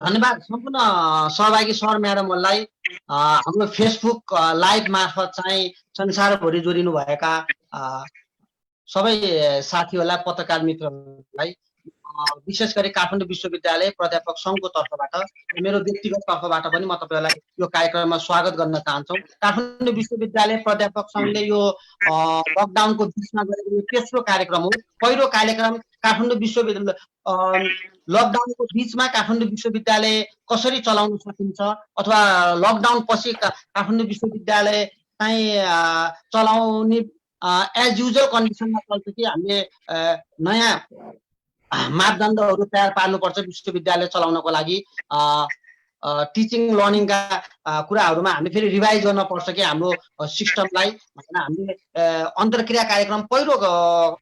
धन्यवाद सम्पूर्ण सहभागी सर म्याडमहरूलाई हाम्रो फेसबुक लाइभ मार्फत चाहिँ संसारभरि जोडिनु भएका सबै साथीहरूलाई पत्रकार मित्रहरूलाई विशेष गरी काठमाडौँ विश्वविद्यालय प्राध्यापक सङ्घको तर्फबाट मेरो व्यक्तिगत तर्फबाट पनि म तपाईँलाई यो कार्यक्रममा स्वागत गर्न चाहन्छौँ। काठमाडौँ विश्वविद्यालय प्राध्यापक सङ्घले यो लकडाउनको बिचमा गरेको यो तेस्रो कार्यक्रम हो। पहिलो कार्यक्रम काठमाडौँ विश्वविद्यालय लकडाउनको बिचमा काठमाडौँ विश्वविद्यालय कसरी चलाउन सकिन्छ अथवा लकडाउन पछि काठमाडौँ विश्वविद्यालय चाहिँ चलाउने एज युजुअल कन्डिसनमा चल्छ कि हामीले नयाँ मापदण्डहरू तयार पार्नुपर्छ विश्वविद्यालय चलाउनको लागि। टिचिङ लर्निङका कुराहरूमा हामीले फेरि रिभाइज गर्न पर्छ कि हाम्रो सिस्टमलाई भनेर हामीले अन्तर्क्रिया कार्यक्रम पहिलो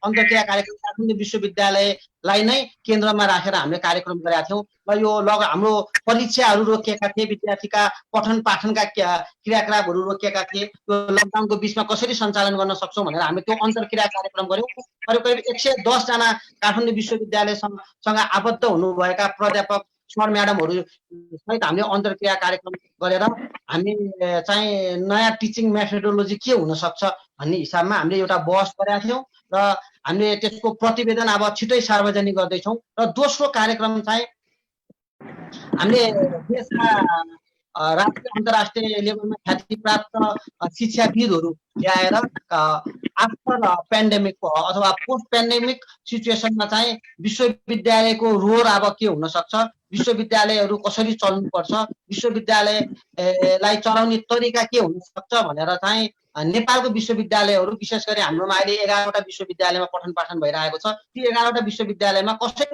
अन्तर्क्रिया कार्यक्रम काठमाडौँ विश्वविद्यालयलाई नै केन्द्रमा राखेर हामीले कार्यक्रम गरेका थियौँ र यो हाम्रो परीक्षाहरू रोकिएका थिए, विद्यार्थीका पठन पाठनका क्रियाकलापहरू रोकिएका थिए। यो लकडाउनको बिचमा कसरी सञ्चालन गर्न सक्छौँ भनेर हामीले त्यो अन्तर्क्रिया कार्यक्रम गऱ्यौँ। करिब करिब 110 जना काठमाडौँ विश्वविद्यालयसँग आबद्ध हुनुभएका प्राध्यापक सर म्याडमहरू सहित हामीले अन्तर्क्रिया कार्यक्रम गरेर हामी चाहिँ नयाँ टिचिङ मेथोडोलोजी के हुनसक्छ भन्ने हिसाबमा हामीले एउटा बहस गरेका थियौँ र हामीले त्यसको प्रतिवेदन अब छिटै सार्वजनिक गर्दैछौँ। र दोस्रो कार्यक्रम चाहिँ हामीले देशका राष्ट्रिय अन्तर्राष्ट्रिय लेभलमा ख्याति प्राप्त शिक्षाविदहरू ल्याएर आफ्टर पेन्डेमिकको अथवा पोस्ट पेन्डेमिक सिचुएसनमा चाहिँ विश्वविद्यालयको रोल अब के हुनसक्छ, विश्वविद्यालयहरू कसरी चल्नुपर्छ, विश्वविद्यालयलाई चलाउने तरिका के हुनसक्छ भनेर चाहिँ नेपालको विश्वविद्यालयहरू विशेष गरी हाम्रोमा अहिले 11वटा विश्वविद्यालयमा पठन पाठन भइरहेको छ, ती 11वटा विश्वविद्यालयमा कसरी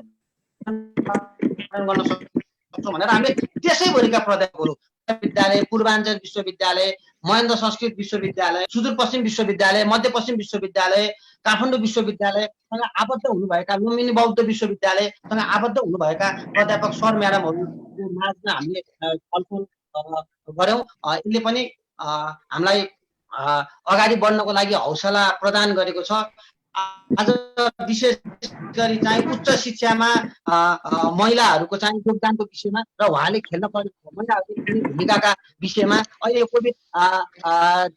गर्न सक्छौँ भनेर हामीले त्यसैभरिका प्राध्यापकहरू विश्वविद्यालय, पूर्वाञ्चल विश्वविद्यालय, महेन्द्र संस्कृत विश्वविद्यालय, सुदूरपश्चिम विश्वविद्यालय, मध्यपश्चिम विश्वविद्यालय, काठमाडौँ विश्वविद्यालयसँग आबद्ध हुनुभएका लुम्बिनी बौद्ध विश्वविद्यालयसँग आबद्ध हुनुभएका प्राध्यापक सर म्याडमहरूको माझमा हामीले छलफल गऱ्यौँ। यसले पनि हामीलाई अगाडि बढ्नको लागि हौसला प्रदान गरेको छ। आज विशेष गरी चाहिँ उच्च शिक्षामा महिलाहरूको चाहिँ योगदानको विषयमा र उहाँले खेल्न पर्ने महिलाहरूको भूमिकाका विषयमा अहिले यो कोभिड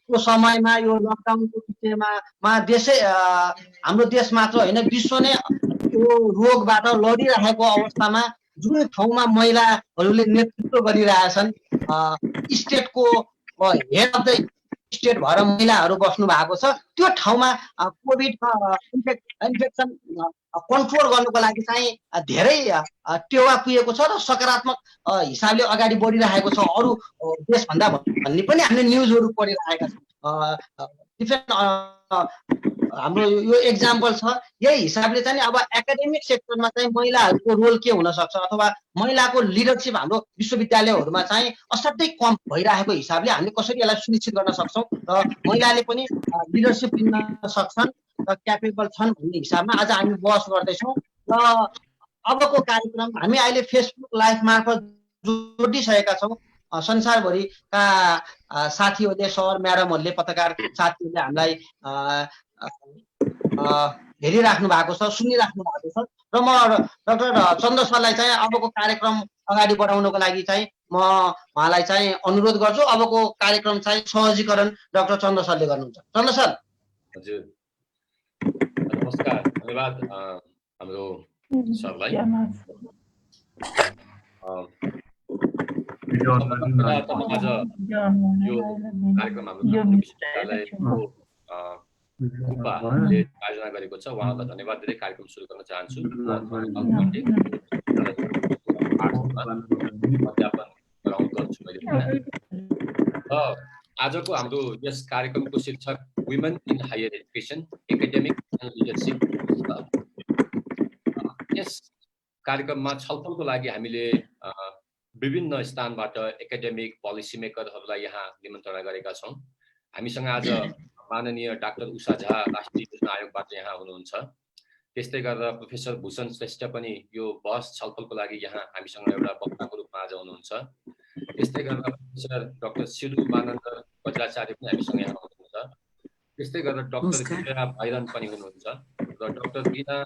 को समयमा यो लकडाउनको विषयमा देशै हाम्रो देश मात्र होइन विश्व नै यो रोगबाट लडिरहेको अवस्थामा जुन ठाउँमा महिलाहरूले नेतृत्व गरिरहेछन्, स्टेटको हेड अफ द स्टेट भएर महिलाहरू बस्नु भएको छ, त्यो ठाउँमा कोभिड इन्फेक्सन कन्ट्रोल गर्नको लागि चाहिँ धेरै टेवा पुगेको छ र सकारात्मक हिसाबले अगाडि बढिरहेको छ अरू देशभन्दा भन्ने पनि हामीले न्युजहरू पढिरहेका छौँ। डिफ्रेन्ट हाम्रो यो एक्जाम्पल छ। यही हिसाबले चाहिँ अब एकाडेमिक सेक्टरमा चाहिँ महिलाहरूको रोल के हुनसक्छ अथवा महिलाको लिडरसिप हाम्रो विश्वविद्यालयहरूमा चाहिँ असाध्यै कम भइरहेको हिसाबले हामीले कसरी यसलाई सुनिश्चित गर्न सक्छौँ र महिलाले पनि लिडरसिप लिन सक्छन् र क्यापेबल छन् भन्ने हिसाबमा आज हामी बहस गर्दैछौँ। र अबको कार्यक्रम हामी अहिले फेसबुक लाइभ मार्फत जोडिसकेका छौँ। संसारभरिका साथीहरूले, सर म्याडमहरूले, पत्रकार साथीहरूले हामीलाई हेरिराख्नु भएको छ, सुनिराख्नु भएको छ र म डाक्टर चन्द्र सरलाई चाहिँ अबको कार्यक्रम अगाडि बढाउनको लागि चाहिँ म उहाँलाई चाहिँ अनुरोध गर्छु। अबको कार्यक्रम चाहिँ सहजीकरण डाक्टर चन्द्र सरले गर्नुहुन्छ। चन्द्र सर। हजुर, नमस्कार, धन्यवाद हाम्रो सरलाई। आज यो कार्यक्रम हाम्रो विश्वविद्यालयको आयोजना गरेको छ, उहाँलाई धन्यवाद दिँदै कार्यक्रम सुरु गर्न चाहन्छु। अध्यापन गराउने गर्छु मैले र आजको हाम्रो यस कार्यक्रमको शीर्षक women in higher education academic and leadership. यस कार्यक्रममा छलफलको लागि हामीले विभिन्न स्थानबाट एकाडेमिक पोलिसी मेकरहरूलाई यहाँ निमन्त्रणा गरेका छौँ। हामीसँग आज माननीय डाक्टर उषा झा राष्ट्रिय योजना आयोगबाट यहाँ हुनुहुन्छ। त्यस्तै गरेर प्रोफेसर भूषण श्रेष्ठ पनि यो बहस छलफलको लागि यहाँ हामीसँग एउटा वक्ताको रूपमा आज हुनुहुन्छ। त्यस्तै गरेर प्रोफेसर डाक्टर शिवमानन्द बज्राचार्य पनि हामीसँग यहाँ हुनुहुन्छ। त्यस्तै गरेर डाक्टर विजया भैरन पनि हुनुहुन्छ र डाक्टर वीणा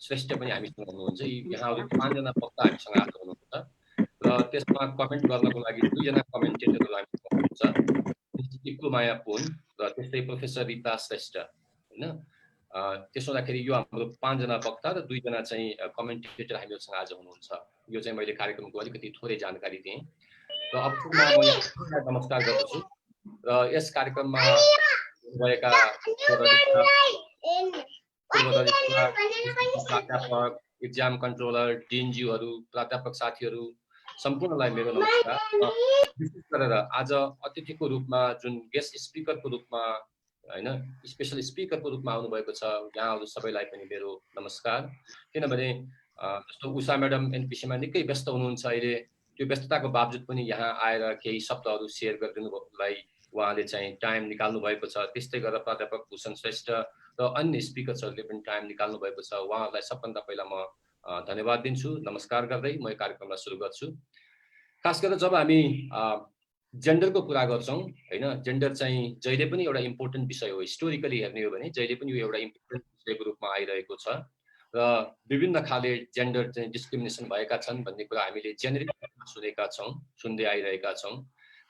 श्रेष्ठ पनि हामीसँग हुनुहुन्छ। यहाँहरू 5 जना वक्ता हामीसँग आज हुनुहुन्छ र त्यसमा कमेन्ट गर्नको लागि दुईजना कमेन्टेटरहरू हामी हुनुहुन्छ, इक्लुमाया पुन र त्यस्तै प्रोफेसर रिता श्रेष्ठ होइन। त्यसो हुँदाखेरि यो हाम्रो 5 जना वक्ता र 2 जना चाहिँ कमेन्टेटर हामीसँग आज हुनुहुन्छ। यो चाहिँ मैले कार्यक्रमको अलिकति थोरै जानकारी दिएँ र अब म यहाँ नमस्कार गर्दछु र यस कार्यक्रममा भएका प्राध्यापक, एक्जाम कन्ट्रोलर, डिनज्यूहरू, प्राध्यापक साथीहरू सम्पूर्णलाई मेरो नमस्कार। विशेष गरेर आज अतिथिको रूपमा जुन गेस्ट स्पिकरको रूपमा हैन स्पेशल स्पिकरको रूपमा आउनुभएको छ यहाँहरू सबैलाई पनि मेरो नमस्कार। किनभने जस्तो उषा म्याडम एनपिसीमा निकै व्यस्त हुनुहुन्छ अहिले, त्यो व्यस्तताको बावजुद पनि यहाँ आएर केही शब्दहरू सेयर गरिदिनुलाई उहाँले चाहिँ टाइम निकाल्नु भएको छ। त्यस्तै गरेर प्राध्यापक भूषण श्रेष्ठ र अन्य स्पिकर्सहरूले पनि टाइम निकाल्नु भएको छ। उहाँहरूलाई सबभन्दा पहिला म धन्यवाद दिन्छु, नमस्कार गर्दै म यो कार्यक्रमलाई सुरु गर्छु। खास गरेर जब हामी जेन्डरको कुरा गर्छौँ हैन, जेन्डर चाहिँ जहिले पनि एउटा इम्पोर्टेन्ट विषय हो। हिस्टोरिकली हेर्ने हो भने जहिले पनि यो एउटा इम्पोर्टेन्ट विषयको रूपमा आइरहेको छ र विभिन्न खाले जेन्डर चाहिँ डिस्क्रिमिनेसन भएका छन् भन्ने कुरा हामीले जेनेरिक सुनेका छौँ, सुन्दै आइरहेका छौँ।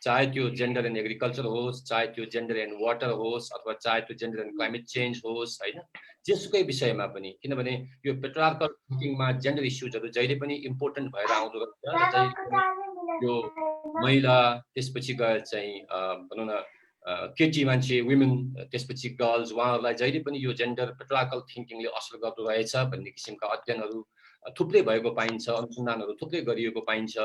चाहे त्यो जेन्डर एन्ड एग्रिकल्चर होस्, चाहे त्यो जेन्डर एन्ड वाटर होस्, अथवा चाहे त्यो जेन्डर एन्ड क्लाइमेट चेन्ज होस् हैन, जेसुकै विषयमा पनि। किनभने यो पेट्रियार्कल थिङ्किङमा जेन्डर इस्युजहरू जहिले पनि इम्पोर्टेन्ट भएर आउँदो रहेछ र यो महिला, त्यसपछि गएर चाहिँ भनौँ न केटी मान्छे, वुमेन, त्यसपछि गर्ल्स, उहाँहरूलाई जहिले पनि यो जेन्डर पेट्रियार्कल थिङ्किङले असर गर्दो रहेछ भन्ने किसिमका अध्ययनहरू थुप्रै भएको पाइन्छ, अनुसन्धानहरू थुप्रै गरिएको पाइन्छ।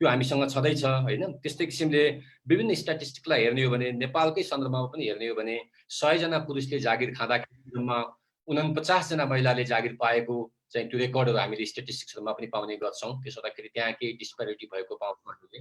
त्यो हामीसँग छँदैछ हैन। त्यस्तै किसिमले विभिन्न स्ट्याटिस्टिकलाई हेर्ने हो भने नेपालकै सन्दर्भमा पनि हेर्ने हो भने 100 जना पुरुषले जागिर खाँदाखेरि 49 जना महिलाले जागिर पाएको चाहिँ त्यो रेकर्डहरू हामीले स्ट्याटिस्टिक्सहरूमा पनि पाउने गर्छौँ। त्यसो हुँदाखेरि त्यहाँ केही डिस्प्यारिटी भएको पाउँछौँ हामीले।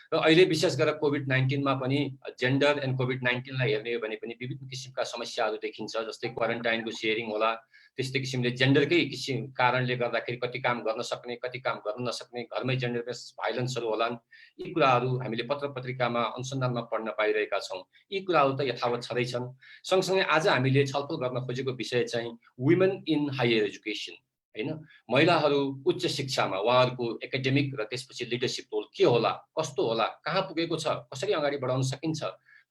र अहिले विशेष गरेर कोभिड-19मा पनि जेन्डर एन्ड कोभिड-19लाई हेर्ने हो भने पनि विभिन्न किसिमका समस्याहरू देखिन्छ। जस्तै क्वारेन्टाइनको सेयरिङ होला, त्यस्तै किसिमले जेन्डरकै किसिम कारणले गर्दाखेरि कति काम गर्न सक्ने, कति काम गर्न नसक्ने, घरमै जेन्डर बेस्ड भाइलेन्सहरू होलान्। यी कुराहरू हामीले पत्र पत्रिकामा अनुसन्धानमा पढ्न पाइरहेका छौँ। यी कुराहरू त यथावत छँदैछन्। सँगसँगै आज हामीले छलफल गर्न खोजेको विषय चाहिँ वुमेन इन हायर एजुकेसन हैन। महिलाहरू उच्च शिक्षामा उहाँहरूको एकाडेमिक र त्यसपछि लिडरसिप रोल के होला, कस्तो होला, कहाँ पुगेको छ, कसरी अगाडि बढाउन सकिन्छ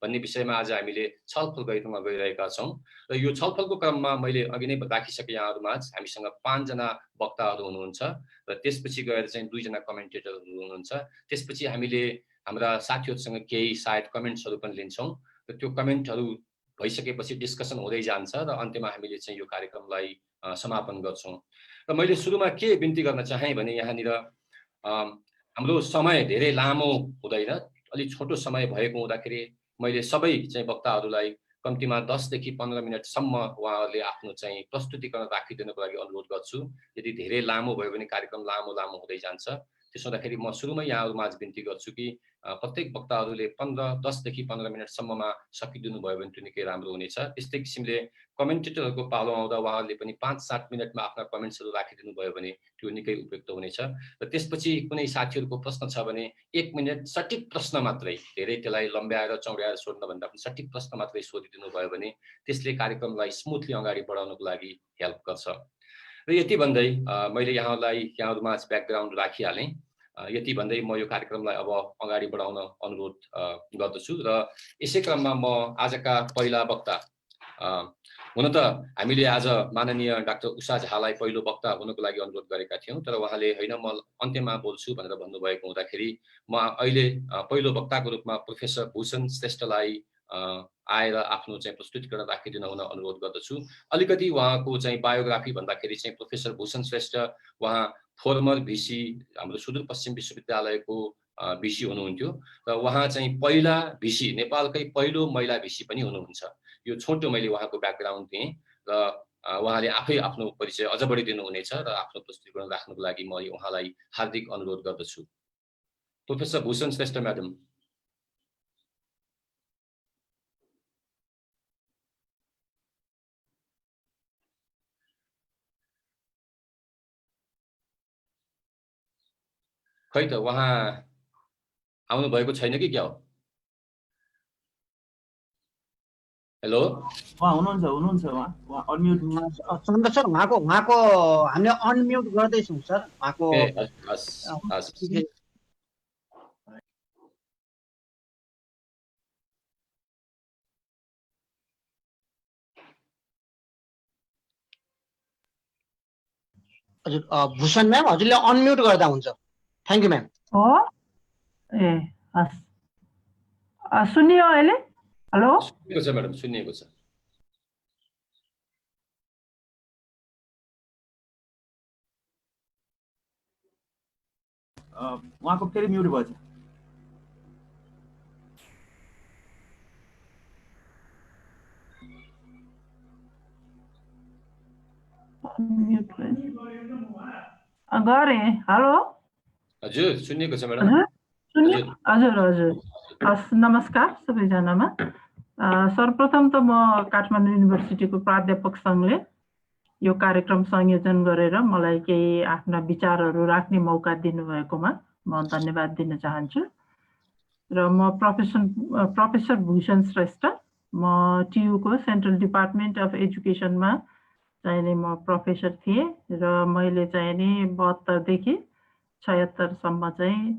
भन्ने विषयमा आज हामीले छलफल गर्न गइरहेका छौँ। र यो छलफलको क्रममा मैले अघि नै राखिसकेँ यहाँहरूमाझ हामीसँग 5 जना वक्ताहरू हुनुहुन्छ र त्यसपछि गएर चाहिँ 2 जना कमेन्टेटरहरू हुनुहुन्छ। त्यसपछि हामीले हाम्रा साथीहरूसँग केही सायद कमेन्ट्सहरू पनि लिन्छौँ र त्यो कमेन्टहरू भइसकेपछि डिस्कसन हुँदै जान्छ र अन्त्यमा हामीले चाहिँ यो कार्यक्रमलाई समापन गर्छौँ। र मैले सुरुमा के बिन्ती गर्न चाहेँ भने यहाँनिर हाम्रो समय धेरै लामो हुँदैन, अलि छोटो समय भएको हुँदाखेरि मैले सबै चाहिँ वक्ताहरूलाई कम्तीमा 10 देखि 15 मिनटसम्म उहाँहरूले आफ्नो चाहिँ प्रस्तुतिकरण राखिदिनको लागि अनुरोध गर्छु। यदि धेरै लामो भयो भने कार्यक्रम लामो हुँदै जान्छ। त्यसो हुँदाखेरि म सुरुमै यहाँहरूमाझ बिन्ती गर्छु कि प्रत्येक वक्ताहरूले 10 देखि 15 मिनटसम्ममा सकिदिनु भयो भने त्यो निकै राम्रो हुनेछ। त्यस्तै किसिमले कमेन्टेटरहरूको पालो आउँदा उहाँहरूले पनि 5-7 मिनटमा आफ्ना कमेन्ट्सहरू राखिदिनु भयो भने त्यो निकै उपयुक्त हुनेछ। र त्यसपछि कुनै साथीहरूको प्रश्न छ भने 1 मिनट सठिक प्रश्न मात्रै, धेरै त्यसलाई लम्ब्याएर चौड्याएर सोध्न भन्दा पनि सठिक प्रश्न मात्रै सोधिदिनु भयो भने त्यसले कार्यक्रमलाई स्मुथली अगाडि बढाउनको लागि हेल्प गर्छ। र यति भन्दै मैले यहाँहरूमाझ ब्याकग्राउन्ड राखिहालेँ। यति भन्दै म यो कार्यक्रमलाई अब अगाडि बढाउन अनुरोध गर्दछु। र यसै क्रममा म आजका पहिला वक्ता, हुन त हामीले आज माननीय डाक्टर उषा झालाई पहिलो वक्ता हुनको लागि अनुरोध गरेका थियौँ, तर उहाँले होइन म अन्त्यमा बोल्छु भनेर भन्नुभएको हुँदाखेरि म अहिले पहिलो वक्ताको रूपमा प्रोफेसर भूषण श्रेष्ठलाई आएर आफ्नो चाहिँ प्रस्तुतिकरण राखिदिन हुन अनुरोध गर्दछु। अलिकति उहाँको चाहिँ बायोग्राफी भन्दाखेरि चाहिँ प्रोफेसर भूषण श्रेष्ठ उहाँ फर्मर भिसी हाम्रो सुदूरपश्चिम विश्वविद्यालयको भिसी हुनुहुन्थ्यो र उहाँ चाहिँ पहिला भिसी, नेपालकै पहिलो महिला भिसी पनि हुनुहुन्छ। यो छोटो मैले उहाँको ब्याकग्राउन्ड दिएँ र उहाँले आफै आफ्नो परिचय अझ बढिदिनु हुनेछ र आफ्नो प्रस्तुतिकरण राख्नको लागि म उहाँलाई हार्दिक अनुरोध गर्दछु। Professor Bhushan Shrestha madam. खै त उहाँ आउनु भएको छैन कि क्या हो? हेलो, उहाँ हुनुहुन्छ उहाँ अनम्युट चन्द्र सर, उहाँको हामीले अनम्युट गर्दैछौँ सर। उहाँको हजुर भूषण म्याम हजुरले अनम्युट गर्दा हुन्छ थ्यांक यू म्याम हो ए हस् सुनियो अहिले हेलो सुनिएको छ म्याडम सुनिएको छ उहाँको फेरि म्युट भएछ गरे हेलो हजुर सुनिएको छ म्याडम सुन्यो हजुर हजुर हस् नमस्कार सबैजनामा सर्वप्रथम त म काठमाडौँ युनिभर्सिटीको प्राध्यापक सङ्घले यो कार्यक्रम संयोजन गरेर मलाई केही आफ्ना विचारहरू राख्ने मौका दिनुभएकोमा म धन्यवाद दिन चाहन्छु र म प्रोफेसर भूषण श्रेष्ठ म टियुको सेन्ट्रल डिपार्टमेन्ट अफ एजुकेसनमा चाहिँ नि म प्रोफेसर थिएँ र मैले चाहिँ नि 72 देखि 76 सम्म चाहिँ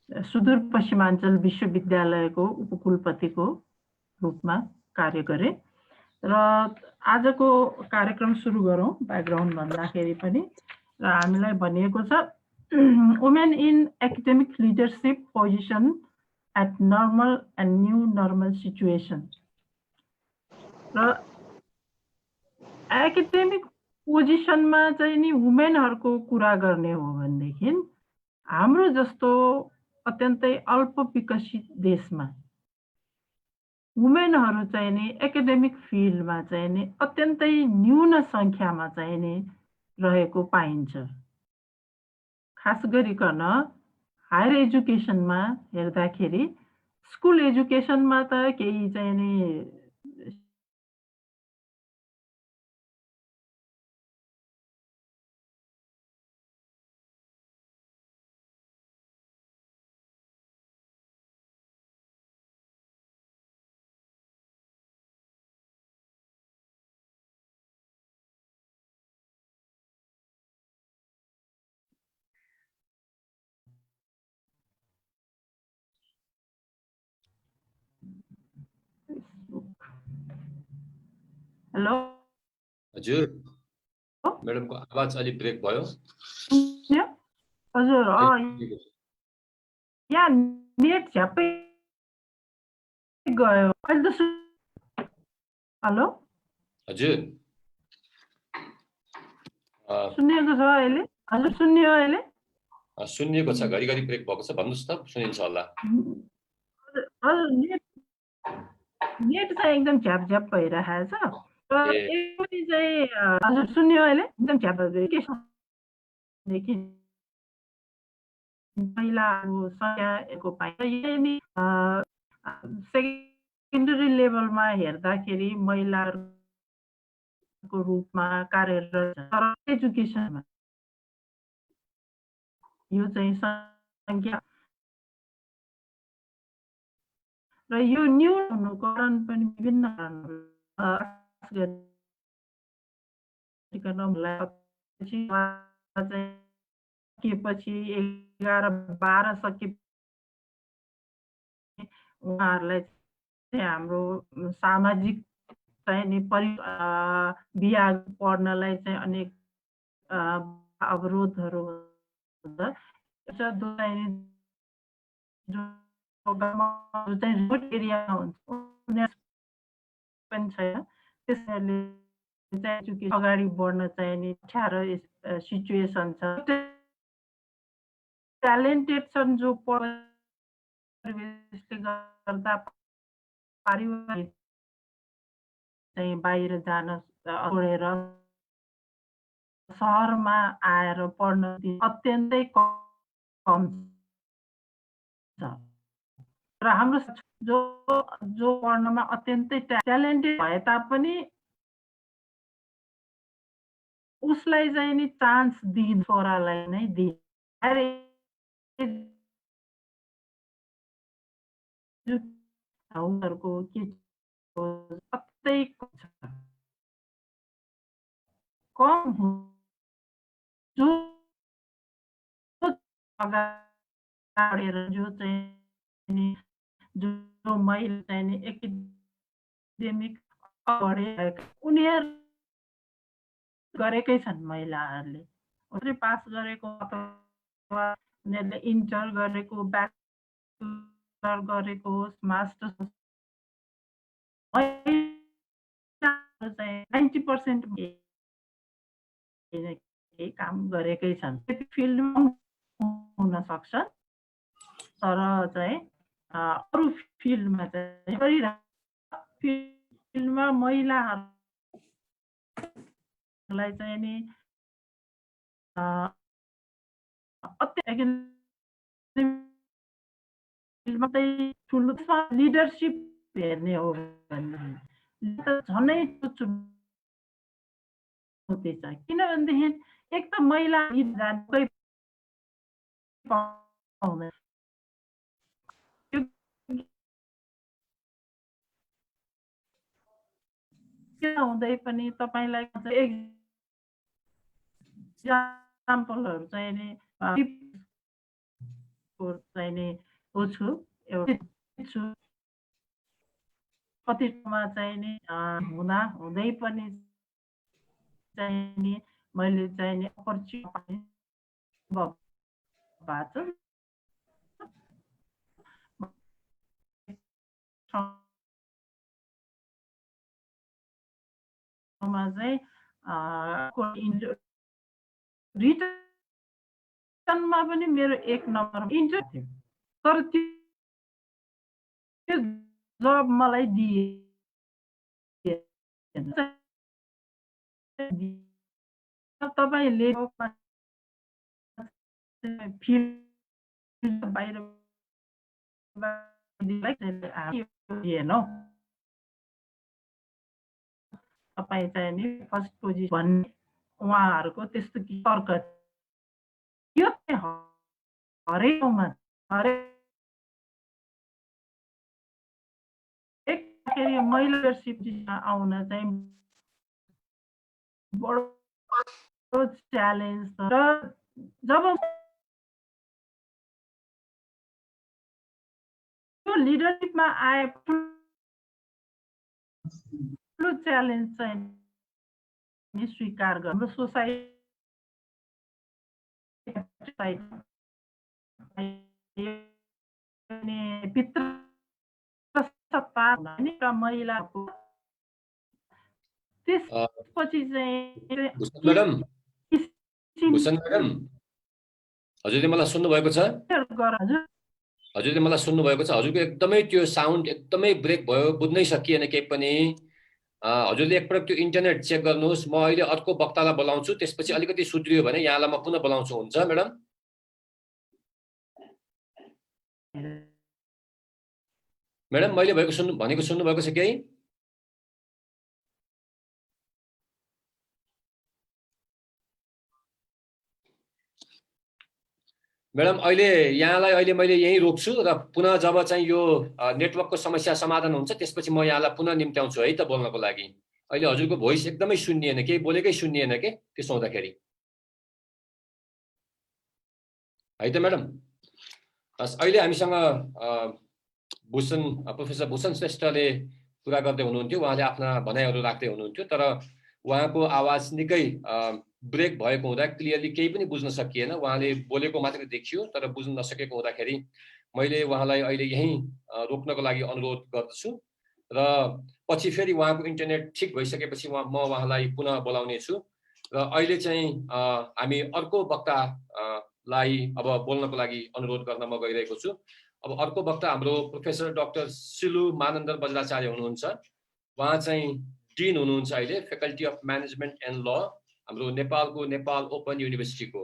सुदूरपश्चिमाञ्चल विश्वविद्यालयको उपकुलपतिको रूपमा कार्य गरेँ र आजको कार्यक्रम सुरु गरौँ ब्याकग्राउन्ड भन्दाखेरि पनि र हामीलाई भनिएको छ women in academic leadership position at normal and new normal situation र एकाडेमिक पोजिसनमा चाहिँ नि वुमेनहरूको कुरा गर्ने हो भनेदेखि हाम्रो जस्तो अत्यन्तै अल्प विकसित देशमा वुमेनहरू चाहिँ नि एकाडेमिक फिल्डमा चाहिँ नि अत्यन्तै न्यून सङ्ख्यामा चाहिँ नि रहेको पाइन्छ खास गरिकन हायर एजुकेसनमा हेर्दाखेरि स्कुल एजुकेसनमा त केही चाहिँ नि हेलो हजुर म्याडमको आवाज अलि ब्रेक भयो हजुर यहाँ नेट झ्याप्पै गयो अहिले त हेलो हजुर सुनिएको छ अहिले हजुर सुन्यो अहिले सुनिएको छ घरिघरि ब्रेक भएको छ भन्नुस् त सुनिन्छ होला हजुर नेट चाहिँ एकदम झ्याप झ्याप भइरहेको छ र यसरी चाहिँ हजुर सुन्यो अहिले एकदम झ्याप देखि महिलाको संख्याको पाइन्छ यही सेकेन्डरी लेभलमा हेर्दाखेरि महिलाहरूको रूपमा कार्यरत तर एजुकेसनमा यो चाहिँ संख्या र यो न्यून हुनुको कारण पनि विभिन्न सकेपछि 11-12 सके उहाँहरूलाई चाहिँ हाम्रो सामाजिक चाहिँ नि बिहा पढ्नलाई चाहिँ अनेक अवरोधहरू हुन्छ चाहिँ रिमोट एरियामा हुन्छ पनि छैन त्यसैले चाहिँ अगाडि बढ्न चाहिँ नि अप्ठ्यारो सिचुएसन छ ट्यालेन्टेड छन् जो परिवेशले गर्दा पारिवारिक चाहिँ बाहिर जान छोडेर सहरमा आएर पढ्न अत्यन्तै कम छ र हाम्रो जो पढ्नमा अत्यन्तै ट्यालेन्टेड भए तापनि उसलाई चाहिँ नि चान्स दिइन् छोरालाई नै दिइहरूको के अत्यन्तै कम जो जो चाहिँ जो महिला चाहिँ एकाडेमिक पढे उनीहरू गरेकै छन् महिलाहरूले उसले पास गरेको अथवा उनीहरूले इन्टर गरेको ब्याचलर गरेको होस् मास्टर्स चाहिँ 90% काम गरेकै छन् फिल्डमा हुन सक्छ तर चाहिँ अरू फिल्डमा चाहिँ फिल्डमा महिलाहरूलाई चाहिँ नि मात्रै ठुलो लिडरसिप हेर्ने हो भने झनै चुनौती छ किनभनेदेखि एक त महिला जानै पाउँदैन हुँदै पनि तपाईलाई एक्जाम्पलहरू चाहिँ नि कतिमा चाहिँ नि हुँदै पनि चाहिँ नि मैले चाहिँ नि अपर्च्युनिटी भएको रिटर्नमा पनि मेरो 1 नम्बर इन्टर थियो तर त्यो जब मलाई दिए तपाईले बाहिर हेर्नु तपाईँ चाहिँ नि फर्स्ट पोजिसन भन्ने उहाँहरूको त्यस्तो तर्क यो हरेकमा महिला लिडरसिप आउन चाहिँ बडो च्यालेन्ज र जब त्यो लिडरसिपमा आए ठुलो च्यालेन्ज चाहिँ स्वीकार गर्नु सोसाइटी महिलाको त्यसपछि चाहिँ भूषण म्याडम हजुरले मलाई सुन्नु भएको छ हजुरले मलाई सुन्नु भएको छ हजुरको एकदमै त्यो साउन्ड एकदमै ब्रेक भयो बुझ्नै सकिएन केही पनि हजुरले एकपटक त्यो इन्टरनेट चेक गर्नुहोस् म अहिले अर्को वक्तालाई बोलाउँछु त्यसपछि अलिकति सुध्रियो भने यहाँलाई म पुनः बोलाउँछु हुन्छ म्याडम मैडम मैले भनेको सुन्नु भएको छ केही मैडम अहिले यहाँलाई अहिले मैले यही रोक्छु र पुनः जब चाहिँ यो नेटवर्कको समस्या समाधान हुन्छ त्यसपछि म यहाँलाई पुनः निम्त्याउँछु है त बोल्नको लागि अहिले हजुरको भोइस एकदमै सुनिएन केही बोलेकै सुनिएन के त्यसो हुँदाखेरि है त म्याडम अहिले हामीसँग प्रोफेसर भूषण श्रेष्ठले कुरा गर्दै हुनुहुन्थ्यो उहाँले आफ्ना भनाइहरू राख्दै हुनुहुन्थ्यो तर उहाँको आवाज निकै ब्रेक भएको हुँदा क्लियरली केही पनि बुझ्न सकिएन उहाँले बोलेको मात्रै देखियो तर बुझ्न नसकेको हुँदाखेरि मैले उहाँलाई अहिले यही रोक्नको लागि अनुरोध गर्दछु र पछि फेरि उहाँको इन्टरनेट ठिक भइसकेपछि म उहाँलाई पुनः बोलाउने छु र अहिले चाहिँ हामी अर्को वक्तालाई अब बोल्नको लागि अनुरोध गर्न म गइरहेको छु अब अर्को वक्ता हाम्रो प्रोफेसर डाक्टर सिलु मानन्दर बज्राचार्य हुनुहुन्छ उहाँ चाहिँ डिन हुनुहुन्छ अहिले फ्याकल्टी अफ म्यानेजमेन्ट एन्ड ल हाम्रो नेपालको नेपाल ओपन युनिभर्सिटीको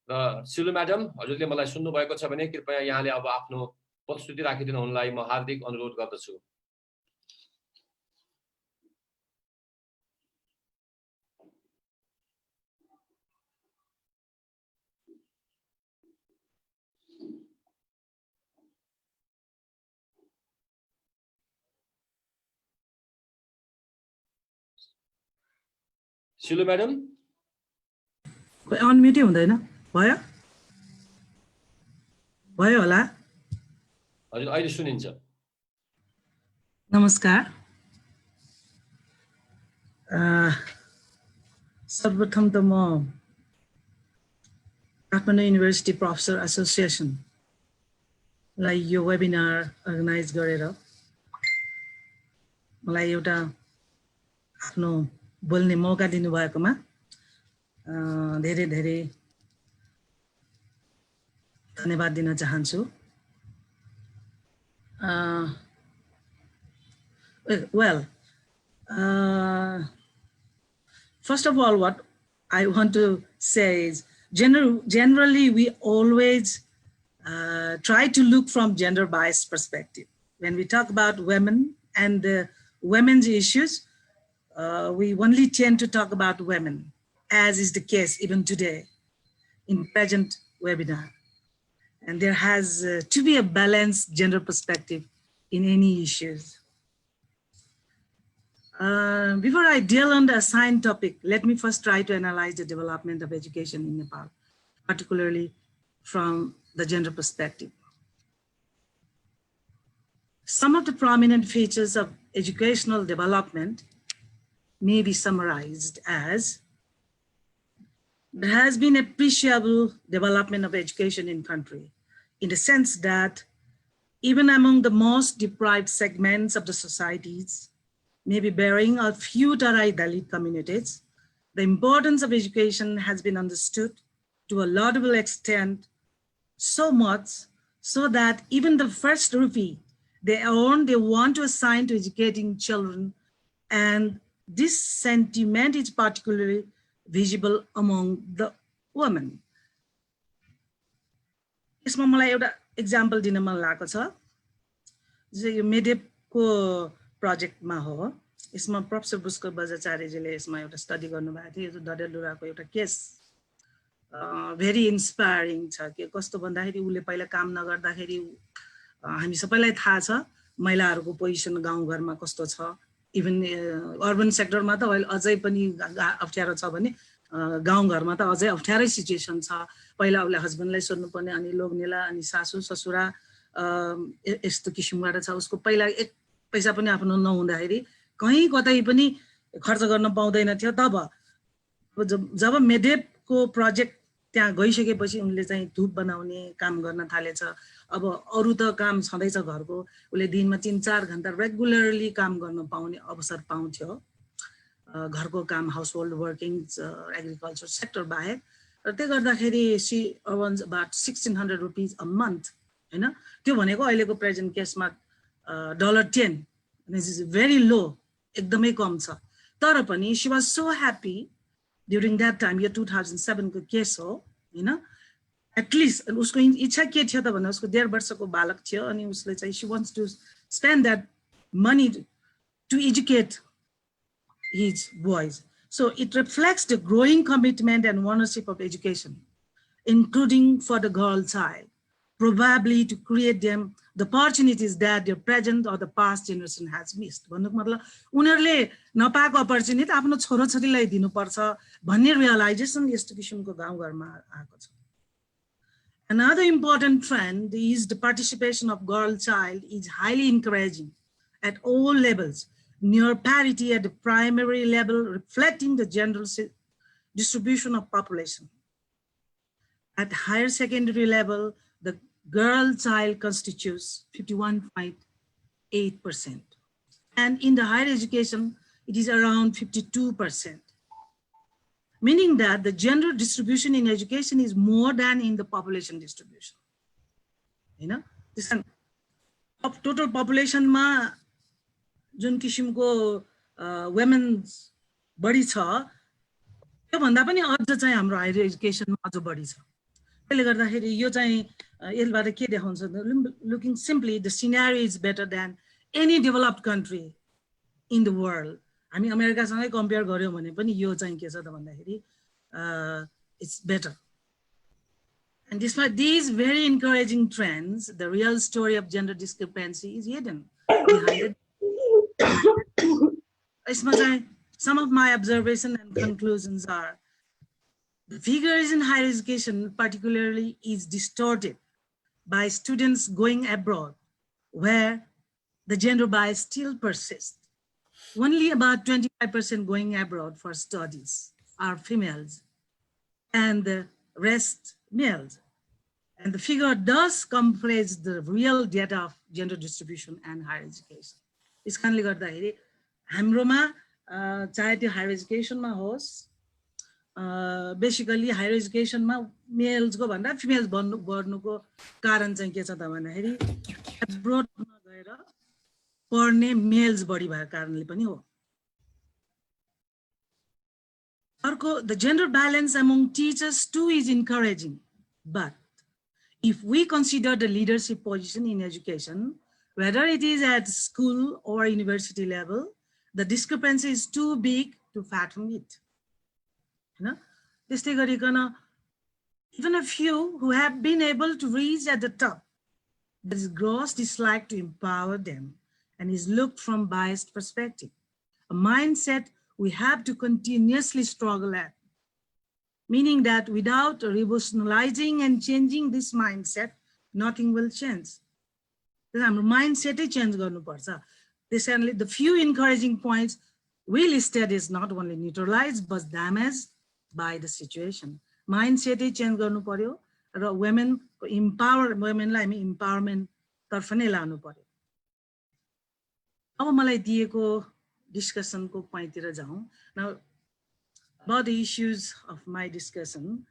र सिलु म्याडम हजुरले मलाई सुन्नु भएको छ भने कृपया यहाँले अब आफ्नो प्रस्तुति राखिदिनु हुनलाई म हार्दिक अनुरोध गर्दछु सिलु म्याडम अनम्युटै हुँदैन भयो भयो होला हजुर अहिले सुनिन्छ नमस्कार सर्वप्रथम त म काठमाडौँ युनिभर्सिटी प्रोफेसर एसोसिएसनलाई यो वेबिनार अर्गनाइज गरेर मलाई एउटा आफ्नो बोल्ने मौका दिनुभएकोमा धेरै धेरै धन्यवाद दिन चाहन्छु। Well, first of all, what I want to say is generally we always try to look from gender biased perspective. When we talk about women and women's issues, we only tend to talk about women, as is the case even today in present webinar. And there has to be a balanced gender perspective in any issues. Before I deal on the assigned topic, let me first try to analyze the development of education in Nepal, particularly from the gender perspective. Some of the prominent features of educational development may be summarized as: there has been appreciable development of education in country, in the sense that even among the most deprived segments of the societies, maybe bearing a few Tarai Dalit communities, the importance of education has been understood to a laudable extent, so much so that even the first rupee they earn, they want to assign to educating children. And this sentiment is particularly visible among the women. यसमा मलाई एउटा example दिन मन लागेको छ, यो मेडेपको प्रोजेक्टमा हो। यसमा प्रोफेसर पुष्कर बजाचार्यजीले यसमा एउटा स्टडी गर्नुभएको थियो। यो डडेलधुराको एउटा केस भेरी इन्स्पायरिङ छ कि कस्तो भन्दाखेरि उले पहिला काम नगर्दाखेरि हामी सबैलाई थाहा छ महिलाहरूको पोजिसन गाउँघरमा कस्तो छ। इभन अर्बन सेक्टरमा त अहिले अझै पनि अप्ठ्यारो छ भने गाउँघरमा त अझै अप्ठ्यारै सिचुएसन छ। पहिला उसले हस्बेन्डलाई सोध्नुपर्ने, अनि लोग्नेला, अनि सासू ससुरा यस्तो किसिमबाट छ। उसको पहिला एक पैसा पनि आफ्नो नहुँदाखेरि कहीँ कतै पनि खर्च गर्न पाउँदैन थियो। तब जब मेडेपको प्रोजेक्ट त्यहाँ गइसकेपछि उनले चाहिँ धुप बनाउने काम गर्न थालेछ। अब अरू त काम छँदैछ घरको, उसले दिनमा 3-4 घण्टा रेगुलरली काम गर्न पाउने अवसर पाउँथ्यो। घरको काम, हाउसहोल्ड वर्किङ्स, एग्रिकल्चर सेक्टर बाहेक। र त्यो गर्दाखेरि she earns about 1600 rupees a month, हैन? त्यो भनेको अहिलेको प्रेजेन्ट केसमा $10, दिस इज भेरी लो, एकदमै कम छ। तर पनि C was so happy during that time. यो 2007 को केस हो, हैन? एटलिस्ट उसको इच्छा के थियो त भन्दा उसको 1.5 वर्षको बालक थियो, अनि उसले चाहिँ she wants to spend that money to educate his boys. So it reflects the growing commitment and ownership of education, including for the girl child, probably to create them the opportunities that their present or the past generation has missed. भन्नुको मतलब उनीहरूले नपाएको opportunity आफ्नो छोराछोरीलाई दिनुपर्छ भन्ने realisation यस्तो किसिमको गाउँघरमा आएको छ। Another important trend is the participation of girl child is highly encouraging at all levels, near parity at the primary level, reflecting the general distribution of population. At higher secondary level, the girl child constitutes 51.8%. And in the higher education, it is around 52%. Meaning that the gender distribution in education is more than in the population distribution. You know, this of total population ma जुन किसिमको women's बढी छ त्यो भन्दा पनि अझ चाहिँ हाम्रो हायर एजुकेसनमा अझ बढी छ। त्यसले गर्दाखेरि यो चाहिँ यसबाट के देखाउँछ, looking simply the scenario is better than any developed country in the world. हामी अमेरिकासँगै कम्पेयर गर्यौं भने पनि यो चाहिँ के छ त भन्दाखेरि it's better. And despite these very encouraging trends, the real story of gender discrepancy is hidden behind it. Some of my observations and conclusions are: the figures in higher education particularly is distorted by students going abroad, where the gender bias still persists. Only about 25% going abroad for studies are females and the rest males. And the figure does comprise the real data of gender distribution and higher education. इस कारणले गर्दाखेरि हाम्रोमा चाहे त्यो higher एजुकेसनमा होस् basically higher एजुकेसनमा मेल्सको भन्दा females बढ्नुको कारण चाहिँ के छ त भन्दाखेरि एब्रोडमा गएर पढ्ने मेल्स बढी भएको कारणले पनि हो। अर्को the gender balance among teachers too is encouraging, but if we consider the leadership position in education, whether it is at school or university level, the discrepancy is too big to fathom it. Even a few who have been able to reach at the top, there is gross dislike to empower them and is looked from biased perspective, a mindset we have to continuously struggle at, meaning that without revolutionizing and changing this mindset, nothing will change. Our mindset is change garnu parcha. The few encouraging points we listed is not only neutralized but damaged by the situation. Mindset is change garnu paryo र women womenलाई हामी empowerment तर्फ नै लानु पर्यो। अब मलाई दिएको discussion को point तिर जाउँ। Now about the issues of my discussion,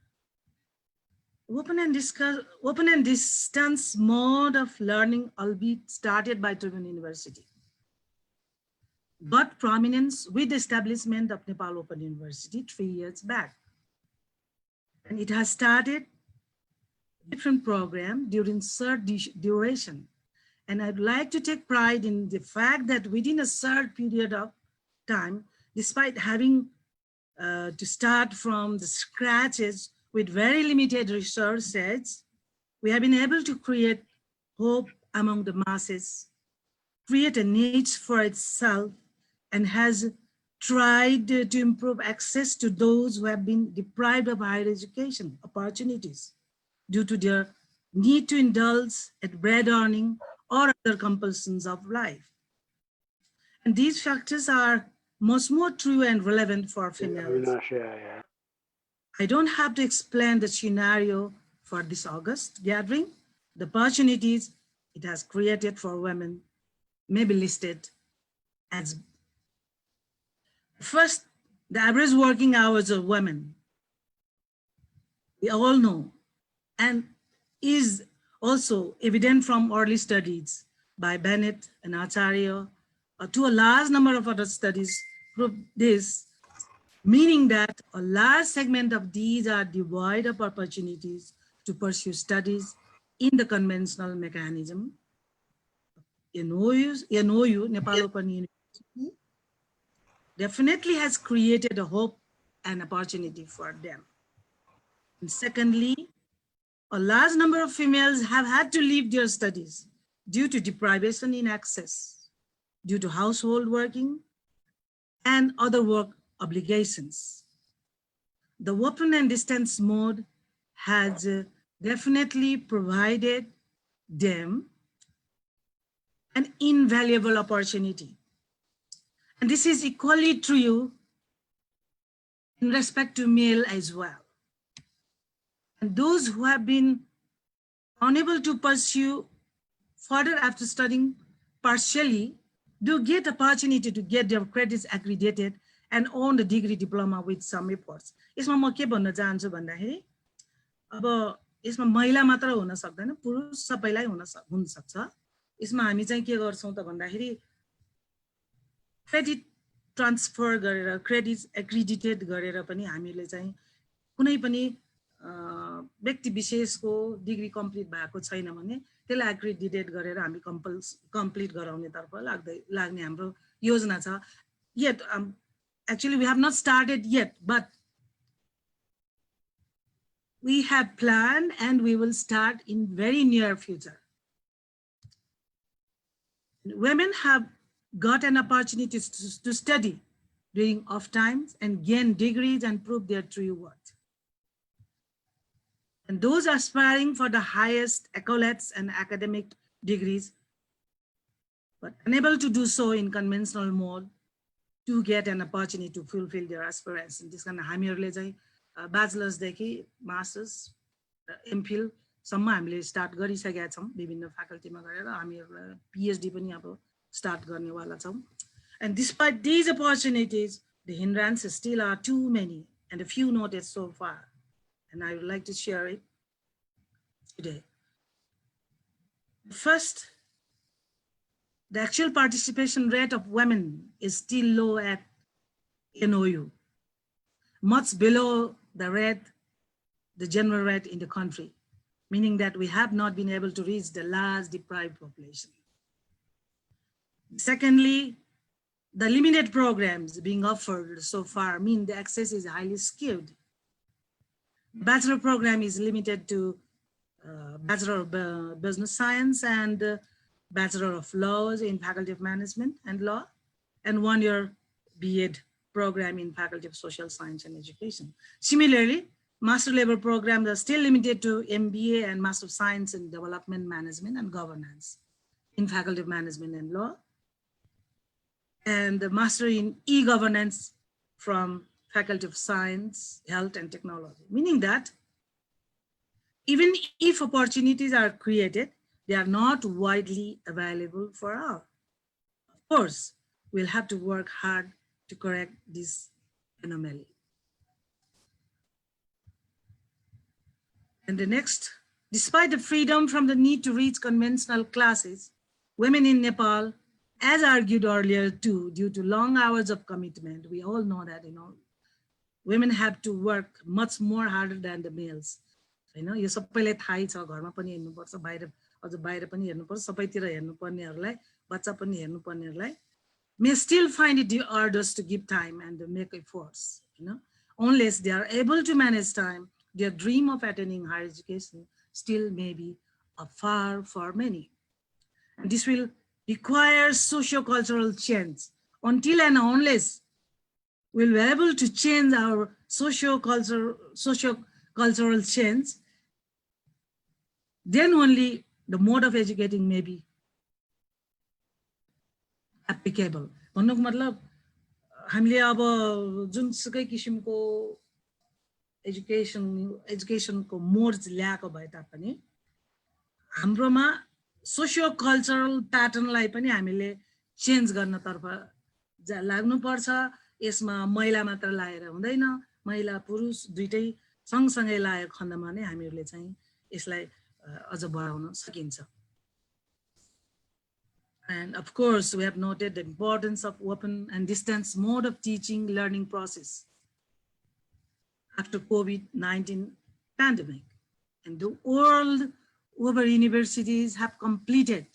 open and distance mode of learning, albeit started by Tribhuvan University, got prominence with the establishment of Nepal Open University 3 years back. And it has started a different program during short duration. And I'd like to take pride in the fact that within a short period of time, despite having to start from the scratches with very limited resources, we have been able to create hope among the masses, create a niche for itself, and has tried to improve access to those who have been deprived of higher education opportunities due to their need to indulge at bread earning or other compulsions of life. And these factors are much more true and relevant for females. I don't have to explain the scenario for this August gathering. The opportunities it has created for women may be listed as: first, the average working hours of women, we all know, and is also evident from early studies by Bennett and Acharya, to a large number of other studies prove this, meaning that a large segment of these are devoid of opportunities to pursue studies in the conventional mechanism. NOU, Nepal Open University, definitely has created a hope and opportunity for them. And secondly, a large number of females have had to leave their studies due to deprivation in access, due to household working and other work obligations. The open and distance mode has definitely provided them an invaluable opportunity. And this is equally true in respect to male as well. And those who have been unable to pursue further after studying partially do get opportunity to get their credits accredited and own the degree diploma with some reports. यसमा म के भन्न चाहन्छु भन्दाखेरि अब यसमा महिला मात्र हुन सक्दैन, पुरुष सबैलाई हुन सक्छ। यसमा हामी चाहिँ के गर्छौं त भन्दाखेरि क्रेडिट ट्रान्सफर गरेर क्रेडिट्स एक्रेडिटेड गरेर पनि हामीले चाहिँ कुनै पनि व्यक्ति विशेषको डिग्री कम्प्लिट भएको छैन भने त्यसलाई एक्रेडिटेड गरेर हामी कम्प्लिट गराउने तर्फ लाग्ने हाम्रो योजना छ। Yet actually we have not started yet, but we have planned and we will start in very near future. Women have got an opportunity to study during off times and gain degrees and prove their true worth. And those aspiring for the highest accolades and academic degrees, but unable to do so in conventional mode, to get an opportunity to fulfill their aspirations. This kind of हामीहरूले चाहिँ bachelor's देखि masters MPhil सम्म हामीले start गरिसकेका छौं विभिन्न फ्याकल्टीमा गएर हामीहरुलाई PhD पनि अब स्टार्ट गर्नेवाला छौं. And despite these opportunities, the hindrances still are too many and a few noted so far. And I would like to share it today. First, the actual participation rate of women is still low at NOU, much below the general rate in the country, meaning that we have not been able to reach the large deprived population. Secondly, the limited programs being offered so far mean the access is highly skewed. Bachelor program is limited to Bachelor of Business Science and Bachelor of Laws in Faculty of Management and Law, and 1-year B.Ed program in Faculty of Social Science and Education. Similarly, master level programs are still limited to MBA and Master of Science in Development Management and Governance in Faculty of Management and Law, and the Master in E-Governance from Faculty of Science, Health and Technology, meaning that even if opportunities are created, they are not widely available for all. Of course, we'll have to work hard to correct this anomaly. And the next, despite the freedom from the need to reach conventional classes, women in Nepal, as argued earlier too, due to long hours of commitment, we all know that, women have to work much more harder than the males. यो सबैलाई थाहै छ, घरमा पनि हेर्नुपर्छ, बाहिर पनि हेर्नुपर्छ, सबैतिर हेर्नुपर्नेहरूलाई, बच्चा पनि हेर्नुपर्नेहरूलाई may still find it arduous to give time and make efforts, unless they are able to manage time. Their dream of attaining higher education still may be far for many. And this will require socio-cultural change. Until and unless we'll be able to change our socio-cultural change, then only the mode of educating may be applicable. भन्नुको मतलब हामीले अब जुनसुकै किसिमको एजुकेसनको modes ल्याएको भए तापनि हाम्रोमा सोशियो कल्चरल प्याटर्नलाई पनि हामीले चेन्ज गर्नतर्फ लाग्नुपर्छ. यसमा महिला मात्र लाएर हुँदैन, महिला पुरुष दुईटै सँगसँगै लागेको खण्डमा नै हामीहरूले चाहिँ यसलाई अझ बढाउन सकिन्छ. And of course, we have noted the importance of open and distance mode of teaching learning process after COVID-19 pandemic. And the world over universities have completed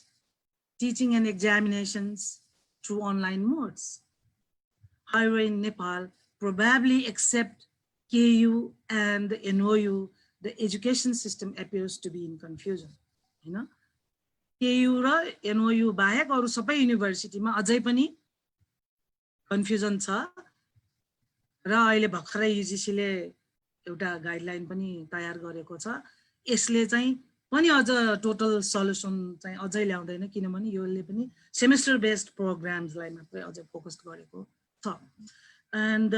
teaching and examinations through online modes. However, in Nepal, probably except KU and the NOU, the education system appears to be in confusion. KU र NOU बाहेक अरु सबै युनिभर्सिटीमा अझै पनि confusion छ र अहिले भर्खरै UGC ले एउटा गाइडलाइन पनि तयार गरेको छ. यसले चाहिँ पनि अझ टोटल सल्युसन चाहिँ अझै ल्याउँदैन, किनभने योले पनि सेमेस्टर बेस्ड प्रोग्राम्सलाई मात्रै अझै फोकस गरेको छ. And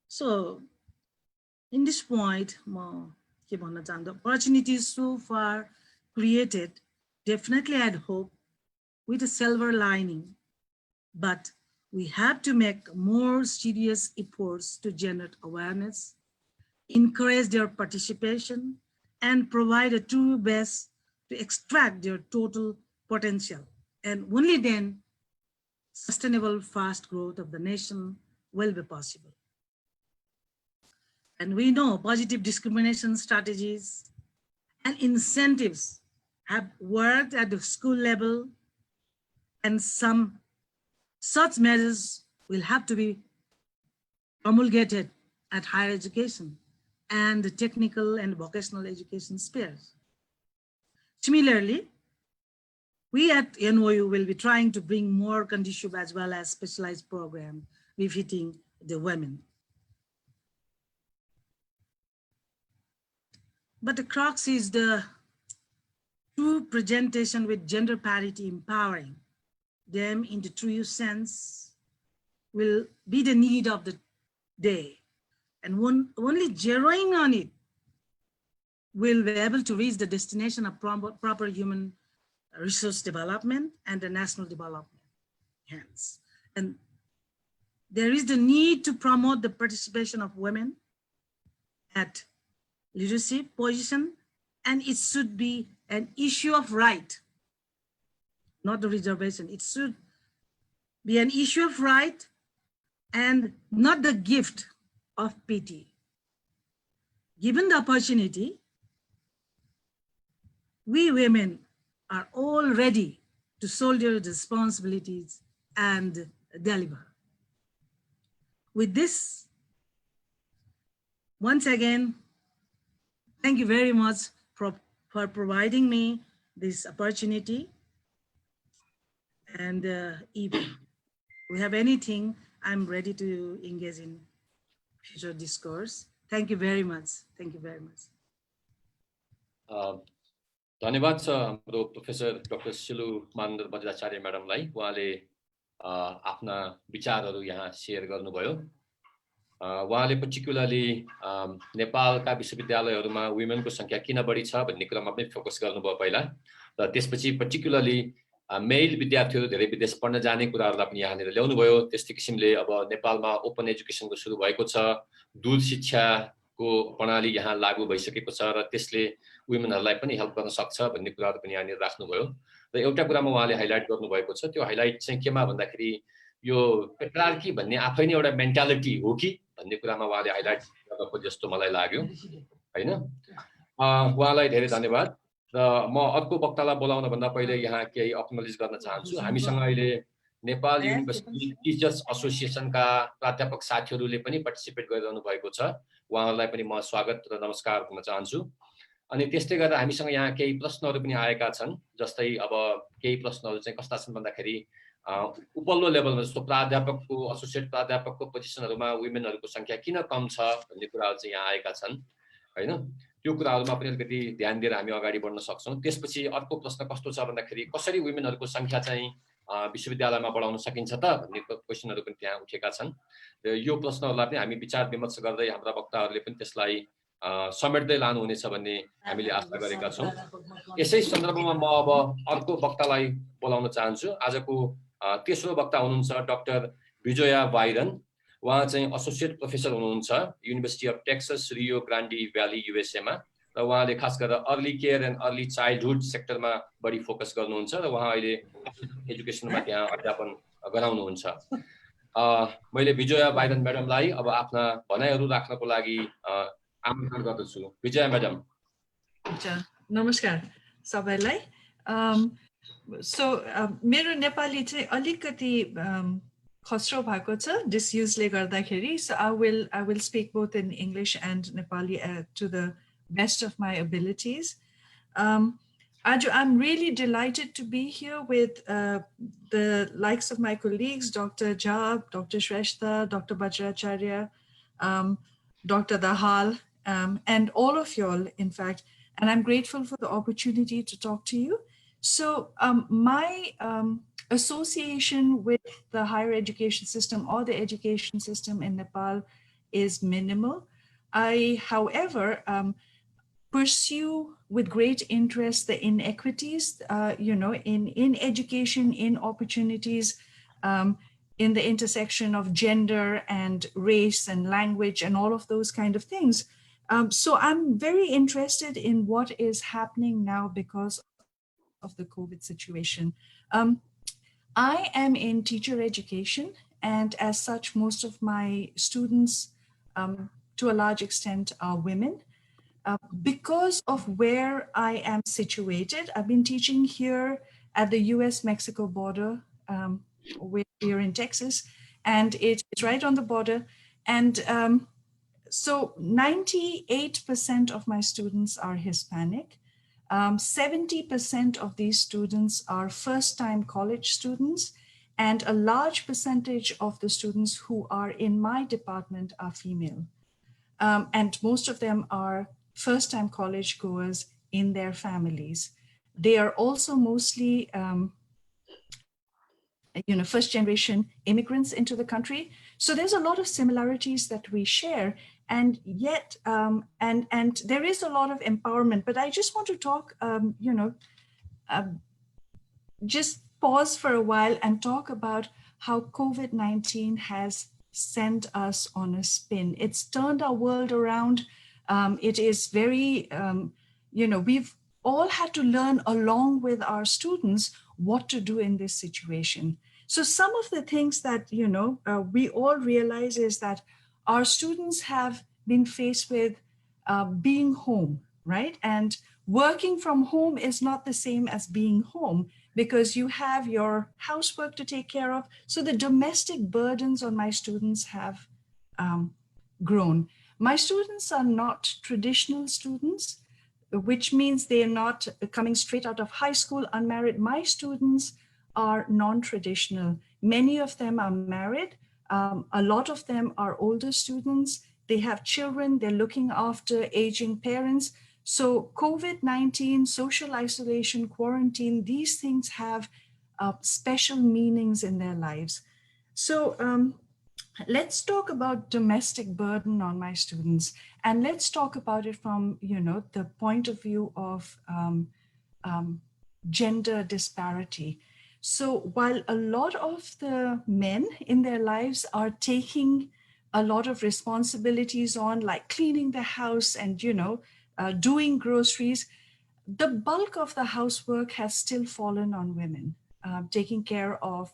so in this point म के भन्न चाहन्छु, opportunities so far created definitely had hope with a silver lining, but we have to make more serious efforts to generate awareness, encourage their participation, and provide a true base to extract their total potential. And only then sustainable fast growth of the nation will be possible. And we know positive discrimination strategies and incentives have worked at the school level, and some such measures will have to be promulgated at higher education and the technical and vocational education spheres. Similarly, we at NOU will be trying to bring more conducive as well as specialized programs befitting the women. But the crux is the true presentation with gender parity, empowering them in the true sense will be the need of the day. And only zeroing on it will be able to reach the destination of proper human resource development and the national development. Hence, and there is the need to promote the participation of women at leadership position, and it should be an issue of right, not the reservation. It should be an issue of right and not the gift of pity. Given the opportunity, we women are all ready to shoulder the responsibilities and deliver. With this, once again, thank you very much for providing me this opportunity. And if we have anything, I'm ready to engage in future discourse. Thank you very much. Thank you very much. धन्यवाद छ हाम्रो professor doctor सिलु Manandhar Bajracharya म्याडमलाई। उहाँले आफ्ना विचारहरू यहाँ share गर्नुभयो। उहाँले particularly नेपालका विश्वविद्यालयहरूमा वुमेनको संख्या किन बढी छ भन्ने कुरामा पनि फोकस गर्नुभयो पहिला, र त्यसपछि पर्टिकुलरली मेल विद्यार्थीहरू धेरै विदेश पढ्न जाने कुराहरूलाई पनि यहाँनिर ल्याउनुभयो। त्यस्तै किसिमले अब नेपालमा ओपन एजुकेसनको सुरु भएको छ, दूर शिक्षाको प्रणाली यहाँ लागू भइसकेको छ र त्यसले वुमेनहरूलाई पनि हेल्प गर्न सक्छ भन्ने कुराहरू पनि यहाँनिर राख्नुभयो। र एउटा कुरामा उहाँले हाइलाइट गर्नुभएको छ, त्यो हाइलाइट चाहिँ केमा भन्दाखेरि यो पेट्रार्की भन्ने आफै नै एउटा मेन्टालिटी हो कि भन्ने कुरामा उहाँले हाइलाइट गर्नको जस्तो मलाई लाग्यो हैन। उहाँलाई धेरै धन्यवाद। र म अर्को वक्तालाई बोलाउन भन्दा पहिले यहाँ केही अक्नोलेज गर्न चाहन्छु। हामीसँग अहिले नेपाल युनिभर्सिटी टिचर्स एसोसिएसनका प्राध्यापक साथीहरूले पनि पार्टिसिपेट गरिरहनु भएको छ। उहाँहरूलाई पनि म स्वागत र नमस्कार भन्न चाहन्छु। अनि त्यस्तै गरेर हामीसँग यहाँ केही प्रश्नहरू पनि आएका छन्। जस्तै अब केही प्रश्नहरू चाहिँ कस्ता छन् भन्दाखेरि उपल्लो लेभलमा जस्तो प्राध्यापकको एसोसिएट प्राध्यापकको पोजिसनहरूमा वुमेनहरूको संख्या किन कम छ भन्ने कुराहरू चाहिँ यहाँ आएका छन् हैन। त्यो कुराहरूमा पनि अलिकति ध्यान दिएर हामी अगाडि बढ्न सक्छौँ। त्यसपछि अर्को प्रश्न कस्तो छ भन्दाखेरि कसरी वुमेनहरूको संख्या चाहिँ विश्वविद्यालयमा बढाउन सकिन्छ त भन्ने क्वेसनहरू पनि त्यहाँ उठेका छन्। र यो प्रश्नहरूलाई पनि हामी विचार विमर्श गर्दै हाम्रा वक्ताहरूले पनि त्यसलाई समेट्दै लानुहुनेछ भन्ने हामीले आशा गरेका छौँ। यसै सन्दर्भमा म अब अर्को वक्तालाई बोलाउन चाहन्छु। आजको तेस्रो वक्ता हुनुहुन्छ डाक्टर विजया बाइरन। उहाँ चाहिँ एसोसिएट प्रोफेसर हुनुहुन्छ university of Texas Rio ग्रान्डी valley USA मा, र उहाँले खास गरेर early care and early childhood सेक्टरमा बढी फोकस गर्नुहुन्छ र उहाँ अहिले एजुकेसनमा त्यहाँ अध्यापन गराउनुहुन्छ। मैले विजया बाइरन म्याडमलाई अब आफ्ना भनाइहरू राख्नको लागि आमन्त्रण गर्दछु। विजया म्याडम। नमस्कार सबैलाई। मेरो नेपाली चाहिँ अलिकति खस्रो भएको छ डिसयुजले गर्दाखेरि, so I will speak both in English and Nepali to the best of my abilities. I'm really delighted to be here with the likes of my colleagues, Dr. Jab, Dr. Shrestha, Dr. Bajracharya, Dr. Dahal, and all of y'all, in fact, and I'm grateful for the opportunity to talk to you. So my association with the higher education system or the education system in Nepal is minimal. I, however, pursue with great interest the inequities, in education, in opportunities, in the intersection of gender and race and language and all of those kind of things. So I'm very interested in what is happening now because of the COVID situation. I am in teacher education, and as such, most of my students, to a large extent, are women. Because of where I am situated, I've been teaching here at the US-Mexico border. We're in Texas, and it's right on the border. And so 98% of my students are Hispanic. 70% of these students are first-time college students, and a large percentage of the students who are in my department are female. And most of them are first-time college goers in their families. They are also mostly first generation immigrants into the country. So there's a lot of similarities that we share, and yet, and there is a lot of empowerment. But I just want to talk, just pause for a while and talk about how COVID-19 has sent us on a spin. It's turned our world around. It is very, we've all had to learn along with our students what to do in this situation. So some of the things that, we all realize is that our students have been faced with being home, right? And working from home is not the same as being home, because you have your housework to take care of. So the domestic burdens on my students have grown. My students are not traditional students, which means they're not coming straight out of high school, unmarried. My students are non-traditional. Many of them are married. A lot of them are older students. They have children. They're looking after aging parents. So COVID-19, social isolation, quarantine, these things have special meanings in their lives. So let's talk about domestic burden on my students, and let's talk about it from, the point of view of gender disparity. So while a lot of the men in their lives are taking a lot of responsibilities on, like cleaning the house and, doing groceries, the bulk of the housework has still fallen on women, taking care of,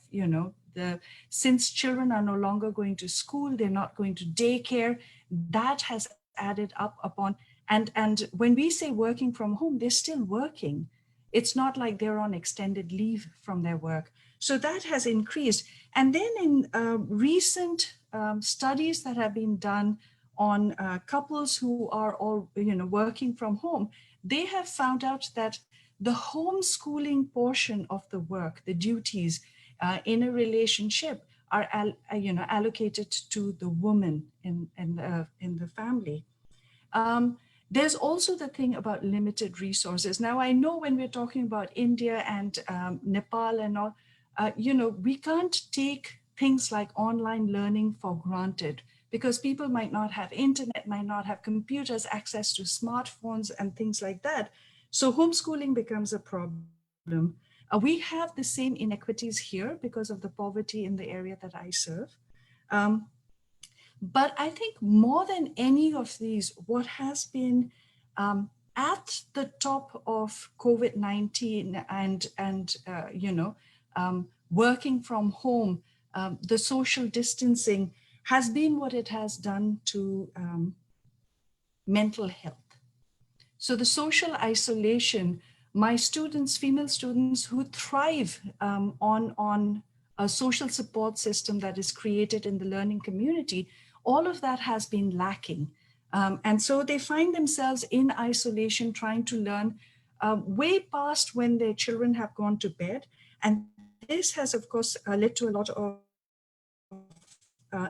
since children are no longer going to school, they're not going to daycare, that has added up upon, and when we say working from home, they're still working. It's not like they're on extended leave from their work. So that has increased. And then in recent studies that have been done on couples who are all, working from home, they have found out that the homeschooling portion of the work, the duties in a relationship are, allocated to the woman in the family. There's also the thing about limited resources. Now, I know when we're talking about India and Nepal and all, we can't take things like online learning for granted, because people might not have internet, might not have computers, access to smartphones and things like that. So homeschooling becomes a problem. We have the same inequities here because of the poverty in the area that I serve. But I think more than any of these, what has been at the top of COVID-19 and working from home, the social distancing has been what it has done to mental health. So the social isolation, my students, female students who thrive on a social support system that is created in the learning community, all of that has been lacking. And so they find themselves in isolation, trying to learn way past when their children have gone to bed. And this has, of course, led to a lot of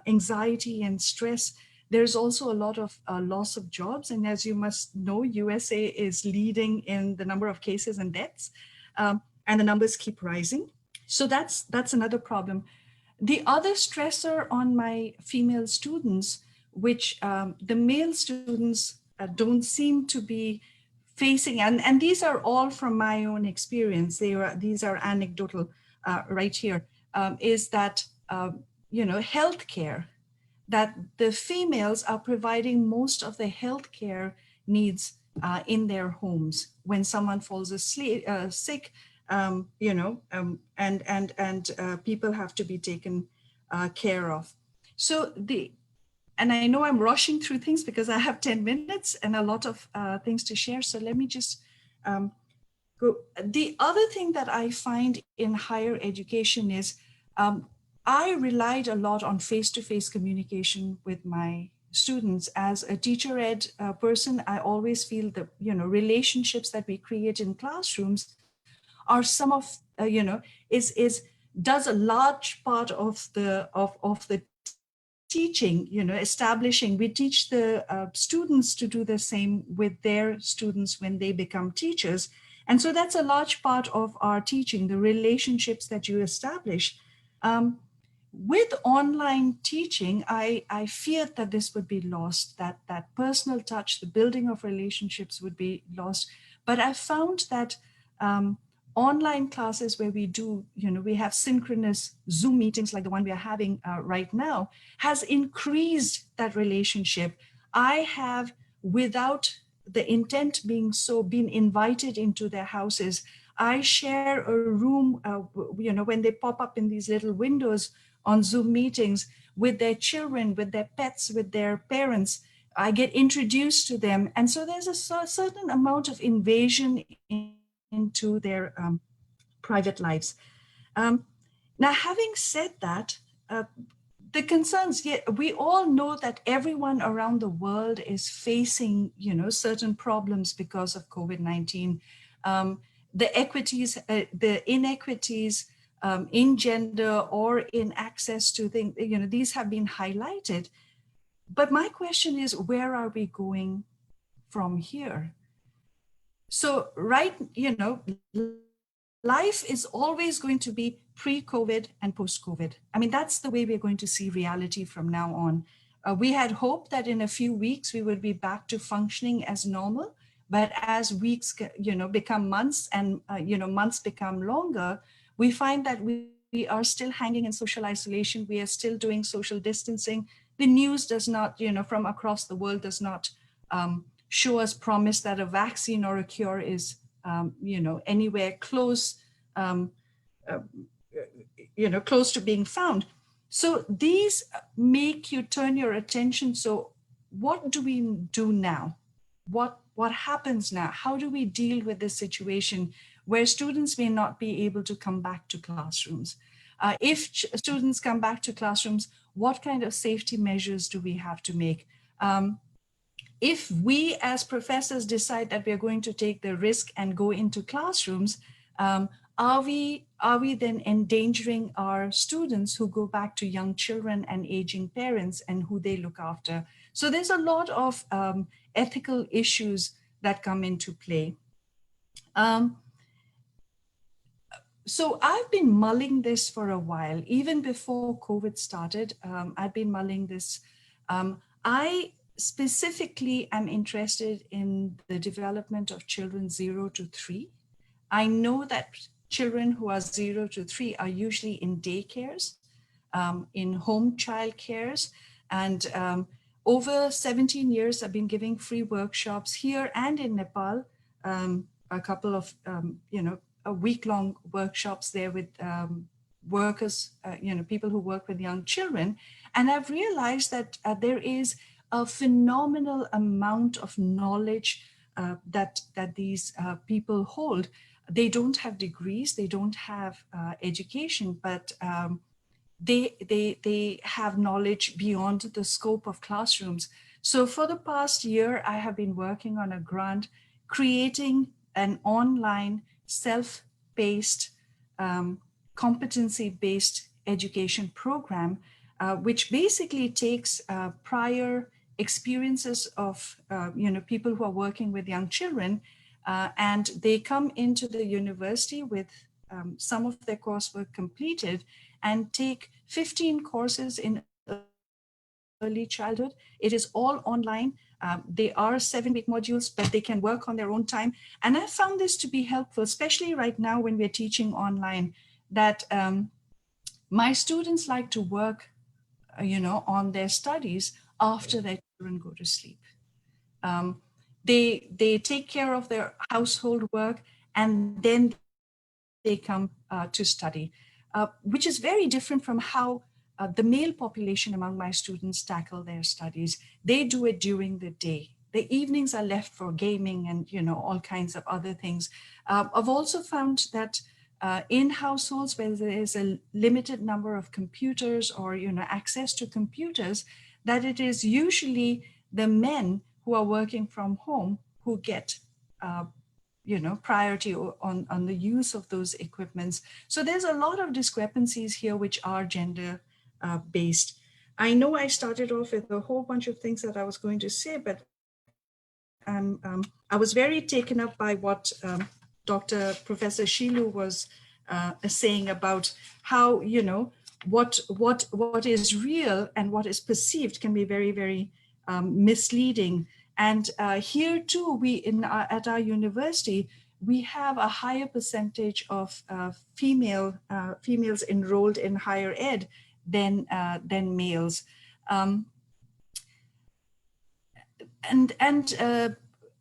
anxiety and stress. There's also a lot of loss of jobs. And as you must know, USA is leading in the number of cases and deaths, and the numbers keep rising. So that's another problem. The other stressor on my female students, which the male students don't seem to be facing, and these are all from my own experience, these are anecdotal right here, is that, healthcare, that the females are providing most of the healthcare needs in their homes. When someone falls asleep, sick, and people have to be taken care of. So and I know I'm rushing through things because I have 10 minutes and a lot of things to share. So let me just go. The other thing that I find in higher education is I relied a lot on face-to-face communication with my students. As a teacher ed person, I always feel that, relationships that we create in classrooms are some of, does a large part of the teaching, establishing. We teach the students to do the same with their students when they become teachers. And so that's a large part of our teaching, the relationships that you establish. With online teaching, I feared that this would be lost, that personal touch, the building of relationships would be lost. But I found that online classes where we do, we have synchronous Zoom meetings like the one we are having right now, has increased that relationship. I have, without the intent being so, been invited into their houses. I share a room, when they pop up in these little windows on Zoom meetings with their children, with their pets, with their parents. I get introduced to them. And so there's a certain amount of invasion into their private lives. Now, having said that, the concerns, we all know that everyone around the world is facing, certain problems because of COVID-19. The equities, the inequities in gender or in access to things, these have been highlighted. But my question is, where are we going from here? So, life is always going to be pre-COVID and post-COVID. I mean, that's the way we're going to see reality from now on. We had hoped that in a few weeks we would be back to functioning as normal, but as weeks, become months and, months become longer, we find that we are still hanging in social isolation. We are still doing social distancing. The news does not, from across the world does not show us promise that a vaccine or a cure is, anywhere close, close to being found. So these make you turn your attention. So what do we do now? What happens now? How do we deal with this situation where students may not be able to come back to classrooms? If students come back to classrooms, what kind of safety measures do we have to make? If we as professors decide that we're going to take the risk and go into classrooms, are we then endangering our students who go back to young children and aging parents and who they look after? So there's a lot of ethical issues that come into play. So I've been mulling this for a while. Even before COVID started, I've been mulling this. I specifically am interested in the development of children 0 to 3. I know that children who are 0 to 3 are usually in daycares, in home child cares, and over 17 years I've been giving free workshops here and in Nepal, a couple of, a week-long workshops there with workers, people who work with young children. And I've realized that there is a phenomenal amount of knowledge that these people hold. They don't have degrees, they don't have education, but they have knowledge beyond the scope of classrooms. So for the past year, I have been working on a grant, creating an online self-paced, competency-based education program, which basically takes prior experiences of people who are working with young children, and they come into the university with some of their coursework completed and take 15 courses in early childhood. It is all online. They are 7-week modules, but they can work on their own time. And I found this to be helpful, especially right now when we're teaching online, that my students like to work, on their studies after their children go to sleep. They take care of their household work and then they come to study, which is very different from how the male population among my students tackle their studies. They do it during the day. The evenings are left for gaming and all kinds of other things. I've also found that in households where there is a limited number of computers or access to computers, that it is usually the men who are working from home who get priority on the use of those equipments. So there's a lot of discrepancies here which are gender based. I know I started off with a whole bunch of things that I was going to say, but I was very taken up by what Professor Shilu was saying about how, what is real and what is perceived can be very, very misleading. And here too, at our university, we have a higher percentage of females enrolled in higher ed than males.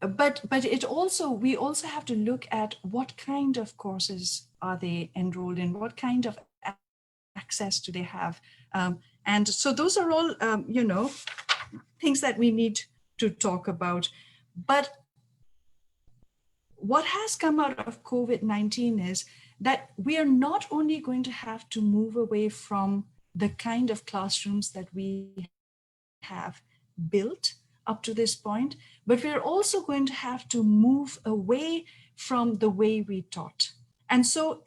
But it also, we also have to look at what kind of courses are they enrolled in, what kind of access do they have, and so those are all things that we need to talk about. But what has come out of COVID-19 is that we are not only going to have to move away from the kind of classrooms that we have built up to this point, but we're also going to have to move away from the way we taught. And so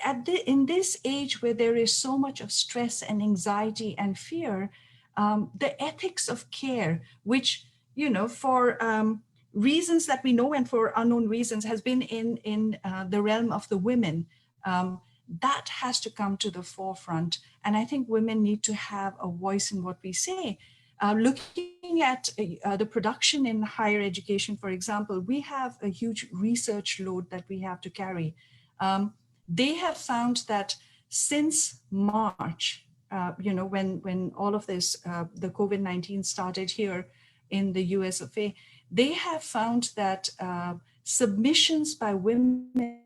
in this age where there is so much of stress and anxiety and fear, the ethics of care, which, for reasons that we know and for unknown reasons has been in the realm of the women, that has to come to the forefront. And I think women need to have a voice in what we say. Looking at the production in higher education, for example, we have a huge research load that we have to carry. They have found that since March, when all of this, the COVID-19 started here in the US of A, they have found that submissions by women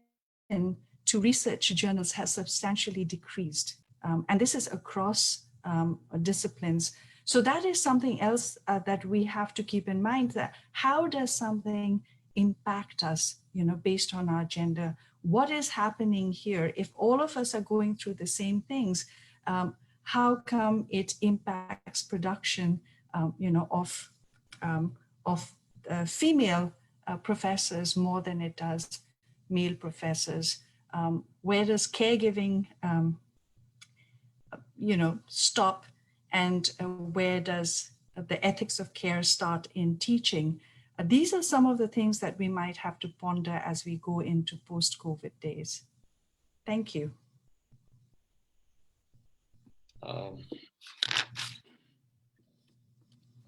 to research journals has substantially decreased. And this is across disciplines. So that is something else that we have to keep in mind, that how does something impact us, based on our gender? What is happening here? If all of us are going through the same things, how come it impacts production, of female professors more than it does male professors? Where does caregiving, stop? And where does the ethics of care start in teaching? These are some of the things that we might have to ponder as we go into post-COVID days. Thank you.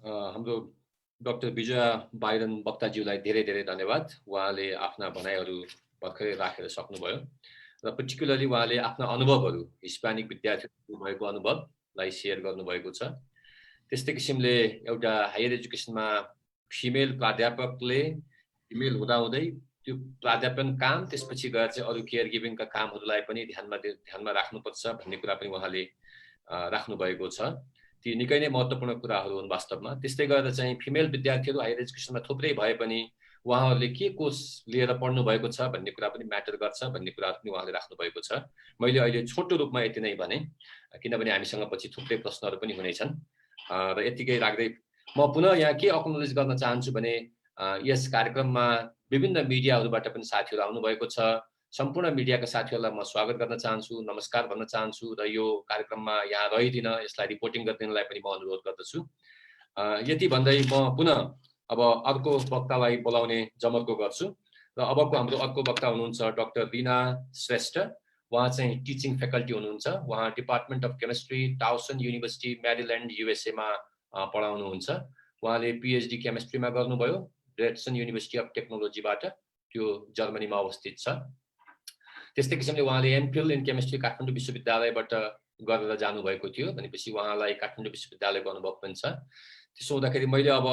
हाम्रो doctor Vijaya बाइरन वक्ताज्यूलाई धेरै धेरै धन्यवाद। उहाँले आफ्ना भनाइहरू भर्खरै राखेर सक्नुभयो र पर्टिकुलरली उहाँले आफ्ना अनुभवहरू, हिस्प्यानिक विद्यार्थीहरू भएको अनुभवलाई सेयर गर्नुभएको छ। त्यस्तै किसिमले एउटा हायर एजुकेसनमा फिमेल प्राध्यापकले फिमेल हुँदाहुँदै त्यो प्राध्यापन काम, त्यसपछि गएर चाहिँ अरू केयर गिभिङका कामहरूलाई पनि ध्यानमा राख्नुपर्छ भन्ने कुरा पनि उहाँले राख्नु भएको छ। ती निकै नै महत्त्वपूर्ण कुराहरू हुन् वास्तवमा। त्यस्तै गरेर चाहिँ फिमेल विद्यार्थीहरू हायर एजुकेसनमा थुप्रै भए पनि उहाँहरूले के कोर्स लिएर पढ्नु भएको छ भन्ने कुरा पनि म्याटर गर्छ भन्ने कुरा पनि उहाँले राख्नु भएको छ। मैले अहिले छोटो रूपमा यति नै भने, किनभने हामीसँग पछि थुप्रै प्रश्नहरू पनि हुनेछन् र यतिकै राख्दै म पुनः यहाँ के एक्नोलेज गर्न चाहन्छु भने यस कार्यक्रममा विभिन्न मिडियाहरूबाट पनि साथीहरू आउनु भएको छ। सम्पूर्ण मिडियाका साथीहरूलाई म स्वागत गर्न चाहन्छु, नमस्कार भन्न चाहन्छु र यो कार्यक्रममा यहाँ रहिदिन यसलाई रिपोर्टिङ गरिदिनलाई पनि म अनुरोध गर्दछु। यति भन्दै म पुनः अब अर्को वक्तालाई बोलाउने जमर्को गर्छु र अबको हाम्रो अर्को वक्ता हुनुहुन्छ डाक्टर रीना श्रेष्ठ। उहाँ चाहिँ टिचिङ फ्याकल्टी हुनुहुन्छ। उहाँ department of chemistry Towson university Maryland USA मा पढाउनुहुन्छ। उहाँले पिएचडी केमिस्ट्रीमा गर्नुभयो रेडसन युनिभर्सिटी अफ टेक्नोलोजीबाट, त्यो जर्मनीमा अवस्थित छ। त्यस्तै किसिमले उहाँले एमफिल इन केमिस्ट्री काठमाडौँ विश्वविद्यालयबाट गरेर जानुभएको थियो, भनेपछि उहाँलाई काठमाडौँ विश्वविद्यालयको अनुभव पनि छ। त्यसो हुँदाखेरि मैले अब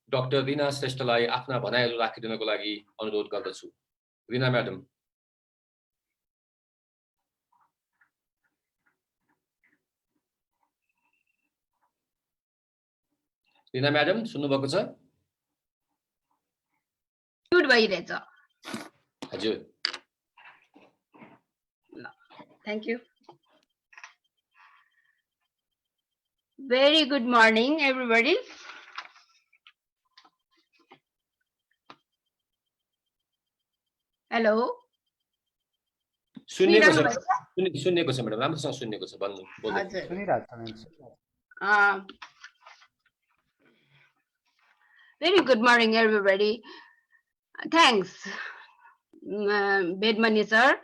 डाक्टर रीना श्रेष्ठलाई आफ्ना भनाइहरू राखिदिनको लागि अनुरोध गर्दछु। रीना म्याडम। रीना म्याडम सुन्नुभएको छ? म्युट भइरहेछ। हजुर। Thank you. Very good morning, everybody. Hello. सुन्नेको छ म्याडम, राम्रोसँग सुन्नेको छ, भन्नु Very good morning, everybody. Thanks, Bedmani sir.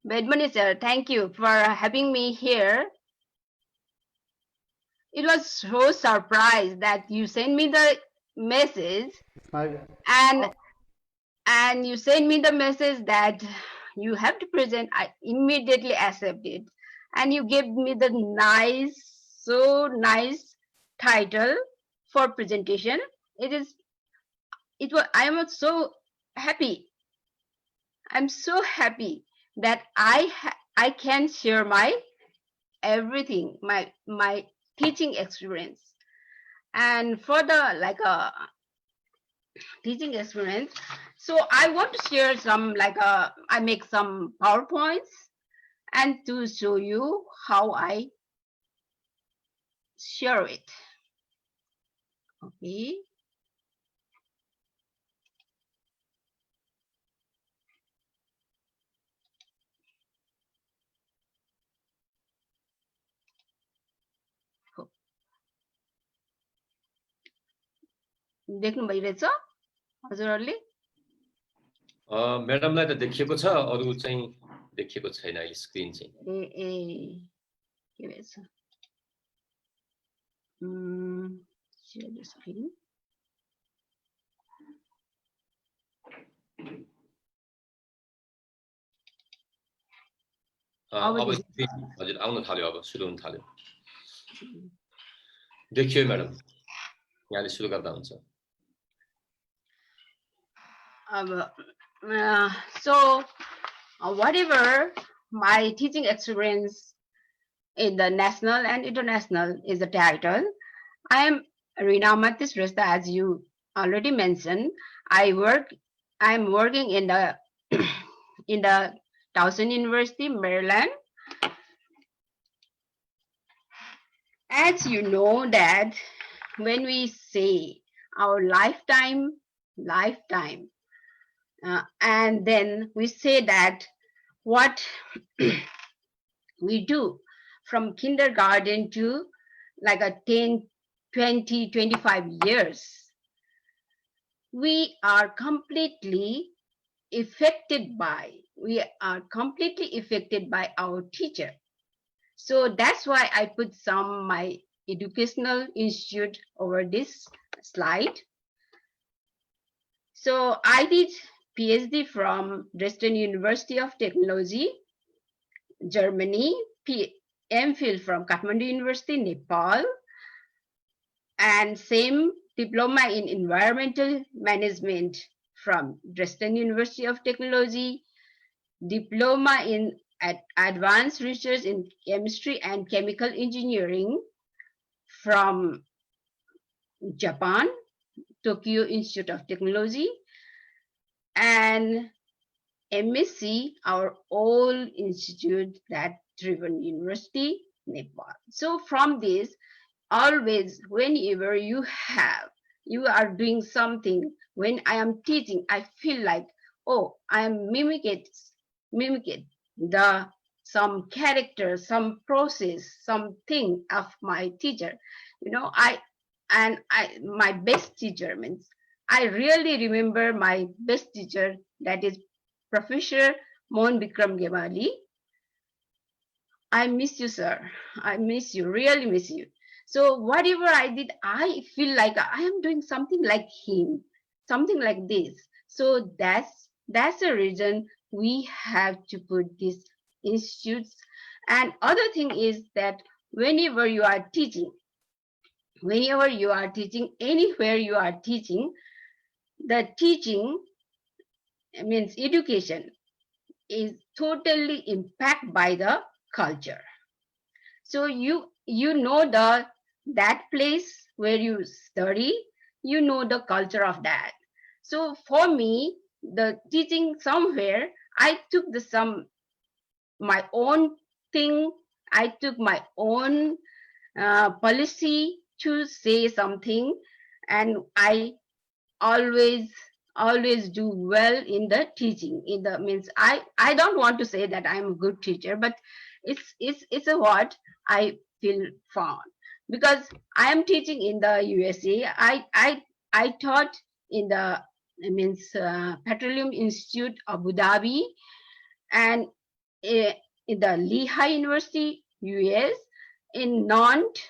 Vedmani sir, thank you for having me here. It was so surprised that you sent me the message and you sent me the message that you have to present. I immediately accepted, and you gave me the so nice title for presentation. I am so happy. I'm so happy that I can share my everything, my teaching experience. And for the teaching experience, so I want to share some I make some PowerPoints and to show you how I share it. Okay. देख्नु भइरहेछ हजुरहरूले? म्याडमलाई त देखिएको छ, अरु चाहिँ देखिएको छैन अहिले स्क्रिन चाहिँ। ए के भएछ? share the screen. अब हजुर आउन थाल्यो, अब सुरु हुन थाल्यो। देखियो म्याडम, यहाँले सुरु गर्दा हुन्छ। So whatever my teaching experience in the national and international is the title. I am Reena Matis Resta, as you already mentioned. I'm working in the in the Towson University, Maryland. As you know that when we say our lifetime, and then we say that what we do from kindergarten to like a 10, 20, 25 years, we are completely affected by our teacher. So that's why I put some my educational institute over this slide. So I did PhD from Dresden University of Technology, Germany, MPhil from Kathmandu University, Nepal, and same diploma in environmental management from Dresden University of Technology, diploma in advanced research in chemistry and chemical engineering from Japan, Tokyo Institute of Technology, and MSc, our old institute, that Tribhuvan University, Nepal. So from this, always whenever you are doing something, when I am teaching, I feel like, oh, I am mimicking some character, some process, something of my teacher. You know, my best teacher means, I really remember my best teacher, that is Professor Mohan Bikram Gemali. I miss you, sir. I miss you, really miss you. So whatever I did, I feel like I am doing something like him, something like this. So that's the reason we have to put these institutes. And other thing is that whenever you are teaching, anywhere you are teaching, the teaching means education is totally impacted by the culture. So you know that place where you study, you know the culture of that. So for me, the teaching somewhere, I took my own thing, I took my own policy to say something, and I always do well in the teaching. Means I don't want to say that I'm a good teacher, but it's a what I feel found, because I am teaching in the USA. I taught in the Petroleum Institute Abu Dhabi, and in the Lehigh University, US, in Nantes,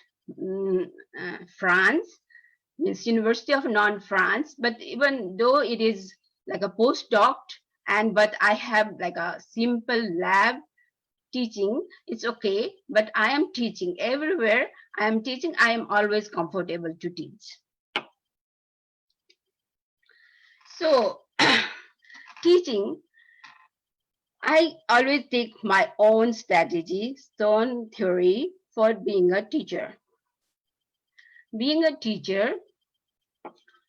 France, means University of Nantes, France. But even though it is like a postdoc, but I have like a simple lab teaching, it's okay. But I am teaching everywhere. I am teaching. I am always comfortable to teach. So teaching, I always take my own strategy, own theory for being a teacher. Being a teacher,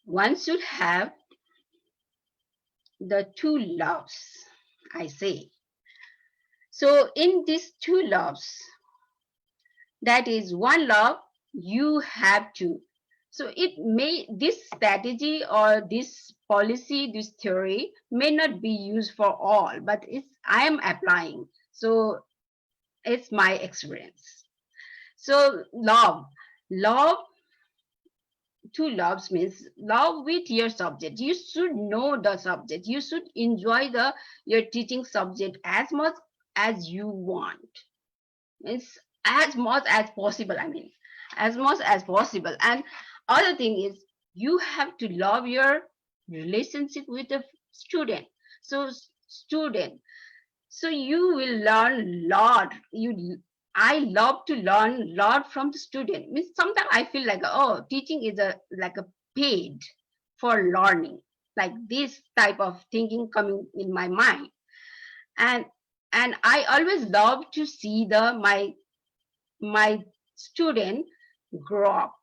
one should have the two loves, I say. So in these two loves, that is one love, you have to. So this strategy or this policy, this theory may not be used for all, but I am applying. So it's my experience. So love, two loves means love with your subject. You should know the subject. You should enjoy your teaching subject as much as you want. It's as much as possible. I mean, as much as possible. And other thing is you have to love your relationship with the student. So you will learn a lot. I love to learn a lot from the student. Means sometimes I feel like, oh, teaching is like a paid for learning, like this type of thinking coming in my mind. And I always love to see my student grow up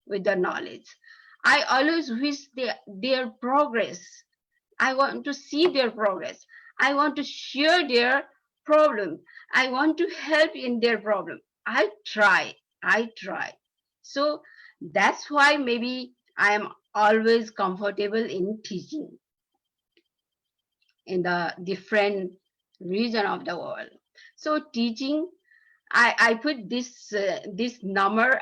with the knowledge. I always wish their progress. I want to see their progress. I want to share their problem. I want to help in their problem. I try. So that's why maybe I am always comfortable in teaching in the different region of the world. So teaching, I put this number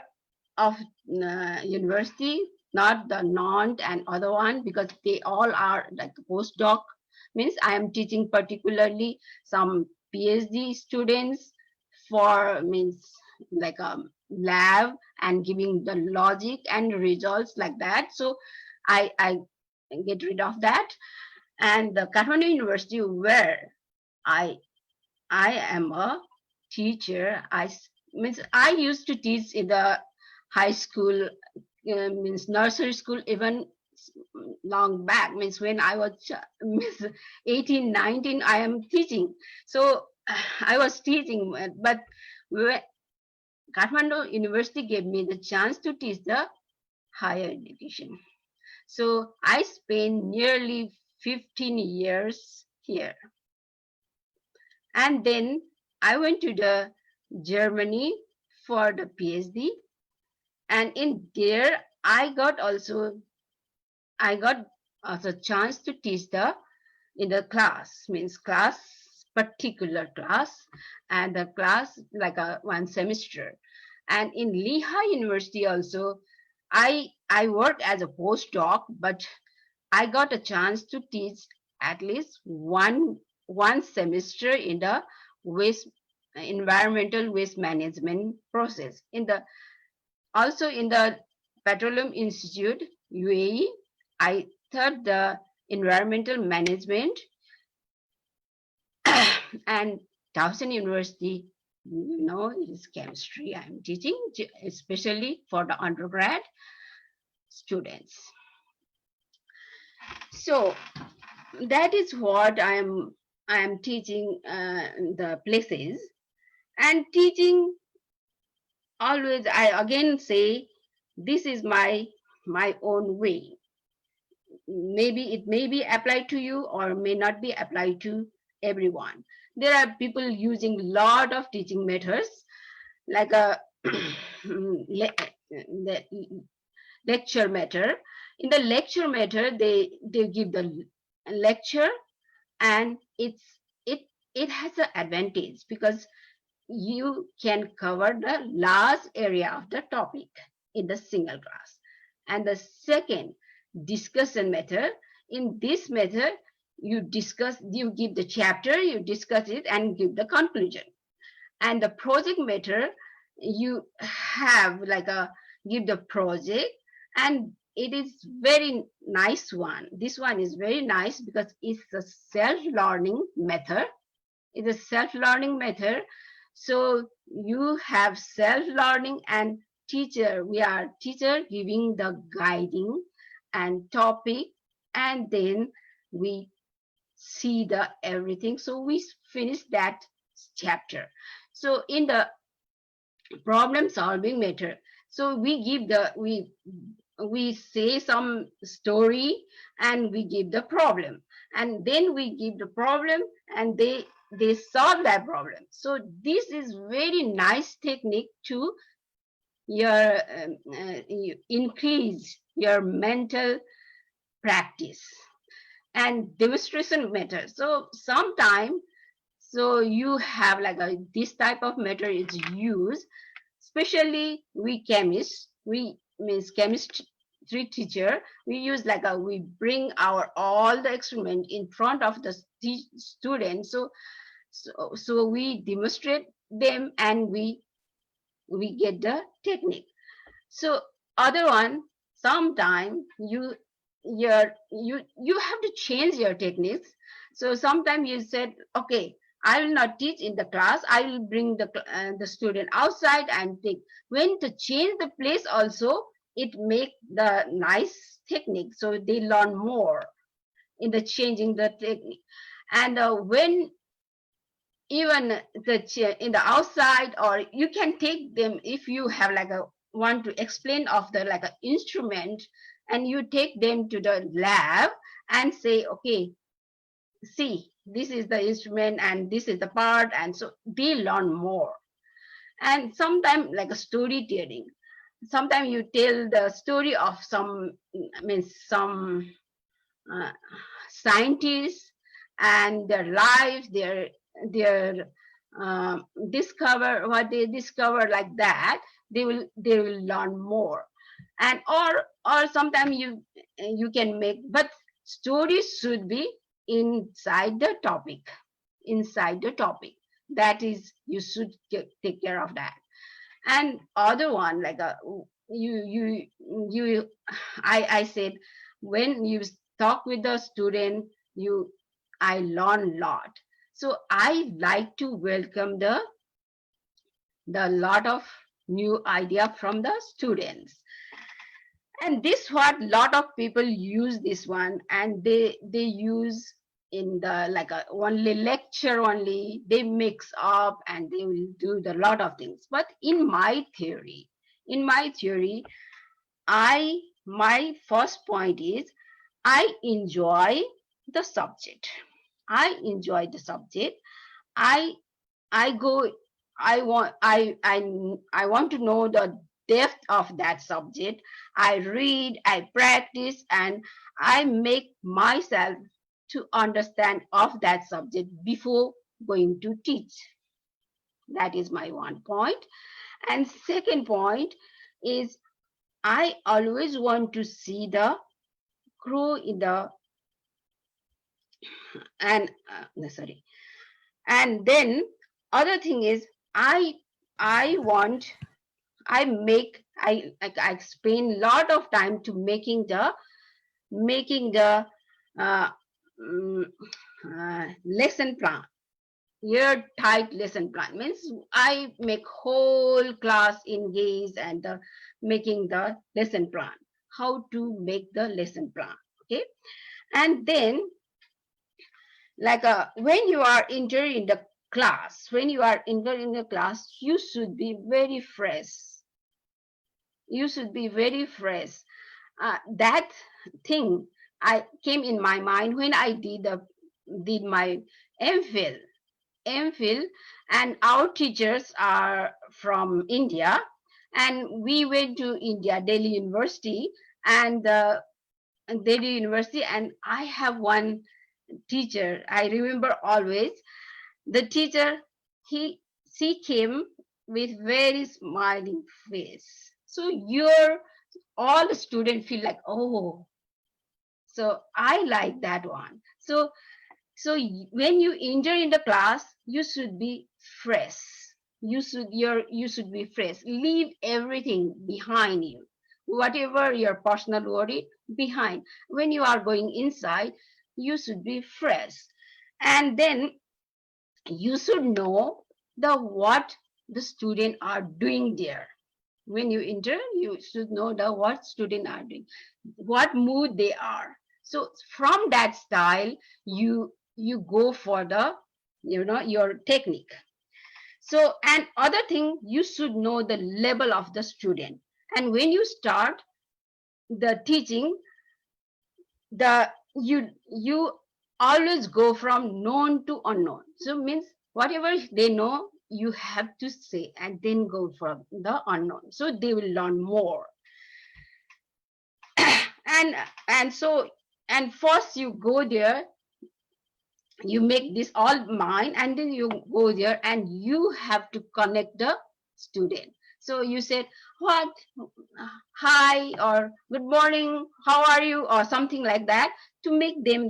of university, not the Nantes and other one, because they all are like postdoc. Means I am teaching particularly some PhD students for means like a lab and giving the logic and results like that. So I get rid of that. And the Kathmandu University, where I am a teacher, I used to teach in the high school, means nursery school, even long back, means when I was 18, 19, I am teaching. So I was teaching, but Kathmandu University gave me the chance to teach the higher education. So I spent nearly 15 years here. And then I went to the Germany for the PhD. And in there, I got also chance to teach in the class, means particular class, and the class like one semester. And in Lehigh University also, I worked as a postdoc, but I got a chance to teach at least one semester in the environmental waste management process. Also in the Petroleum Institute, UAE, I taught the environmental management. And Towson University, it is chemistry I'm teaching, especially for the undergrad students. So that is what I am teaching the places. And teaching, always I again say, this is my own way. Maybe it may be applied to you or may not be applied to everyone. There are people using a lot of teaching methods, like a lecture method. In the lecture method, they give the lecture, and it has an advantage because you can cover the large area of the topic in the single class. And the second, discussion method. In this method, you discuss, you give the chapter, you discuss it and give the conclusion. And the project matter, you have like a give the project, and it is very nice one. This one is very nice because it's a self-learning method. It's a self-learning method. So you have self-learning and teacher, we are teacher giving the guiding and topic, and then we see the everything. So we finish that chapter. So in the problem solving method, so we give the we say some story and we give the problem, and then we give the problem and they solve that problem. So this is very nice technique to your you increase your mental practice and demonstration method. So sometime, so you have like this type of method is used, especially we chemists, we means chemistry teacher, we use like we bring our all the experiment in front of the students. So we demonstrate them and we get the technique. So other one, sometime you have to change your techniques. So sometimes you said, okay, I will not teach in the class, I will bring the student outside and take. When to change the place also, it make the nice technique, so they learn more in the changing the technique. And when even in the outside, or you can take them if you have like want to explain of the like a instrument, and you take them to the lab and say, okay, see, this is the instrument and this is the part, and so they learn more. And sometimes like a storytelling, sometimes you tell the story of some scientists and their lives, their discover what they discover, like that they will learn more. And or sometimes you can make, but stories should be inside the topic, that is, you should take care of that. And other one like I said, when you talk with the student, I learn a lot. So I like to welcome the lot of new idea from the students. And this what lot of people use this one, and they use in the like only lecture only, they mix up and they will do the lot of things. But in my theory, my first point is I enjoy the subject. I want to know the depth of that subject. I read, I practice, and I make myself to understand of that subject before going to teach. That is my one point. And second point is I always want to see the grow in the and then other thing is I spend a lot of time to making the lesson plan. Year tight lesson plan means I make whole class engaged and making the lesson plan, how to make the lesson plan. Okay. And then like when you are entering the class, you should be very fresh. That thing I came in my mind when I did my MPhil, and our teachers are from India, and we went to India, Delhi University, and I have one teacher, I remember always, the teacher, she came with very smiling face. So all the students feel like, oh, So I like that one. So when you enter in the class, you should be fresh. You should be fresh. Leave everything behind you. Whatever your personal worry behind. When you are going inside, you should be fresh. And then you should know what the student are doing there. When you enter, you should know what student are doing, what mood they are. So from that style, you go for the your technique. So, and other thing, you should know the level of the student. And when you start the teaching, you always go from known to unknown. So means whatever they know, you have to say, and then go from the unknown. So they will learn more. and first you go there, you make this all mine, and then you go there and you have to connect the student. So you said, what, hi, or good morning, how are you, or something like that, to make them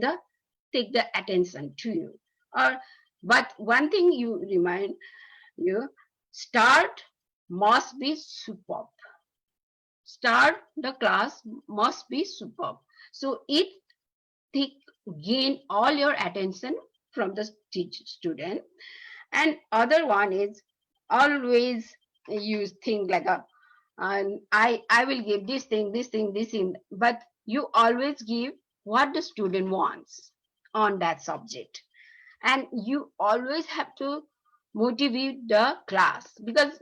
take the attention to you. But one thing you remind you, start must be superb. Start the class must be superb. So it gain all your attention from the student. And other one is always you think like I will give this thing, but you always give what the student wants on that subject. And you always have to motivate the class, because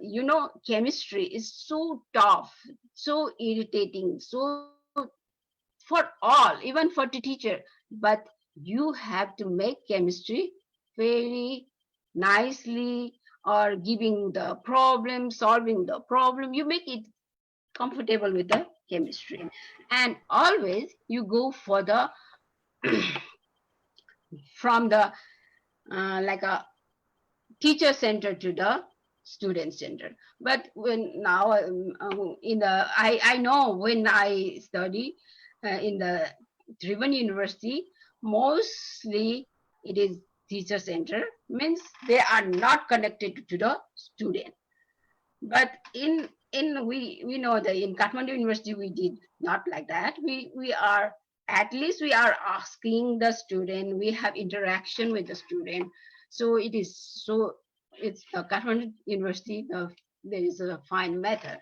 chemistry is so tough, so irritating, so for all, even for the teacher. But you have to make chemistry very nicely, or giving the problem, solving the problem, you make it comfortable with the chemistry. And always you go for the from the like a teacher center to the student center. But when now I know when I study in the Tribhuvan University, mostly it is teacher center, means they are not connected to the student. But we know that in Kathmandu University we did not like that. We are, at least we are asking the student, we have interaction with the student. So it's Kathmandu University, there is a fine method.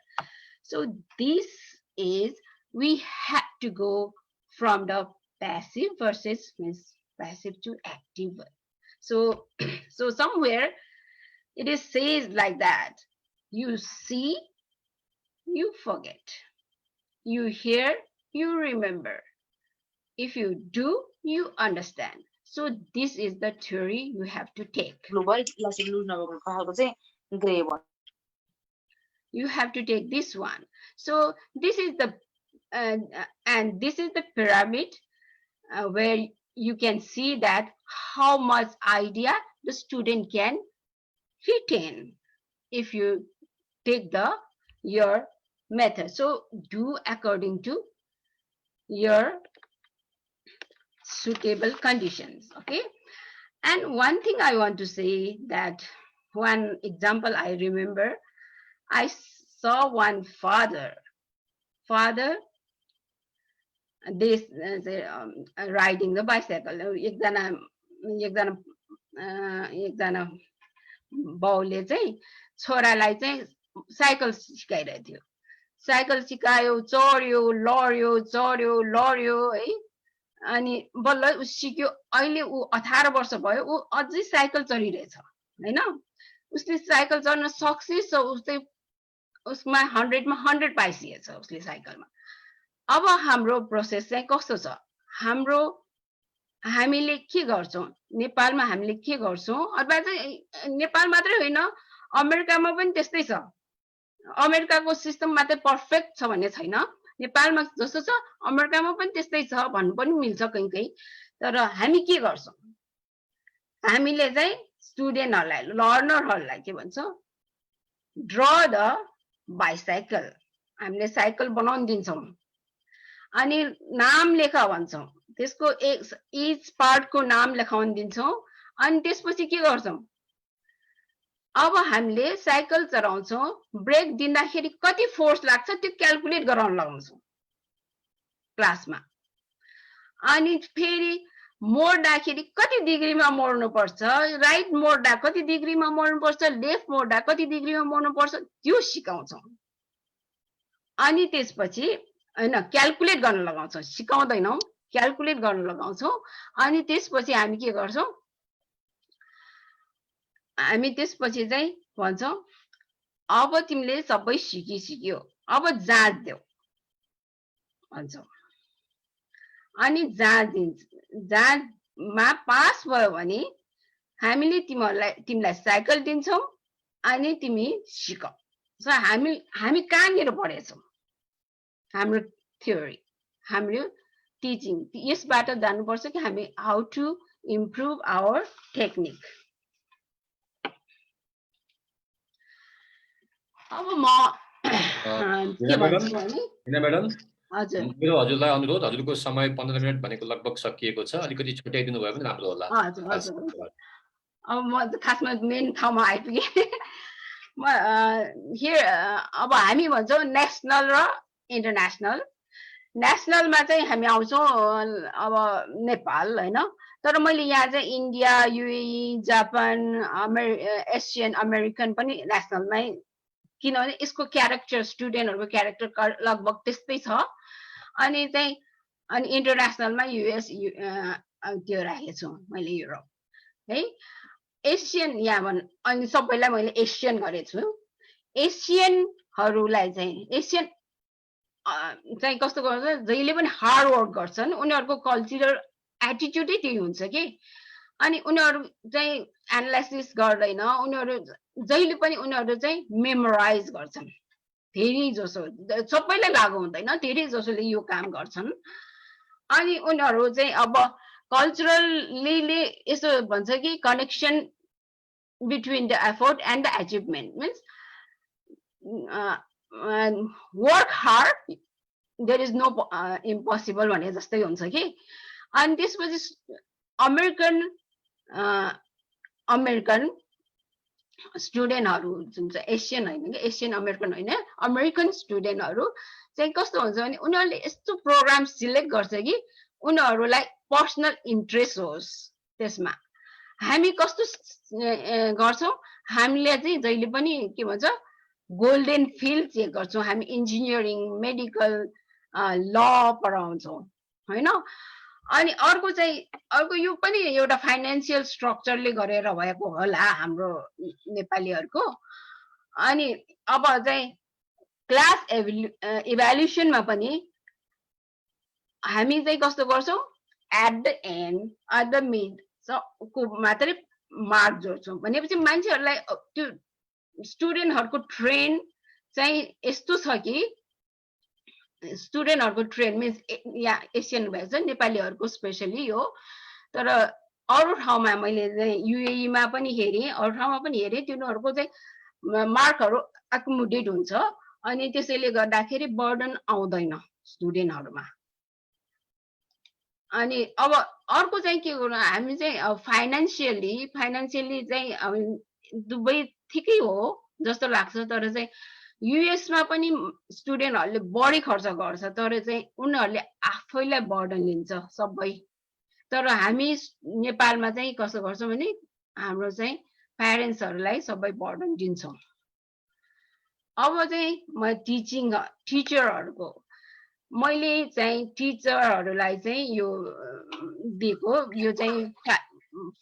So this is, we have to go from the passive versus means passive to active. So somewhere it is says like that: you see, you forget; you hear, you remember; if you do, you understand. So this is the theory you have to take. You have to take this one. So this is the and this is the pyramid where you can see that how much idea the student can retain if you take your method. So do according to your suitable conditions. Okay. And one thing I want to say, that one example I remember, I saw one father this riding the bicycle. एकजना बाउले चाहिँ छोरालाई चाहिँ cycle सिकाइरहेको थियो. Cycle सिकायो, चढ्यो, लड्यो है. अनि बल्ल उ सिक्यो. अहिले उ 18 वर्ष भयो, उ अझै साइकल चढिरहेछ हैन. उसले साइकल चढ्न सक्सेस छ, उसमा 100 मा 100 पाइसकेछ उसले साइकलमा. अब हाम्रो प्रोसेस चाहिँ कस्तो छ? हामीले के गर्छौं नेपालमा, हामीले के गर्छौं? अथवा चाहिँ नेपाल मात्रै होइन, अमेरिकामा पनि त्यस्तै छ. अमेरिकाको सिस्टम मात्रै पर्फेक्ट छ भन्ने छैन. नेपालमा जस्तो छ अमेरिकामा पनि त्यस्तै छ भन्नु पनि मिल्छ कहीं कहीं. तर हामी के गर्छौं? हामीले चाहिँ स्टुडेन्टहरुलाई, लर्नरहरुलाई के भन्छ, ड्र द बाइसाइकल. हामीले साइकल बनाउन दिन्छौं. अनि नाम लेखा भन्छौँ, त्यसको इच पार्टको नाम लेखाउन दिन्छौँ। अनि त्यसपछि के गर्छौँ, अब हामीले साइकल चलाउँछौँ, ब्रेक दिँदाखेरि कति फोर्स लाग्छ त्यो क्याल्कुलेट गराउन लगाउँछौँ क्लासमा। अनि फेरि मोड्दाखेरि कति डिग्रीमा मोड्नुपर्छ, राइट मोड्दा कति डिग्रीमा मोड्नुपर्छ, लेफ्ट मोड्दा कति डिग्रीमा मोड्नुपर्छ त्यो सिकाउँछौँ। अनि त्यसपछि हैन क्याल्कुलेट गर्न लगाउँछौँ, सिकाउँदैनौँ, क्याल्कुलेट गर्न लगाउँछौँ। अनि त्यसपछि हामी के गर्छौँ, हामी त्यसपछि चाहिँ भन्छौँ अब तिमीले सबै सिकिसक्यो, अब जाँच देऊ भन्छौँ। अनि जाँचमा पास भयो भने हामीले तिमीलाई साइकल दिन्छौँ अनि तिमी सिक। सो हामी कहाँनिर पढेछौँ, हाम्रो थ्योरी, हाम्रो टिचिङ यसबाट जान्नुपर्छ कि हामी how to improve our technique. अब म के भन्छु भने म्याडम, हजुर मेरो हजुरलाई अनुरोध, हजुरको समय 15 मिनट भनेको लगभग सकिएको छ, अलिकति छुट्याइदिनु भयो भने राम्रो होला। हजुर हजुर। अब म खासमा मेन ठाउँमा आइपुगेँ। म अब हामी भन्छौँ नेसनल र इन्टरनेसनल। नेसनलमा चाहिँ हामी आउँछौँ अब नेपाल हैन, तर मैले यहाँ चाहिँ India, UAE, Japan, Asian American पनि नेसनलमै, किनभने यसको क्यारेक्टर, स्टुडेन्टहरूको क्यारेक्टर लगभग त्यस्तै छ। अनि चाहिँ अनि इन्टरनेसनलमा युएस त्यो राखेको छु मैले, युरोप है। एसियन यहाँ अनि सबैलाई मैले एसियन गरेको छु। एसियनहरूलाई चाहिँ एसियन चाहिँ कस्तो गर्छ, जहिले पनि हार्ड वर्क गर्छन्, उनीहरूको कल्चरल एटिट्युडै त्यही हुन्छ कि। अनि उनीहरू चाहिँ एनालाइसिस गर्दैन, उनीहरू जहिले पनि उनीहरू चाहिँ मेमोराइज गर्छन्। धेरै जसो, सबैलाई लागु हुँदैन, धेरै जसोले यो काम गर्छन्। अनि उनीहरू चाहिँ अब कल्चरलीले यसो भन्छ कि connection between the effort and the achievement means work hard there is no impossible भने जस्तै हुन्छ कि। अनि त्यसपछि अमेरिकन स्टुडेन्टहरू जुन चाहिँ एसियन होइन कि, एसियन अमेरिकन होइन, अमेरिकन स्टुडेन्टहरू चाहिँ कस्तो हुन्छ भने उनीहरूले यस्तो प्रोग्राम सिलेक्ट गर्छ कि उनीहरूलाई पर्सनल इन्ट्रेस्ट होस् त्यसमा। हामी कस्तो गर्छौँ, हामीले चाहिँ जहिले पनि के भन्छ गोल्डन फिल्ड चेक गर्छौँ। हामी इन्जिनियरिङ, मेडिकल, ल पढाउँछौँ होइन। अनि अर्को यो पनि एउटा फाइनेन्सियल स्ट्रक्चरले गरेर भएको होला हाम्रो नेपालीहरूको। अनि अब चाहिँ क्लास इभ्यालुएसनमा पनि हामी चाहिँ कस्तो गर्छौँ, at the end, at the mid को मात्रै मार्क जोड्छौँ। भनेपछि मान्छेहरूलाई त्यो स्टुडेन्टहरूको ट्रेन चाहिँ यस्तो छ कि स्टुडेन्टहरूको ट्रेन मिन्स यहाँ एसियन भएछ, नेपालीहरूको स्पेसली हो। तर अरू ठाउँमा मैले चाहिँ युएईमा पनि हेरेँ, अरू ठाउँमा पनि हेरेँ, तिनीहरूको चाहिँ मार्कहरू एकोमोडेट हुन्छ। अनि त्यसैले गर्दाखेरि बर्डन आउँदैन स्टुडेन्टहरूमा। अनि अब अर्को चाहिँ के गर्नु, हामी चाहिँ फाइनेन्सियली चाहिँ दुवै ठिकै हो जस्तो लाग्छ। तर चाहिँ युएसमा पनि स्टुडेन्टहरूले बढी खर्च गर्छ, तर चाहिँ उनीहरूले आफैलाई बर्डन लिन्छ सबै। तर हामी नेपालमा चाहिँ कसो गर्छौँ भने हाम्रो चाहिँ प्यारेन्ट्सहरूलाई सबै बर्डन दिन्छौँ। अब चाहिँ म टिचरहरूको मैले चाहिँ टिचरहरूलाई चाहिँ यो दिएको, यो चाहिँ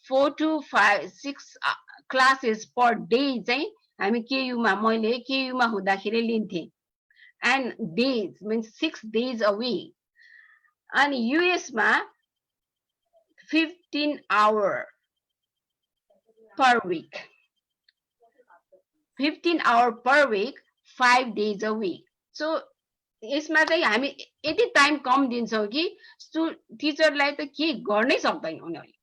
4 to 6 क्लासेस पर डे चाहिँ हामी मैले केयुमा हुँदाखेरि लिन्थेँ। And days means 6 days a week। अनि युएसमा 15 hours per week, 15 hours per week, 5 days a week। So यसमा चाहिँ हामी यति टाइम कम दिन्छौँ कि टिचरलाई त के गर्नै सक्दैन उनीहरूले।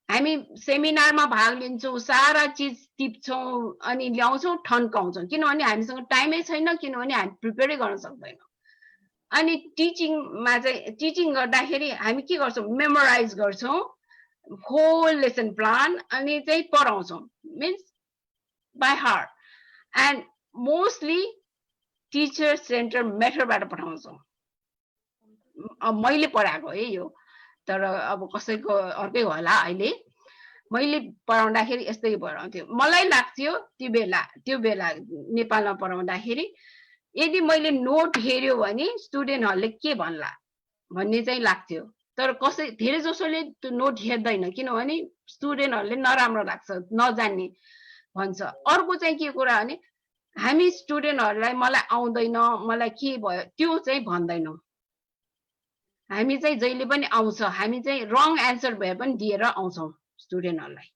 हामी सेमिनारमा भाग लिन्छौँ, सारा चिज टिप्छौँ अनि ल्याउँछौँ, ठन्काउँछौँ, किनभने हामीसँग टाइमै छैन, किनभने हामी प्रिपेयरै गर्न सक्दैनौँ। अनि टिचिङमा चाहिँ टिचिङ गर्दाखेरि हामी के गर्छौँ मेमोराइज गर्छौँ होल लेसन प्लान अनि चाहिँ पढाउँछौँ means by heart and mostly teacher center मेथडबाट पठाउँछौँ अब मैले पढाएको है यो तर अब कसैको अर्कै होला अहिले मैले पढाउँदाखेरि यस्तै पढाउँथ्यो मलाई लाग्थ्यो त्यो बेला नेपालमा पढाउँदाखेरि यदि मैले नोट हेऱ्यो भने स्टुडेन्टहरूले के भन्ला भन्ने चाहिँ लाग्थ्यो तर धेरै जसोले त्यो नोट हेर्दैन किनभने स्टुडेन्टहरूले नराम्रो लाग्छ नजान्ने भन्छ अर्को चाहिँ के कुरा भने हामी स्टुडेन्टहरूलाई मलाई आउँदैन मलाई के भयो त्यो चाहिँ भन्दैनौँ हामी चाहिँ जहिले पनि आउँछ हामी चाहिँ रङ एन्सर भए पनि दिएर आउँछौँ स्टुडेन्टहरूलाई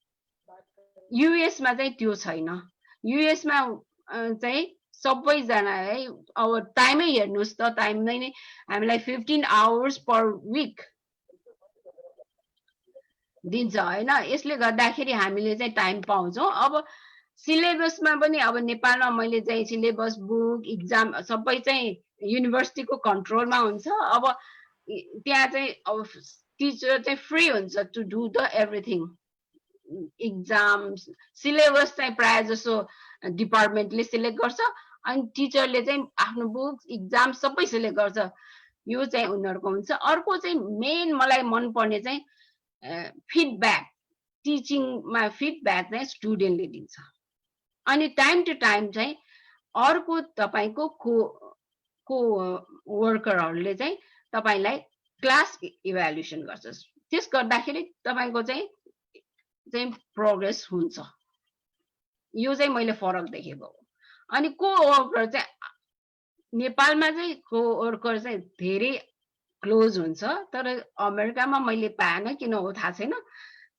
युएसमा चाहिँ त्यो छैन युएसमा चाहिँ सबैजना है अब टाइमै हेर्नुहोस् त टाइममै नै हामीलाई 15 आवर्स पर विक दिन्छ होइन यसले गर्दाखेरि हामीले चाहिँ टाइम पाउँछौँ अब सिलेबसमा पनि अब नेपालमा मैले चाहिँ सिलेबस बुक इक्जाम सबै चाहिँ युनिभर्सिटीको कन्ट्रोलमा हुन्छ अब त्यहाँ चाहिँ अब टिचर चाहिँ फ्री हुन्छ to do the everything exam syllabus चाहिँ प्रायः जसो डिपार्टमेन्टले सिलेक्ट गर्छ अनि टिचरले चाहिँ आफ्नो बुक इक्जाम सबै सिलेक्ट गर्छ यो चाहिँ उनीहरूको हुन्छ अर्को चाहिँ मेन मलाई मनपर्ने चाहिँ फिडब्याक टिचिङमा फिडब्याक चाहिँ स्टुडेन्टले दिन्छ अनि टाइम टु टाइम चाहिँ अर्को तपाईँको को वर्करहरूले चाहिँ तपाईँलाई क्लास इभ्यालुएसन गर्छ त्यस गर्दाखेरि तपाईँको चाहिँ प्रोग्रेस हुन्छ यो चाहिँ मैले फरक देखेको अनि को वर्कर चाहिँ नेपालमा चाहिँ को वर्कर चाहिँ धेरै क्लोज हुन्छ तर अमेरिकामा मैले पाएन किन हो थाहा छैन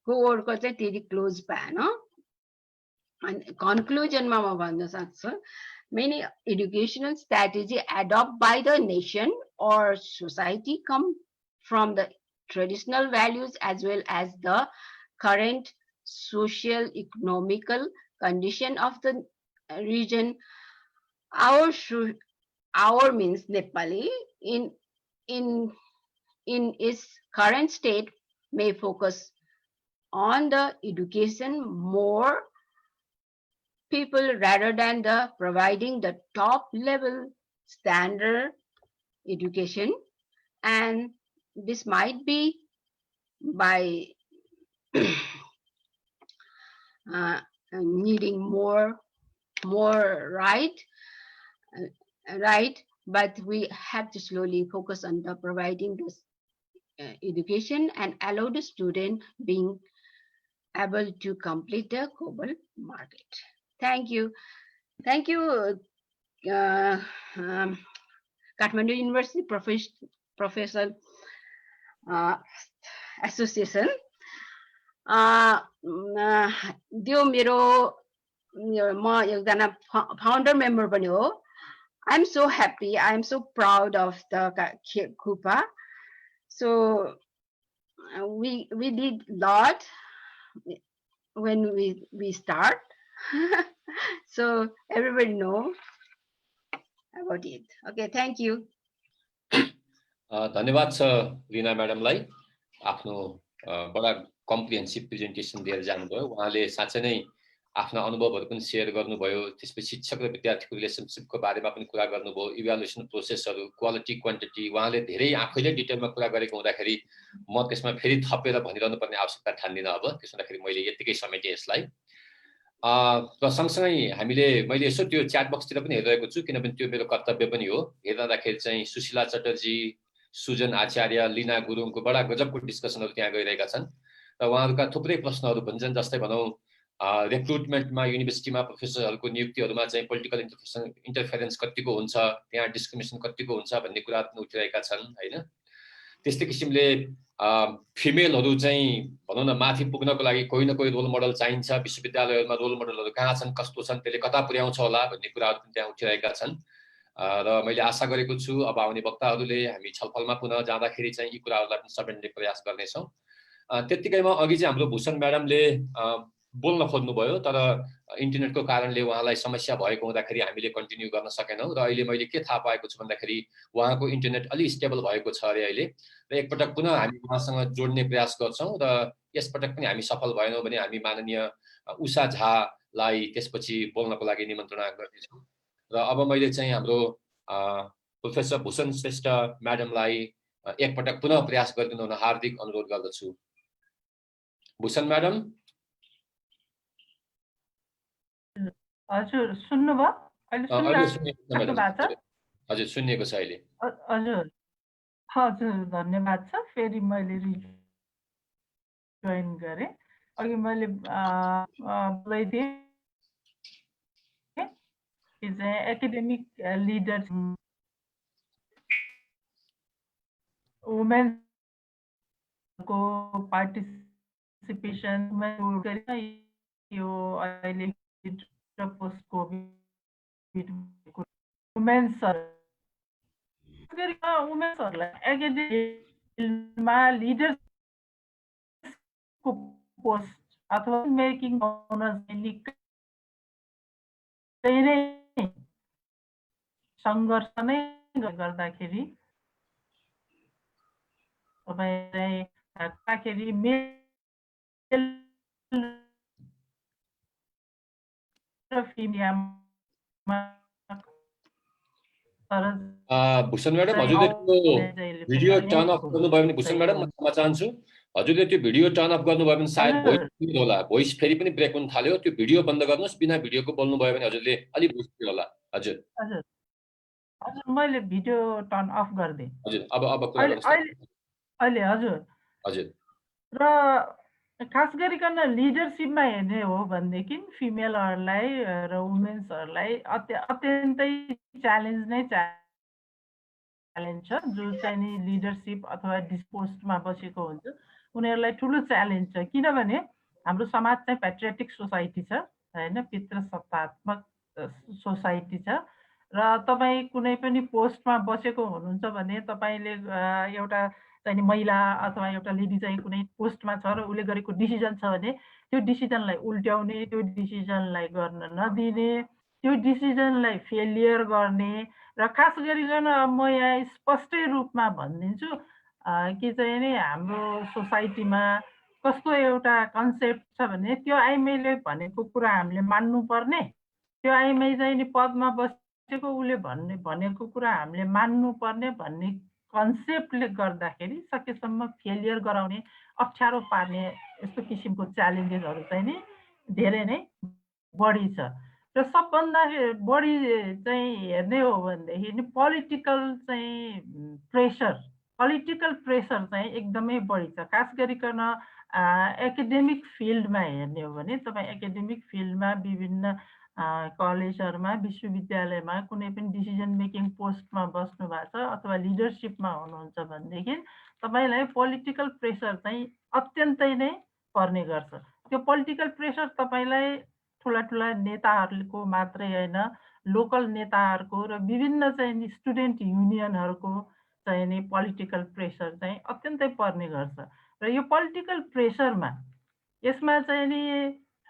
को वर्कर चाहिँ त्यति क्लोज पाएन अनि कन्क्लुजनमा म भन्न सक्छु many educational strategy adopted by the nation or society come from the traditional values as well as the current social economical condition of the region. Our means Nepali in its current state may focus on the education more people rather than the providing the top level standard education, and this might be by needing more right, but we have to slowly focus on the providing this education and allow the student being able to complete the global market. Thank you. Thank you, Kathmandu University Professor Association. त्यो मेरो म एकजना founder member पनि हो. I'm so happy. I'm so proud of the Kupa. So we did a lot when we start. So everybody know about it. Okay, thank you. धन्यवाद छ रीना म्याडमलाई आफ्नो बडा कम्प्रिहेन्सिभ प्रेजेन्टेसन दिएर जानुभयो. उहाँले साँच्चै नै आफ्ना अनुभवहरू पनि सेयर गर्नुभयो. त्यसपछि शिक्षक र विद्यार्थीको रिलेसनसिपको बारेमा पनि कुरा गर्नुभयो. इभ्यालुएसन प्रोसेसहरू, क्वालिटी क्वान्टिटी उहाँले धेरै आफैले डिटेलमा कुरा गरेको हुँदाखेरि म त्यसमा फेरि थपेर भनिरहनु पर्ने आवश्यकता ठान्दिनँ. अब त्यसो हुँदाखेरि मैले यतिकै समेटेँ यसलाई. र सँगसँगै मैले यसो त्यो च्याट बक्सतिर पनि हेरिरहेको छु किनभने त्यो मेरो कर्तव्य पनि हो. हेर्दाखेरि चाहिँ सुशीला चटर्जी, सुजन आचार्य, लीना गुरुङको बडा गजबको डिस्कसनहरू त्यहाँ गइरहेका छन् र उहाँहरूका थुप्रै प्रश्नहरू भन्छन्. जस्तै भनौँ रिक्रुटमेन्टमा युनिभर्सिटीमा प्रोफेसरहरूको नियुक्तिहरूमा चाहिँ पोलिटिकल इन्टरफेरेन्स कतिको हुन्छ, त्यहाँ डिस्क्रिमिनेसन कतिको हुन्छ भन्ने कुराहरू पनि उठिरहेका छन् होइन. त्यस्तै किसिमले फिमेलहरू चाहिँ भनौँ न माथि पुग्नको लागि कोही न कोही रोल मोडल चाहिन्छ. विश्वविद्यालयहरूमा रोल मोडलहरू कहाँ छन्, कस्तो छन्, त्यसले कता पुर्याउँछ होला भन्ने कुराहरू पनि त्यहाँ उठिरहेका छन्. र मैले आशा गरेको छु अब आउने वक्ताहरूले हामी छलफलमा पुनः जाँदाखेरि चाहिँ यी कुराहरूलाई पनि समेट्ने प्रयास गर्नेछौँ. त्यत्तिकैमा अघि चाहिँ हाम्रो भूषण म्याडमले बोल्न खोज्नुभयो तर इन्टरनेटको कारणले उहाँलाई समस्या भएको हुँदाखेरि हामीले कन्टिन्यू गर्न सकेनौँ। र अहिले मैले के थाहा पाएको छु भन्दाखेरि उहाँको इन्टरनेट अलि स्टेबल भएको छ अरे अहिले, र एकपटक पुनः हामी उहाँसँग जोड्ने प्रयास गर्छौँ र यसपटक पनि हामी सफल भएनौँ भने हामी माननीय उषा झालाई त्यसपछि बोल्नको लागि निमन्त्रणा गर्नेछौँ। र अब मैले चाहिँ हाम्रो प्रोफेसर भूषण श्रेष्ठ म्याडमलाई एकपटक पुनः प्रयास गरिदिनु हुन हार्दिक अनुरोध गर्दछु। भूषण म्याडम। हजुर सुन्नुभयो? हजुर सुनिएको छ अहिले। हजुर हजुर धन्यवाद छ। फेरि मैले जोइन गरेँ। अघि मैले बोल्दै थिएँ कि चाहिँ एकाडेमिक लिडर वुमेनको पार्टिसिपेसन यो अहिले पोस्ट कोभिड वुमेन्सहरूलाई एकाडेमीमा लिडरको पोस्ट अथवा मेकिङ नै सङ्घर्ष नै गर्दाखेरि तपाईँलाई मेल भूषण म्याडम हजुरले त्यो भिडियो टर्न अफ गर्नुभयो भने भूषण म्याडम म क्षमा चाहन्छु, हजुरले त्यो भिडियो टर्न अफ गर्नुभयो भने सायद भोइस होला, भोइस फेरि पनि ब्रेक हुन थाल्यो। त्यो भिडियो बन्द गर्नुहोस्, बिना भिडियोको बोल्नुभयो भने हजुरले अलि बुझ्नु होला। हजुर हजुर हजुर मैले भिडियो टर्न अफ गरिदिएँ। हजुर अब कुरा गर्नुहोस् अहिले। हजुर हजुर। र खास गरिकन लिडरसिपमा हेर्ने हो भनेदेखि फिमेलहरूलाई र वुमेन्सहरूलाई अत्यन्तै च्यालेन्ज छ। जो चाहिँ नि लिडरसिप अथवा डिस्पोस्टमा बसेको हुन्छ उनीहरूलाई ठुलो च्यालेन्ज छ। किनभने हाम्रो समाज चाहिँ पेट्रियोटिक सोसाइटी छ होइन, पितृसत्तात्मक सोसाइटी छ। र तपाईँ कुनै पनि पोस्टमा बसेको हुनुहुन्छ भने तपाईँले एउटा चाहिँ महिला अथवा एउटा लेडी चाहिँ कुनै पोस्टमा छ र उसले गरेको डिसिजन छ भने त्यो डिसिजनलाई उल्ट्याउने, त्यो डिसिजनलाई गर्न नदिने, त्यो डिसिजनलाई फेलियर गर्ने। र खास गरिकन म यहाँ स्पष्टै रूपमा भनिदिन्छु कि चाहिँ नि हाम्रो सोसाइटीमा कस्तो एउटा कन्सेप्ट छ भने त्यो आइमाईले भनेको कुरा हामीले मान्नुपर्ने, त्यो आइमाई चाहिँ नि पदमा बसेको उसले भनेको कुरा हामीले मान्नुपर्ने भन्ने कन्सेप्टले गर्दाखेरि सकेसम्म फेलियर गराउने, अप्ठ्यारो पार्ने यस्तो किसिमको च्यालेन्जेसहरू चाहिँ नि धेरै नै बढी छ। र सबभन्दा बढी चाहिँ हेर्ने हो भनेदेखि पोलिटिकल प्रेसर चाहिँ एकदमै बढी छ। खास गरिकन एकाडेमिक फिल्डमा हेर्ने हो भने तपाईँ एकाडेमिक फिल्डमा विभिन्न कलेजहरूमा विश्वविद्यालयमा कुनै पनि डिसिजन मेकिङ पोस्टमा बस्नु भएको छ अथवा लिडरसिपमा हुनुहुन्छ भनेदेखि तपाईँलाई पोलिटिकल प्रेसर चाहिँ अत्यन्तै नै पर्ने गर्छ। त्यो पोलिटिकल प्रेसर तपाईँलाई ठुला नेताहरूको मात्रै होइन, लोकल नेताहरूको र विभिन्न चाहिँ स्टुडेन्ट युनियनहरूको चाहिँ नि पोलिटिकल प्रेसर चाहिँ अत्यन्तै पर्ने गर्छ। र यो पोलिटिकल प्रेसरमा यसमा चाहिँ नि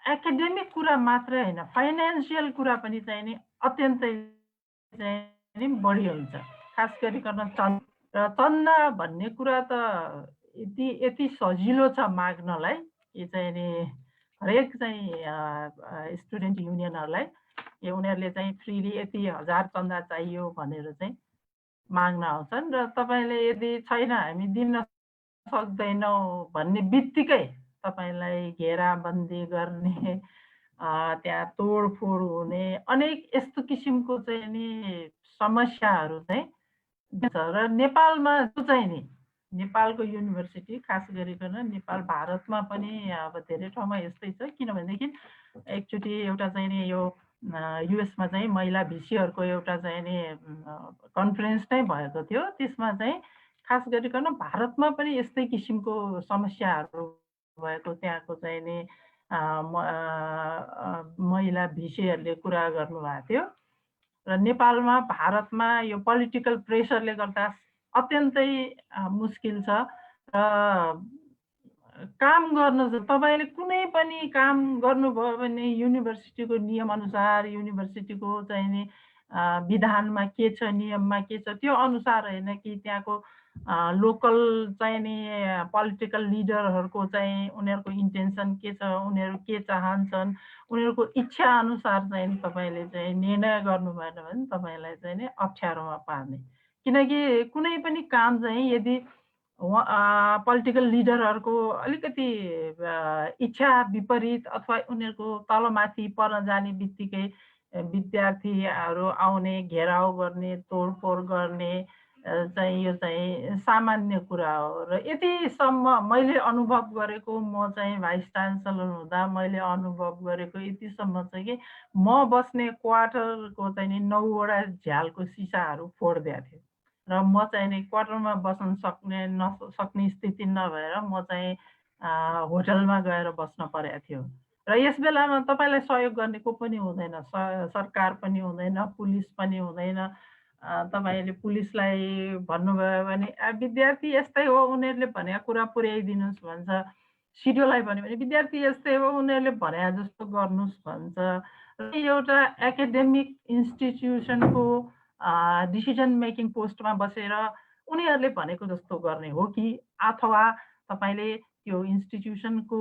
एकाडेमिक कुरा मात्रै होइन, फाइनेन्सियल कुरा पनि चाहिँ नि अत्यन्तै चाहिँ नि बढी हुन्छ। खास गरिकन चन्दा भन्ने कुरा त यति सजिलो छ माग्नलाई कि चाहिँ नि हरेक चाहिँ स्टुडेन्ट युनियनहरूलाई उनीहरूले चाहिँ फ्रीली यति 1000 चन्दा चाहियो भनेर चाहिँ माग्न आउँछन्। र तपाईँले यदि छैन हामी दिन सक्दैनौँ भन्ने बित्तिकै तपाईँलाई घेराबन्दी गर्ने, त्यहाँ तोडफोड हुने अनेक यस्तो किसिमको चाहिँ नि समस्याहरू चाहिँ छ। र नेपालमा चाहिँ नि नेपालको युनिभर्सिटी खास गरिकन नेपाल भारतमा पनि अब धेरै ठाउँमा यस्तै छ। किनभनेदेखि एकचोटि एउटा चाहिँ नि यो युएसमा चाहिँ महिला भिसीहरूको एउटा चाहिँ नि कन्फरेन्स नै भएको थियो। त्यसमा चाहिँ खास गरिकन भारतमा पनि यस्तै किसिमको समस्याहरू भएको त्यहाँको चाहिँ नि महिला भिसीहरूले कुरा गर्नुभएको थियो। र नेपालमा भारतमा यो पोलिटिकल प्रेसरले गर्दा अत्यन्तै मुस्किल छ। र काम गर्न तपाईले कुनै पनि काम गर्नुभयो भने युनिभर्सिटीको नियम अनुसार युनिभर्सिटीको चाहिँ नि विधानमा के छ नियममा के छ त्यो अनुसार हैन कि त्यहाँको लोकल चाहिँ नि पोलिटिकल लिडरहरुको चाहिँ उनीहरुको इन्टेन्सन के छ उनीहरु के चाहन्छन् उनीहरुको इच्छा अनुसार चाहिँ तपाईले चाहिँ निर्णय गर्नु भएन भने तपाईलाई चाहिँ नि अप्ठ्यारोमा पार्ने किनकि कुनै पनि काम चाहिँ यदि पोलिटिकल लिडरहरुको अलिकति इच्छा विपरीत अथवा उनीहरुको तलमाथि पर्न जाने बित्तिकै विद्यार्थीहरु आउने घेराउ गर्ने तोडफोड गर्ने चाहिँ यो चाहिँ सामान्य कुरा हो र यतिसम्म मैले अनुभव गरेको म चाहिँ भाइस चान्सलर हुँदा मैले अनुभव गरेको यतिसम्म चाहिँ कि म बस्ने क्वार्टरको चाहिँ नि 9 वटा झ्यालको सिसाहरू फोडिदिएको थियो र म चाहिँ नि क्वार्टरमा बस्न सक्ने स्थिति नभएर म चाहिँ होटलमा गएर बस्न परेको थियो र यस बेलामा तपाईलाई सहयोग गर्ने को पनि हुँदैन सरकार पनि हुँदैन पुलिस पनि हुँदैन तपाईले पुलिसलाई भन्नुभयो भने विद्यार्थी यस्तै हो उनीहरुले भनेको कुरा पुर्याइदिनुस् भन्छ सिडिओलाई भन्यो भने विद्यार्थी यस्तै हो उनीहरुले भने जस्तो गर्नुस् भन्छ र एउटा एकाडेमिक इन्स्टिट्युसनको डिसिजन मेकिङ पोस्टमा बसेर उनीहरुले भनेको जस्तो गर्ने हो कि अथवा तपाईले त्यो इन्स्टिट्युसनको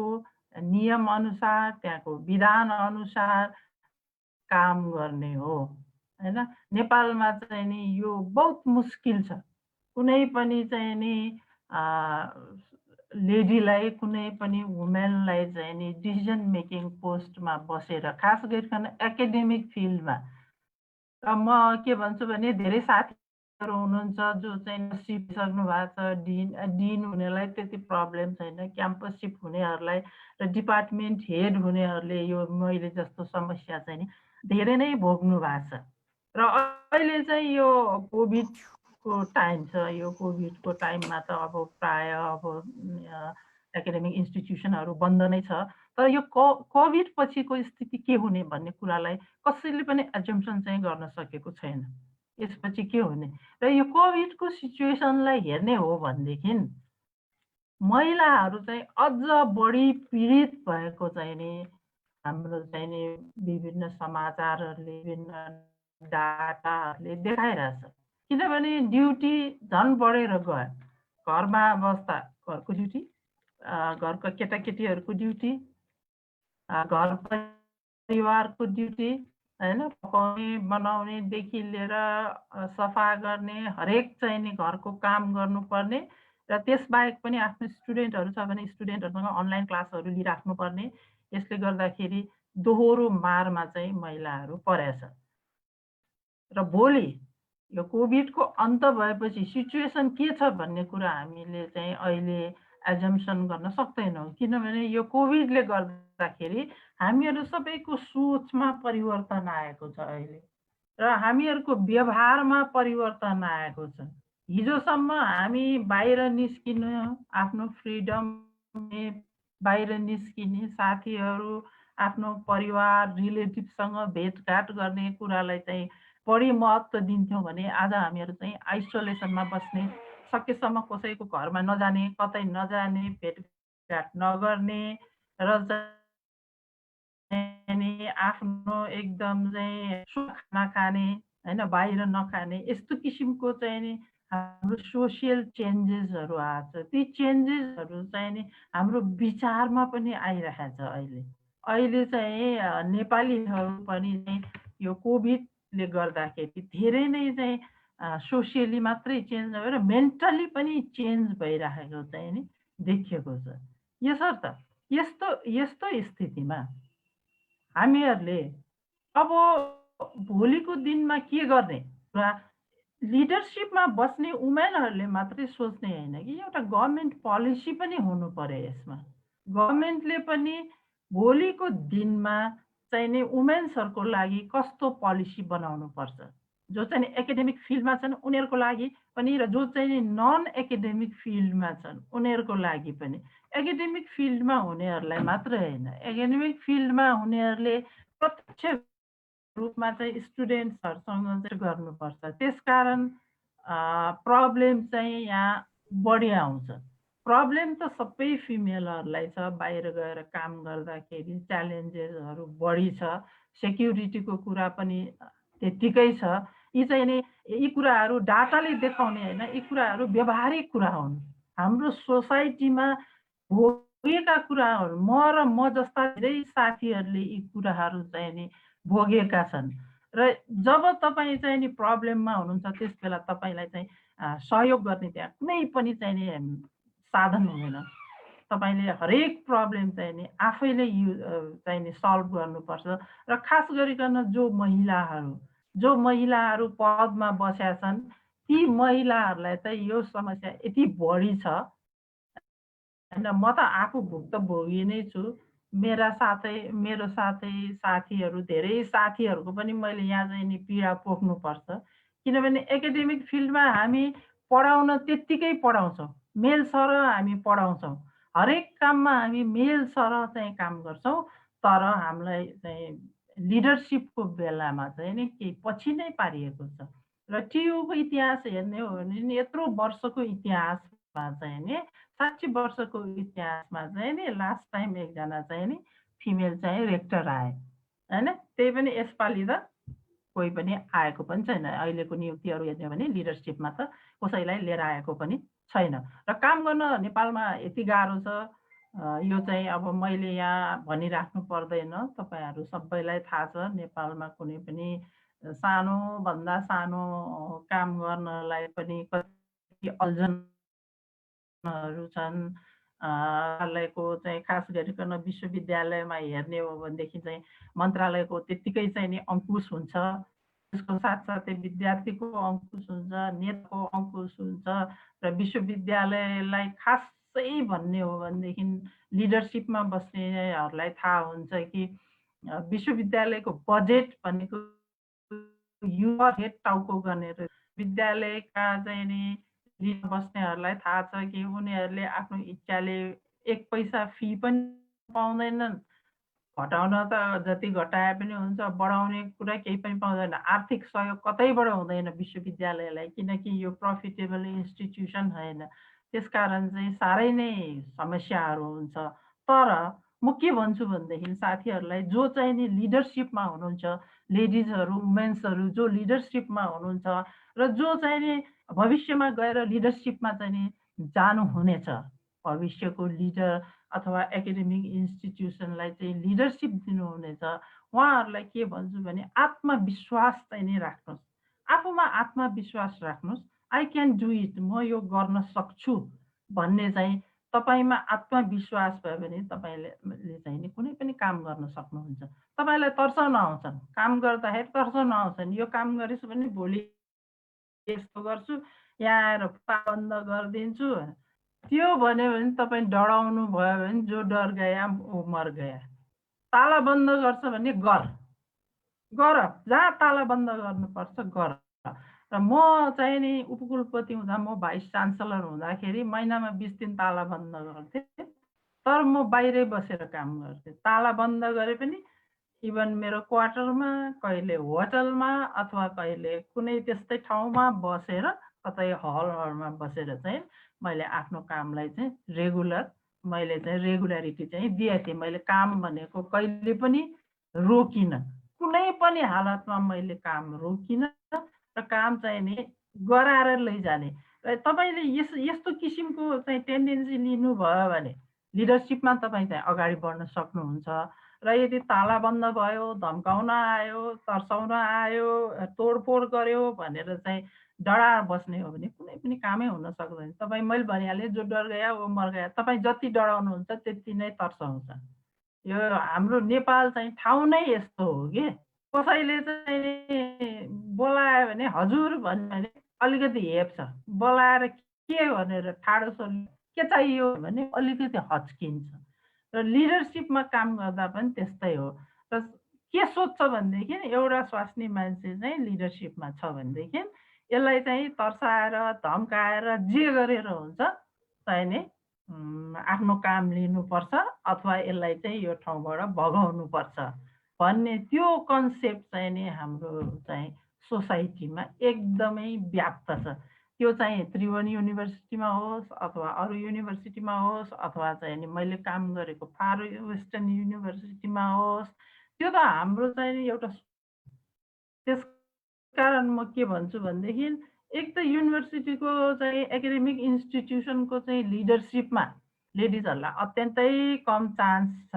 नियम अनुसार त्यहाँको विधान अनुसार काम गर्ने हो हैन नेपालमा चाहिँ नि यो बहुत मुस्किल छ कुनै पनि चाहिँ नि लेडीलाई कुनै पनि वुमेनलाई चाहिँ नि डिसिजन मेकिङ पोस्टमा बसेर खास गरिकन एकाडेमिक फिल्डमा र म के भन्छु भने धेरै साथीहरु हुनुहुन्छ जो चाहिँ सिपिसक्नु भएको छ डिन हुनेलाई त्यति प्रब्लम छैन क्याम्पस सिप हुनेहरुलाई र डिपार्टमेन्ट हेड हुनेहरुले यो मैले जस्तो समस्या चाहिँ नि धेरै नै भोग्नु भएको छ र अहिले चाहिँ यो कोभिडको टाइम छ यो कोभिडको टाइममा त अब प्राय अब एकाडेमिक इन्स्टिट्युसनहरु बन्द नै छ तर यो कोभिड पछिको स्थिति के हुने भन्ने कुरालाई कसैले पनि एजम्पसन चाहिँ गर्न सकेको छैन यसपछि के हुने र यो कोभिडको सिचुएसनलाई हेर्ने हो भनेदेखि महिलाहरु चाहिँ अझ बढी पीडित भएको चाहिँ नि हाम्रो चाहिँ नि विभिन्न समाचारहरुले विभिन्न डाटाहरुले देखाइरहेछ किनभने ड्युटी झन् बढेर गयो घरमा बस्दा घरको ड्युटी घरको केटाकेटीहरुको ड्युटी घर परिवारको ड्युटी हैन पकाउने बनाउने देखि लिएर सफा गर्ने हरेक चाहिँ नि घरको काम गर्नुपर्ने र त्यसबाहेक पनि आफ्नो स्टुडेन्टहरु छ भने स्टुडेन्टहरुसँग अनलाइन क्लासहरु लिइराख्नु पर्ने यसले गर्दाखेरि दोहोरो मारमा चाहिँ महिलाहरु परेछ र भोलि यो कोभिडको अन्त भएपछि सिचुएसन के छ भन्ने कुरा हामीले चाहिँ अहिले एजम्पसन गर्न सक्दैनौं किनभने यो कोभिडले गर्दाखेरि हामीहरु सबैको सोचमा परिवर्तन आएको छ अहिले र हामीहरुको व्यवहारमा परिवर्तन आएको छ हिजोसम्म हामी बाहिर निस्किनु आफ्नो फ्रीडम बाहिर निस्किने साथीहरु आफ्नो परिवार रिलेटिभसँग भेटघाट गर्ने कुरालाई चाहिँ बढी महत्त्व दिन्थ्यौं भने आज हामीहरु चाहिँ आइसोलेसनमा बस्ने सकेसम्म कसैको घरमा नजाने कतै नजाने भेटघाट नगर्ने र आफ्नो एकदम चाहिँ खाना खाने हैन बाहिर नखाने यस्तो किसिमको चाहिँ नि हाम्रो सोशल चेन्जेसहरु आछ ती चेन्जेसहरु चाहिँ नि हाम्रो विचारमा पनि आइरहेको छ अहिले चाहिँ नेपालीहरु पनि यो कोभिडले गर्दाखेरि धेरै नै चाहिँ सोशली मात्रै चेन्ज नभएर मेन्टली पनि चेन्ज भइरहेको चाहिँ नि देखिएको छ यसर्थ यस्तो स्थितिमा हामीहरुले अब भोलिको दिनमा के गर्ने र लिडरशिपमा बस्ने उमेरहरुले मात्रै सोच्ने हैन कि एउटा गभर्नमेन्ट पोलिसी पनि हुनु पर्यो यसमा गभर्नमेन्टले पनि भोलिको दिनमा चाहिँ नि वुमेन्सहरुको लागि कस्तो पोलिसी बनाउनु पर्छ जो चाहिँ एकाडेमिक फिल्डमा छन् उनीहरुको लागि पनि र जो चाहिँ नन एकाडेमिक फिल्डमा छन् उनीहरुको लागि पनि एकाडेमिक फिल्डमा हुनेहरुलाई मात्र हैन एकाडेमिक फिल्डमा हुनेहरुले प्रत्यक्ष रूपमा चाहिँ स्टुडेन्ट्सहरुसँग चाहिँ गर्नुपर्छ त्यसकारण प्रब्लम चाहिँ यहाँ बढी आउँछ प्रब्लम त सबै फिमेलहरूलाई छ, बाहिर गएर काम गर्दाखेरि च्यालेन्जेसहरू बढी छ, सेक्युरिटीको कुरा पनि त्यत्तिकै छ। यी चाहिँ नि यी कुराहरू डाटाले देखाउने होइन, यी कुराहरू व्यवहारिक कुरा हुन्। हाम्रो सोसाइटीमा भोगेका कुराहरू म जस्ता धेरै साथीहरूले यी कुराहरू चाहिँ नि भोगेका छन्। र जब तपाईँ चाहिँ नि प्रब्लममा हुनुहुन्छ त्यस बेला तपाईँलाई चाहिँ सहयोग गर्ने त्यहाँ कुनै पनि चाहिँ नि साधन हुँदैन। तपाईँले हरेक प्रब्लम चाहिँ नि आफैले चाहिँ नि सल्भ गर्नुपर्छ। र खास गरिकन जो महिलाहरू पदमा बसेका छन् ती महिलाहरूलाई चाहिँ यो समस्या यति बढी छ हैन। म त आफू भुक्तभोगी नै छु। मेरो साथै साथीहरू, धेरै साथीहरूको पनि मैले यहाँ चाहिँ नि पीडा पोख्नुपर्छ। किनभने एकाडेमिक फिल्डमा हामी पढाउन त्यत्तिकै पढाउँछौँ, मेल सरह हामी पढाउँछौँ, हरेक काममा हामी मेल सरह चाहिँ काम गर्छौँ। तर हामीलाई चाहिँ लिडरसिपको बेलामा चाहिँ नि केही पछि नै पारिएको छ। र टियुको इतिहास हेर्ने हो भने नि यत्रो वर्षको इतिहासमा चाहिँ नि 60 वर्षको इतिहासमा चाहिँ नि लास्ट टाइम एकजना चाहिँ नि फिमेल चाहिँ रेक्टर आए हैन। त्यही पनि यसपालि त कोही पनि आएको पनि छैन। अहिलेको नियुक्तिहरू हेर्ने हो भने लिडरसिपमा त कसैलाई लिएर आएको पनि छैन। र काम गर्न नेपालमा यति गाह्रो छ, यो चाहिँ अब मैले यहाँ भनिराख्नु पर्दैन, तपाईँहरू सबैलाई थाहा छ। नेपालमा कुनै पनि सानोभन्दा सानो काम गर्नलाई पनि कति अल्झनहरू छन्। मन्त्रालयको चाहिँ खास गरिकन विश्वविद्यालयमा हेर्ने हो भनेदेखि चाहिँ मन्त्रालयको त्यत्तिकै चाहिँ नि अङ्कुश हुन्छ, त्यसको साथसाथै विद्यार्थीको अङ्कुश हुन्छ, नेताको अङ्कुश हुन्छ। र विश्वविद्यालयलाई खासै भन्ने हो भनेदेखि लिडरसिपमा बस्नेहरूलाई थाहा हुन्छ कि विश्वविद्यालयको बजेट भनेको युवा हेड टाउको गर्ने। विद्यालयका चाहिँ नि बस्नेहरूलाई थाहा छ कि उनीहरूले आफ्नो इच्छाले 1 पैसा फी पनि पाउँदैनन्। घटाउन त जति घटाए पनि हुन्छ, बढाउने कुरा केही पनि पाउँदैन। आर्थिक सहयोग कतैबाट हुँदैन विश्वविद्यालयलाई, किनकि यो प्रफिटेबल इन्स्टिट्युसन होइन। त्यसकारण चाहिँ साह्रै नै समस्याहरू हुन्छ। तर म के भन्छु भनेदेखि साथीहरूलाई, जो चाहिँ नि लिडरसिपमा हुनुहुन्छ, लेडिजहरू, वुमेन्सहरू जो लिडरसिपमा हुनुहुन्छ र जो चाहिँ नि भविष्यमा गएर लिडरसिपमा चाहिँ नि जानुहुनेछ, भविष्यको लिडर अथवा एकाडेमिक इन्स्टिट्युसनलाई चाहिँ लिडरसिप दिनुहुनेछ, उहाँहरूलाई के भन्छु भने आत्मविश्वास चाहिँ नि राख्नुहोस्। आफूमा आत्मविश्वास राख्नुहोस्। आई क्यान डु इट, म यो गर्न सक्छु भन्ने चाहिँ तपाईँमा आत्मविश्वास भयो भने तपाईँले चाहिँ नि कुनै पनि काम गर्न सक्नुहुन्छ। तपाईँलाई तर्साउन आउँछन्, काम गर्दाखेरि तर्साउन आउँछन्, यो काम गरेछु भने भोलि यस्तो गर्छु, यहाँ आएर बन्द गरिदिन्छु। त्यो भन्यो भने तपाईँ डराउनु भयो भने जो डर गया वो मर गया। ताला बन्द गर्छ भने गर, जहाँ ताला बन्द गर्नुपर्छ गर। र म चाहिँ नि उपकुलपति हुँदा, म भाइस चान्सलर हुँदाखेरि महिनामा 20 दिन ताला बन्द गर्थेँ। तर म बाहिरै बसेर काम गर्थेँ। ताला बन्द गरे पनि इभन मेरो क्वार्टरमा, कहिले होटलमा अथवा कहिले कुनै त्यस्तै ठाउँमा बसेर, कतै हलहरूमा बसेर चाहिँ मैले आफ्नो कामलाई चाहिँ रेगुलरिटी चाहिँ दिएँ थिएँ। मैले काम भनेको कहिले पनि रोकिनँ, कुनै पनि हालतमा मैले काम रोकिनँ र काम चाहिँ नि गराएर लैजाने। र तपाईँले यस्तो किसिमको चाहिँ टेन्डेन्सी लिनुभयो भने लिडरसिपमा तपाईँ चाहिँ अगाडि बढ्न सक्नुहुन्छ। र यदि ताला बन्द भयो, धम्काउन आयो, तर्साउन आयो, तोडफोड गर्यो भनेर चाहिँ डराएर बस्ने हो भने कुनै पनि कामै हुन सक्दैन। तपाईँ मैले भनिहालेँ, जो डर गया वो मर गया। तपाईँ जति डराउनुहुन्छ त्यति नै तर्साउँछ। यो हाम्रो नेपाल चाहिँ ठाउँ नै यस्तो हो कि कसैले चाहिँ बोलायो भने हजुर भन्यो भने अलिकति हेप्छ, बोलाएर के भनेर ठाडो स्वरले के चाहियो भने अलिकति हच्किन्छ। र लिडरसिपमा काम गर्दा पनि त्यस्तै हो। र के सोध्छ भनेदेखि एउटा स्वास्नी मान्छे चाहिँ लिडरसिपमा छ भनेदेखि यसलाई चाहिँ तर्साएर, धम्काएर, जे गरेर हुन्छ चाहिँ नि आफ्नो काम लिनुपर्छ अथवा यसलाई चाहिँ यो ठाउँबाट भगाउनुपर्छ भन्ने त्यो कन्सेप्ट चाहिँ नि हाम्रो चाहिँ सोसाइटीमा एकदमै व्याप्त छ। त्यो चाहिँ त्रिभुवन युनिभर्सिटीमा होस् अथवा अरू युनिभर्सिटीमा होस् अथवा चाहिँ नि मैले काम गरेको फार वेस्टर्न युनिभर्सिटीमा होस्, त्यो त हाम्रो चाहिँ नि एउटा, त्यसकारण म के भन्छु भनेदेखि एक त युनिभर्सिटीको चाहिँ एकाडेमिक इन्स्टिट्युसनको चाहिँ लिडरसिपमा लेडिजहरूलाई अत्यन्तै कम चान्स छ।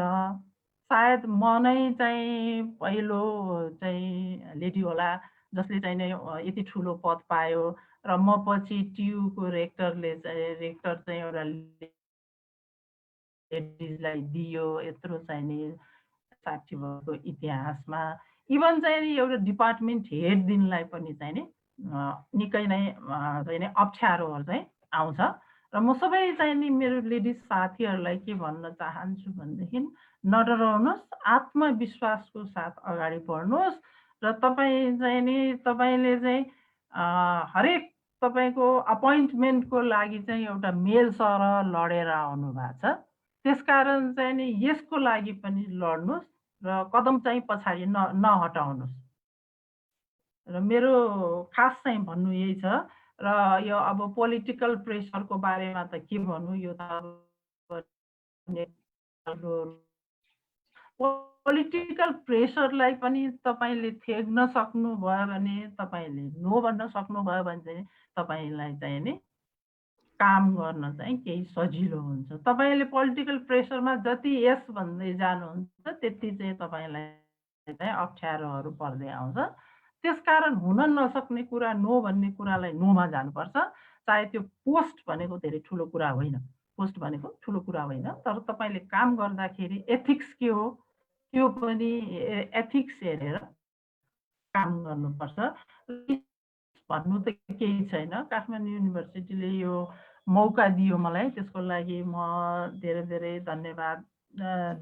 सायद म नै चाहिँ पहिलो चाहिँ लेडी होला जसले चाहिँ नै यति ठुलो पद पायो र म पछि टियुको रेक्टर चाहिँ एउटा लेडिजलाई दियो यत्रो चाहिँ नि 60 वर्षको इतिहासमा। इभन चाहिँ नि एउटा डिपार्टमेन्ट हेड दिनलाई पनि चाहिँ नि निकै नै चाहिँ नि अप्ठ्यारोहरू चाहिँ आउँछ। र म सबै चाहिँ नि मेरो लेडिज साथीहरूलाई के भन्न चाहन्छु भनेदेखि नडराउनुहोस्, आत्मविश्वासको साथ अगाडि बढ्नुहोस् र तपाईँले चाहिँ हरेक तपाईँको अपोइन्टमेन्टको लागि चाहिँ एउटा मेल सर लडेर आउनु भएको छ। त्यसकारण चाहिँ नि यसको लागि पनि लड्नुहोस् र कदम चाहिँ पछाडि नहटाउनुहोस्। र मेरो खास चाहिँ भन्नु यही छ। र यो अब पोलिटिकल प्रेसरको बारेमा त के भन्नु, यो त पोलिटिकल प्रेसरलाई पनि तपाईँले थेग्न सक्नुभयो भने, तपाईँले नो भन्न सक्नुभयो भने चाहिँ तपाईँलाई चाहिँ नि काम गर्न चाहिँ केही सजिलो हुन्छ। तपाईँले पोलिटिकल प्रेसरमा जति यस भन्दै जानुहुन्छ त्यति चाहिँ तपाईँलाई चाहिँ अप्ठ्यारोहरू पर्दै आउँछ। त्यसकारण हुन नसक्ने कुरा, नो भन्ने कुरालाई नोमा जानुपर्छ। चाहे त्यो पोस्ट भनेको धेरै ठुलो कुरा होइन, पोस्ट भनेको ठुलो कुरा होइन, तर तपाईँले काम गर्दाखेरि एथिक्स के हो त्यो पनि एथिक्स हेरेर काम गर्नुपर्छ। भन्नु त केही छैन, काठमाडौँ युनिभर्सिटीले यो मौका दियो मलाई, त्यसको लागि म धेरै धेरै धन्यवाद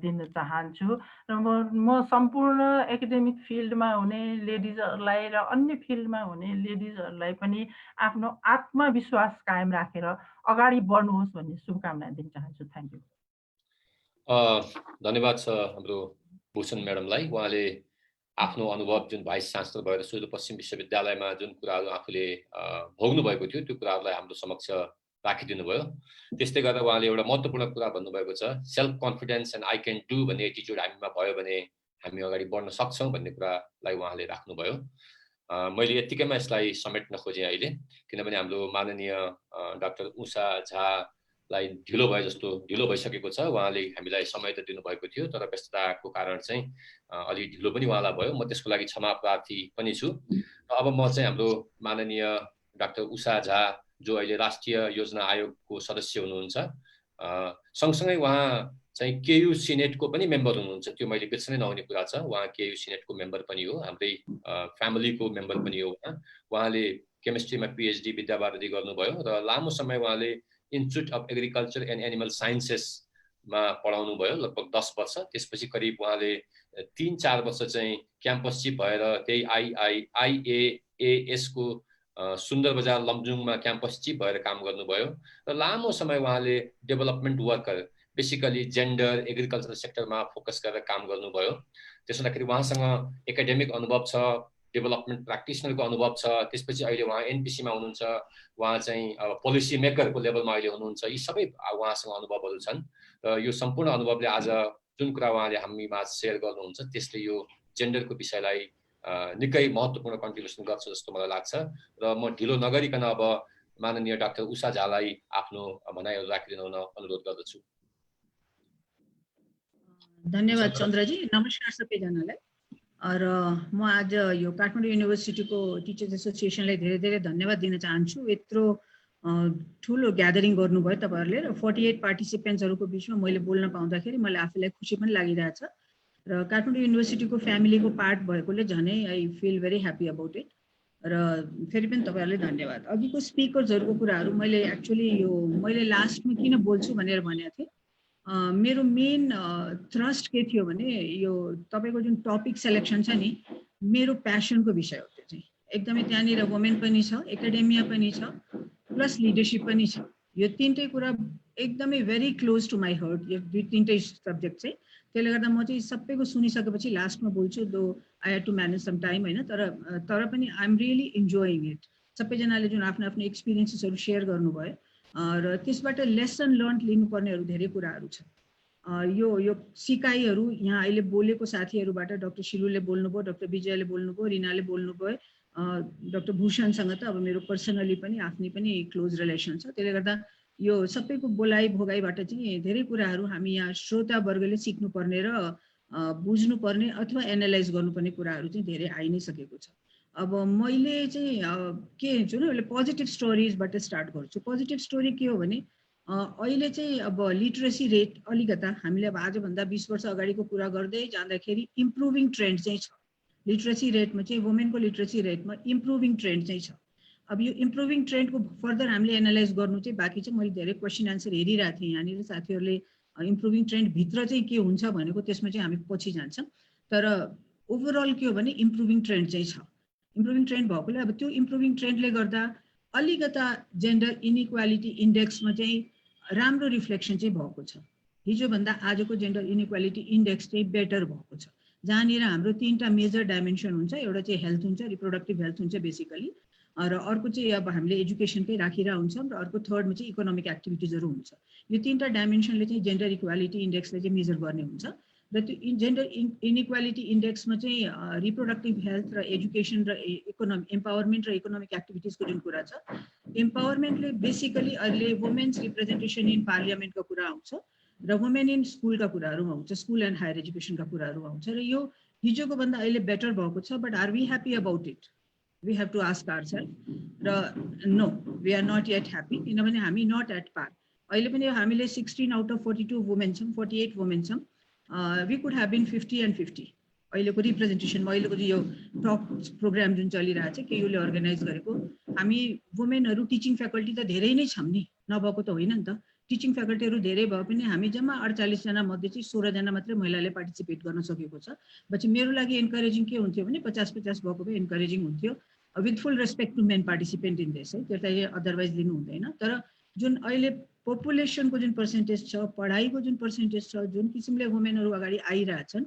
दिन चाहन्छु। र म सम्पूर्ण एकाडेमिक फिल्डमा हुने लेडिजहरूलाई र अन्य फिल्डमा हुने लेडिजहरूलाई पनि आफ्नो आत्मविश्वास कायम राखेर अगाडि बढ्नुहोस् भन्ने शुभकामना दिन चाहन्छु। Thank you. धन्यवाद छ हाम्रो भूषण म्याडमलाई। उहाँले आफ्नो अनुभव जुन भाइस चान्सलर भएर सुदूरपश्चिम विश्वविद्यालयमा जुन कुराहरू आफूले भोग्नु भएको थियो त्यो कुराहरूलाई हाम्रो समक्ष राखिदिनु भयो। त्यस्तै गरेर उहाँले एउटा महत्त्वपूर्ण कुरा भन्नुभएको छ, self confidence and I can do भन्ने एटिच्युड हामीमा भयो भने हामी अगाडि बढ्न सक्छौँ भन्ने कुरालाई उहाँले राख्नुभयो। मैले यत्तिकैमा यसलाई समेट्न खोजेँ अहिले, किनभने हाम्रो माननीय डाक्टर उषा झालाई ढिलो भइसकेको छ। उहाँले हामीलाई समय त दिनुभएको थियो, तर व्यस्तताको कारण चाहिँ अलि ढिलो पनि उहाँलाई भयो। म त्यसको लागि क्षमा प्रार्थी पनि छु। अब म चाहिँ हाम्रो माननीय डाक्टर उषा झा जो अहिले राष्ट्रिय योजना आयोगको सदस्य हुनुहुन्छ, सँगसँगै उहाँ चाहिँ केयु सिनेटको पनि मेम्बर हुनुहुन्छ, त्यो मैले बिर्सनै नहुने कुरा छ। उहाँ केयु सिनेटको मेम्बर पनि हो, हाम्रै फ्यामिलीको मेम्बर पनि हो। उहाँले केमिस्ट्रीमा पिएचडी विद्यावारिधि गर्नुभयो र लामो समय उहाँले institute of agriculture and animal साइन्सेसमा पढाउनु भयो, लगभग 10 वर्ष। त्यसपछि करिब उहाँले 3-4 वर्ष चाहिँ क्याम्पस चिफ भएर त्यही IAAS को सुन्दर बजार लमजुङमा क्याम्पस चिफ भएर काम गर्नुभयो र लामो समय उहाँले development worker, basically gender agriculture सेक्टरमा फोकस गरेर काम गर्नुभयो। त्यसो हुँदाखेरि उहाँसँग एकाडेमिक अनुभव छ, डेभलपमेन्ट प्र्याक्टिसनरको अनुभव छ। त्यसपछि अहिले उहाँ एनपिसीमा हुनुहुन्छ, उहाँ चाहिँ पोलिसी मेकरको लेभलमा अहिले हुनुहुन्छ। यी सबै उहाँसँग अनुभवहरू छन् र यो सम्पूर्ण अनुभवले आज जुन कुरा उहाँले हामीमा सेयर गर्नुहुन्छ त्यसले यो जेन्डरको विषयलाई निकै महत्त्वपूर्ण कन्ट्रिब्युसन गर्छ जस्तो मलाई लाग्छ। र म ढिलो नगरिकन अब माननीय डाक्टर उषा झालाई आफ्नो भनाइहरू राखिदिन अनुरोध गर्दछु। धन्यवाद चन्द्रजी। नमस्कार सबैजनालाई। र म आज यो काठमाडौँ युनिभर्सिटीको टिचर्स एसोसिएसनलाई धेरै धेरै धन्यवाद दिन चाहन्छु। यत्रो ठुलो ग्यादरिङ गर्नुभयो तपाईँहरूले र 48 पार्टिसिपेन्ट्सहरूको बिचमा मैले बोल्न पाउँदाखेरि मलाई आफूलाई खुसी पनि लागिरहेछ र काठमाडौँ युनिभर्सिटीको फ्यामिलीको पार्ट भएकोले झनै I feel very happy about it. र फेरि पनि तपाईँहरूले धन्यवाद। अघिको स्पिकर्सहरूको कुराहरू मैले एक्चुअली यो मैले लास्टमा किन बोल्छु भनेर भनेको थिएँ। मेरो मेन थ्रस्ट के थियो भने यो तपाईँको जुन टपिक सेलेक्सन छ नि, मेरो प्यासनको विषय हो। त्यो चाहिँ एकदमै त्यहाँनिर वुमेन पनि छ, एकाडेमिया पनि छ, प्लस लिडरसिप पनि छ। यो तिनटै कुरा एकदमै very close to my heart, यो तिनटै सब्जेक्ट चाहिँ। त्यसले गर्दा म चाहिँ सबैको सुनिसकेपछि लास्टमा बोल्छु, though I have to manage some time होइन, तर पनि I am really enjoying it. सबैजनाले जुन आफ्नो आफ्नो एक्सपिरियन्सेसहरू सेयर गर्नुभयो र त्यसबाट लेसन लर्न लिनुपर्नेहरू धेरै कुराहरू छ। यो सिकाइहरू यहाँ अहिले बोलेको साथीहरूबाट डाक्टर शिलुले बोल्नुभयो, डाक्टर विजयले बोल्नुभयो, रिनाले बोल्नुभयो, डाक्टर भूषणसँग त अब मेरो पर्सनली पनि आफ्नै पनि क्लोज रिलेसन छ। त्यसले गर्दा यो सबैको बोलाइ भोगाइबाट चाहिँ धेरै कुराहरू हामी यहाँ श्रोतावर्गले सिक्नुपर्ने र बुझ्नुपर्ने अथवा एनालाइज गर्नुपर्ने कुराहरू चाहिँ धेरै आइ नै सकेको छ। अब मैले चाहिँ के हेर्छु नि, अहिले पोजिटिभ स्टोरिजबाट स्टार्ट गर्छु। पोजिटिभ स्टोरी के हो भने अहिले चाहिँ अब लिटरेसी रेट अलिकता हामीले अब आजभन्दा 20 वर्ष अगाडिको कुरा गर्दै जाँदाखेरि इम्प्रुभिङ ट्रेन्ड चाहिँ छ। लिटरेसी रेटमा चाहिँ वुमेनको लिटरेसी रेटमा इम्प्रुभिङ ट्रेन्ड चाहिँ छ। अब यो इम्प्रुभिङ ट्रेन्डको फर्दर हामीले एनालाइज गर्नु चाहिँ बाँकी छ। मैले धेरै क्वेसन एन्सर हेरिरहेको थिएँ यहाँनिर, साथीहरूले इम्प्रुभिङ ट्रेन्ड भित्र चाहिँ के हुन्छ भनेको त्यसमा चाहिँ हामी पछि जान्छौँ। तर ओभरअल के हो भने इम्प्रुभिङ ट्रेन्ड चाहिँ छ। इम्प्रुभिङ ट्रेन्ड भएकोले अब त्यो इम्प्रुभिङ ट्रेन्डले गर्दा अलिकता जेन्डर इनइक्वालिटी इन्डेक्समा चाहिँ राम्रो रिफ्लेक्सन चाहिँ भएको छ। हिजोभन्दा आजको जेन्डर इनइक्वालिटी इन्डेक्स चाहिँ बेटर भएको छ, जहाँनिर हाम्रो 3टा मेजर डाइमेन्सन हुन्छ। एउटा चाहिँ हेल्थ हुन्छ, रिप्रोडक्टिभ हेल्थ हुन्छ बेसिकली, र अर्को चाहिँ अब हामीले एजुकेसनकै राखिरहेको हुन्छौँ, र अर्को थर्डमा चाहिँ इकोनोमिक एक्टिभिटिजहरू हुन्छ। यो 3टा डाइमेन्सनले चाहिँ जेन्डर इक्वालिटी इन्डेक्सलाई चाहिँ मेजर गर्ने हुन्छ। र त्यो जेन्डर इनइक्वालिटी इन्डेक्समा चाहिँ रिप्रोडक्टिभ हेल्थ र एजुकेसन र एम्पावरमेन्ट र इकोनोमिक एक्टिभिटिजको जुन कुरा छ, एम्पावरमेन्टले बेसिकली अहिले वुमेन्स रिप्रेजेन्टेसन इन पार्लियामेन्टको कुरा आउँछ र वुमेन इन स्कुलका कुराहरू आउँछ, स्कुल एन्ड हायर एजुकेसनका कुराहरू आउँछ। र यो हिजोको भन्दा अहिले बेटर भएको छ। But are we happy about it? We have to ask ourselves. No, we are not yet happy. किनभने हामी not at par. अहिले पनि हामीले 16 out of 42 women छौँ, 48 women छौँ। We could have been 50 and 50. अहिलेको रिप्रेजेन्टेसनमा अहिलेको यो टक प्रोग्राम जुन चलिरहेको छ केयुले अर्गनाइज गरेको, हामी वुमेनहरू टिचिङ फ्याकल्टी त धेरै नै छौँ नि, नभएको त होइन नि त। टिचिङ फ्याकल्टीहरू धेरै भए पनि हामी जम्मा 48 जना मध्ये चाहिँ 16 जना मात्रै महिलाले पार्टिसिपेट गर्न सकेको छ। पछि मेरो लागि इन्करेजिङ के हुन्थ्यो भने 50-50 भएको भए इन्करेजिङ हुन्थ्यो, with full respect to men participant in this है, त्यो त अदरवाइज लिनु हुँदैन। तर जुन अहिले पपुलेसनको जुन पर्सेन्टेज छ, पढाइको जुन पर्सेन्टेज छ, जुन किसिमले वुमेनहरू अगाडि आइरहेछन्,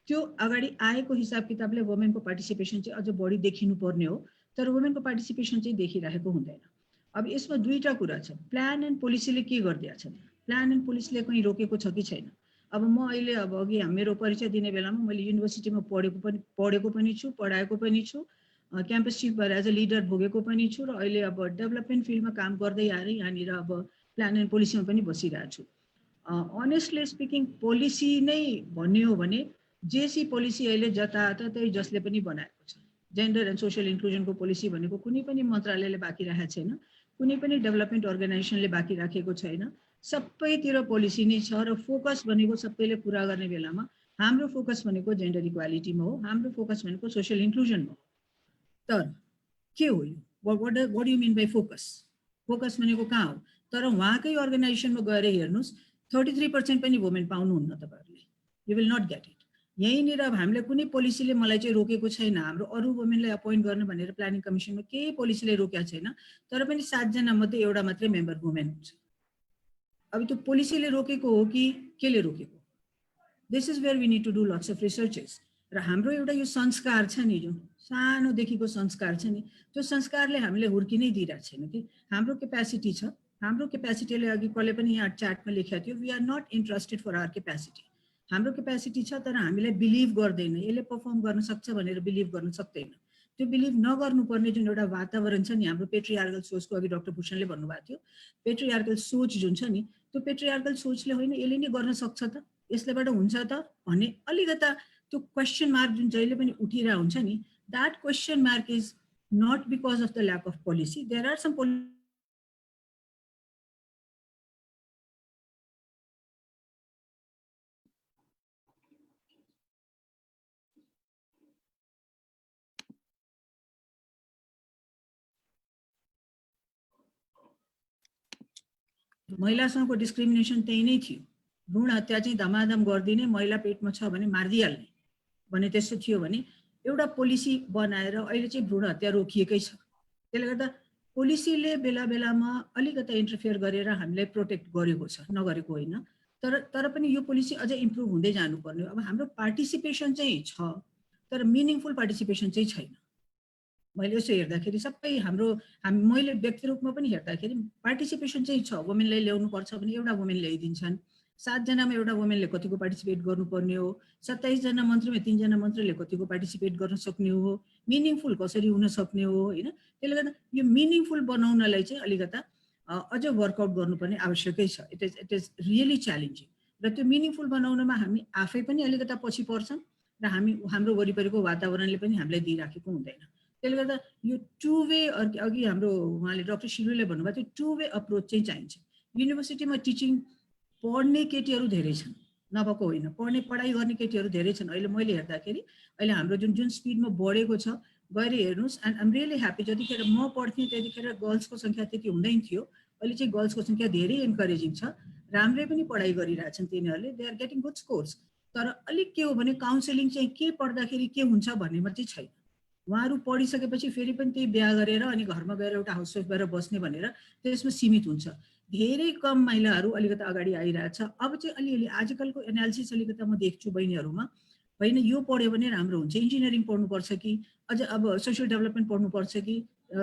त्यो अगाडि आएको हिसाब किताबले वुमेनको पार्टिसिपेसन चाहिँ अझ बढी देखिनु पर्ने हो। तर वुमेनको पार्टिसिपेसन चाहिँ देखिरहेको हुँदैन। अब यसमा दुईटा कुरा छ। प्लान एन्ड पोलिसीले के गरिदिएको छ? प्लान एन्ड पोलिसीले कहीँ रोकेको छ कि छैन? अब म अहिले अब अघि मेरो परिचय दिने बेलामा मैले युनिभर्सिटीमा पढेको पनि छु, पढाएको पनि छु, क्याम्पस चिफ भएर एज अ लिडर भोगेको पनि छु, र अहिले अब डेभलपमेन्ट फिल्डमा काम गर्दै आएर यहाँनिर अब प्लान एन्ड पोलिसीमा पनि बसिरहेको छु। अनेस्टली स्पिकिङ पोलिसी नै भन्ने हो भने जेसी पोलिसी अहिले जताततै जसले पनि बनाएको छ। जेन्डर एन्ड सोसियल इन्क्लुजनको पोलिसी भनेको कुनै पनि मन्त्रालयले बाँकी राखेको छैन, कुनै पनि डेभलपमेन्ट अर्गनाइजेसनले बाँकी राखेको छैन। सबैतिर पोलिसी नै छ र फोकस भनेको सबैले पुरा गर्ने बेलामा हाम्रो फोकस भनेको जेन्डर इक्वालिटीमा हो, हाम्रो फोकस भनेको सोसियल इन्क्लुजनमा हो। तर के हो यो? what do you mean by focus? Focus भनेको कहाँ हो? तर उहाँकै अर्गनाइजेसनमा गएर हेर्नुहोस् 33% पनि वुमेन पाउनुहुन्न तपाईँहरूले। You will not get it. यहीँनिर अब हामीले कुनै पोलिसीले मलाई चाहिँ रोकेको छैन, हाम्रो अरू वुमेनलाई अपोइन्ट गर्न भनेर प्लानिङ कमिसनमा केही पोलिसीले रोकेको छैन, तर पनि 7 जना मध्ये एउटा मात्रै मेम्बर वुमेन हुन्छ। अब त्यो पोलिसीले रोकेको हो कि केले रोकेको? This is where we need to do lots of researches. र हाम्रो एउटा यो संस्कार छ नि, जुन सानोदेखिको संस्कार छ नि, त्यो संस्कारले हामीले हुर्किनै दिइरहेको छैन कि हाम्रो क्यापेसिटी छ। हाम्रो क्यापेसिटीले अघि कसले पनि यहाँ चार्टमा लेखेको थियो, we are not interested for our capacity. हाम्रो क्यापेसिटी छ तर हामीलाई बिलिभ गर्दैन, यसले पर्फर्म गर्न सक्छ भनेर बिलिभ गर्न सक्दैन। त्यो बिलिभ नगर्नुपर्ने जुन एउटा वातावरण छ नि हाम्रो पेट्रियार्कल सोचको, अघि डाक्टर भूषणले भन्नुभएको थियो, पेट्रियार्कल सोच जुन छ नि, त्यो पेट्रियार्कल सोचले होइन यसले नै गर्न सक्छ त, यसलेबाट हुन्छ त भन्ने अलिकता त्यो क्वेसन मार्क जुन जहिले पनि उठिरहेको हुन्छ नि, that question mark is not because of the lack of policy. There are some महिलासँगको डिस्क्रिमिनेसन त्यही नै थियो। भ्रूण हत्या चाहिँ धमाधम गरिदिने, महिला पेटमा छ भने मारिदिइहाल्ने भने त्यस्तो थियो भने एउटा पोलिसी बनाएर अहिले चाहिँ भ्रूण हत्या रोकिएकै छ। त्यसले गर्दा पोलिसीले बेला बेलामा अलिकता इन्टरफेयर गरेर हामीलाई प्रोटेक्ट गरेको छ, नगरेको होइन। तर पनि यो पोलिसी अझै इम्प्रुभ हुँदै जानुपर्ने हो। अब हाम्रो पार्टिसिपेसन चाहिँ छ तर मिनिङफुल पार्टिसिपेसन चाहिँ छैन। मैले यसो हेर्दाखेरि सबै मैले व्यक्ति रूपमा पनि हेर्दाखेरि पार्टिसिपेसन चाहिँ छ, वुमेनलाई ल्याउनु पर्छ भने एउटा वुमेन ल्याइदिन्छन्, 7 जनामा एउटा वुमेनले कतिको पार्टिसिपेट गर्नुपर्ने हो, 27 जना मन्त्रीमा 3 जना मन्त्रीले कतिको पार्टिसिपेट गर्न सक्ने हो, मिनिङफुल कसरी हुन सक्ने हो हैन। त्यसले गर्दा यो मिनिङफुल बनाउनलाई चाहिँ अलिकता अझ वर्कआउट गर्नुपर्ने आवश्यकै छ। इट इज रियली च्यालेन्जिङ र त्यो मिनिङफुल बनाउनमा हामी आफै पनि अलिकता पछि पर्छौँ र हाम्रो वरिपरिको वातावरणले पनि हामीलाई दिइराखेको हुँदैन। त्यसले गर्दा यो टु वे अघि हाम्रो उहाँले डाक्टर शिलुले भन्नुभयो त्यो टु वे अप्रोच चाहिँ चाहिन्छ। युनिभर्सिटीमा टिचिङ पढ्ने केटीहरू धेरै छन्, नभएको होइन, पढाइ गर्ने केटीहरू धेरै छन्। अहिले मैले हेर्दाखेरि अहिले हाम्रो जुन स्पिडमा बढेको छ गएर हेर्नुहोस्। And I'm really happy. जतिखेर म पढ्थेँ त्यतिखेर गर्ल्सको सङ्ख्या त्यति हुँदैन थियो, अहिले चाहिँ गर्ल्सको सङ्ख्या धेरै इन्करेजिङ छ, राम्रै पनि पढाइ गरिरहेछन् तिनीहरूले, they are getting good scores. तर अलिक के हो भने काउन्सिलिङ चाहिँ के पढ्दाखेरि के हुन्छ भन्नेमा चाहिँ छैन। उहाँहरू पढिसकेपछि फेरि पनि त्यही बिहा गरेर अनि घरमा गएर एउटा हाउसवाइफ भएर बस्ने भनेर त्यसमा सीमित हुन्छ। धेरै कम महिलाहरू अलिकता अगाडि आइरहेछ। अब चाहिँ अलिअलि आजकलको एनालिसिस अलिकता म देख्छु बहिनीहरूमा, होइन यो पढ्यो भने राम्रो हुन्छ, इन्जिनियरिङ पढ्नुपर्छ कि अझ अब सोसियल डेभलपमेन्ट पढ्नुपर्छ कि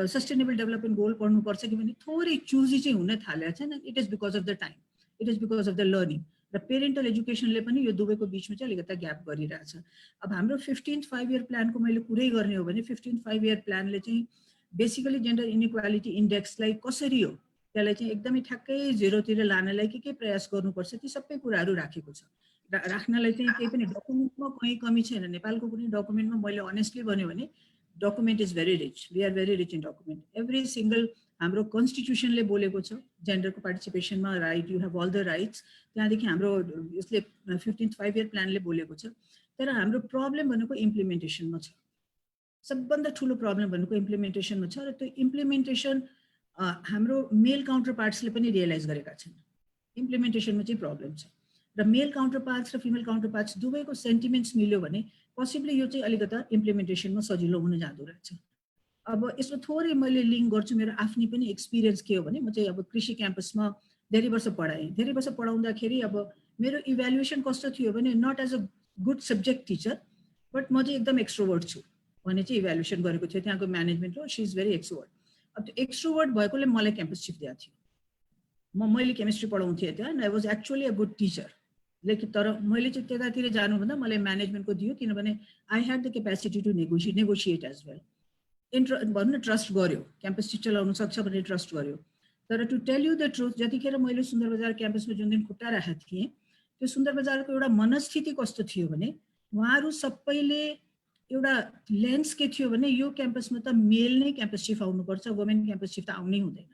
सस्टेनेबल डेभलपमेन्ट गोल पढ्नुपर्छ कि भने थोरै चुजी चाहिँ हुन थालेको छ। It is because of the time, it is because of the learning र पेरेन्टल एजुकेसनले पनि यो दुवैको बिचमा चाहिँ अलिकता ग्याप गरिरहेछ। अब हाम्रो 15th 5-year प्लानको मैले कुरै गर्ने हो भने 15th 5-year प्लानले चाहिँ बेसिकली जेन्डर इनइक्वालिटी इन्डेक्सलाई कसरी हो त्यसलाई चाहिँ एकदमै ठ्याक्कै 0तिर लानलाई के प्रयास गर्नुपर्छ ती सबै कुराहरू राखेको छ। राख्नलाई चाहिँ केही पनि डकुमेन्टमा कहीँ कमी छैन। नेपालको कुनै डकुमेन्टमा मैले अनेस्टली भन्यो भने document is very rich, we are very rich in document. Every single हाम्रो कन्स्टिट्युसनले बोलेको छ जेन्डरको पार्टिसिपेसनमा right, you have all the rights. त्यहाँदेखि हाम्रो यसले 15th 5-year प्लानले बोलेको छ। तर हाम्रो प्रब्लम भनेको इम्प्लिमेन्टेसनमा छ। सबभन्दा ठुलो प्रब्लम भनेको इम्प्लिमेन्टेसनमा छ र त्यो इम्प्लिमेन्टेसन हाम्रो मेल काउन्टर पार्ट्सले पनि रियलाइज गरेका छन्। इम्प्लिमेन्टेसनमा चाहिँ प्रब्लम छ र मेल काउन्टर पार्ट्स र फिमेल काउन्टर पार्ट्स दुवैको सेन्टिमेन्ट्स मिल्यो भने पोसिबली यो चाहिँ अलिकता इम्प्लिमेन्टेसनमा सजिलो हुन जाँदो रहेछ। अब यसमा थोरै मैले लिङ्क गर्छु, मेरो आफ्नै पनि एक्सपिरियन्स के हो भने म चाहिँ अब कृषि क्याम्पसमा धेरै वर्ष पढाएँ। धेरै वर्ष पढाउँदाखेरि अब मेरो इभ्यालुएसन कस्तो थियो भने not as a good subject teacher but म चाहिँ एकदम एक्सट्रोभर्ट छु भन्ने चाहिँ इभ्यालुएसन गरेको थियो त्यहाँको म्यानेजमेन्ट हो, सी इज भेरी एक्सट्रोभर्ट। अब त्यो एक्सट्रोभर्ट भएकोले मलाई क्याम्पस सिफ्ट दिएको थियो। मैले केमिस्ट्री पढाउँथेँ त्यहाँ, I was actually a good teacher. लेकिन तर मैले चाहिँ त्यतातिर जानुभन्दा मलाई म्यानेजमेन्टको दियो, किनभने I had the capacity to negotiate as well. भन्नु न ट्रस्ट गर्यो, क्याम्पस सिट चलाउनु सक्छ भनेर ट्रस्ट गर्यो। तर to tell you the truth, जतिखेर मैले सुन्दर बजार क्याम्पसमा जुन दिन खुट्टा राखेको थिएँ त्यो सुन्दर बजारको एउटा मनस्थिति कस्तो थियो भने उहाँहरू सबैले एउटा लेन्स के थियो भने यो क्याम्पसमा त मेल नै क्याम्पस चिफ आउनुपर्छ, वुमेन क्याम्पस चिफ त आउनै हुँदैन।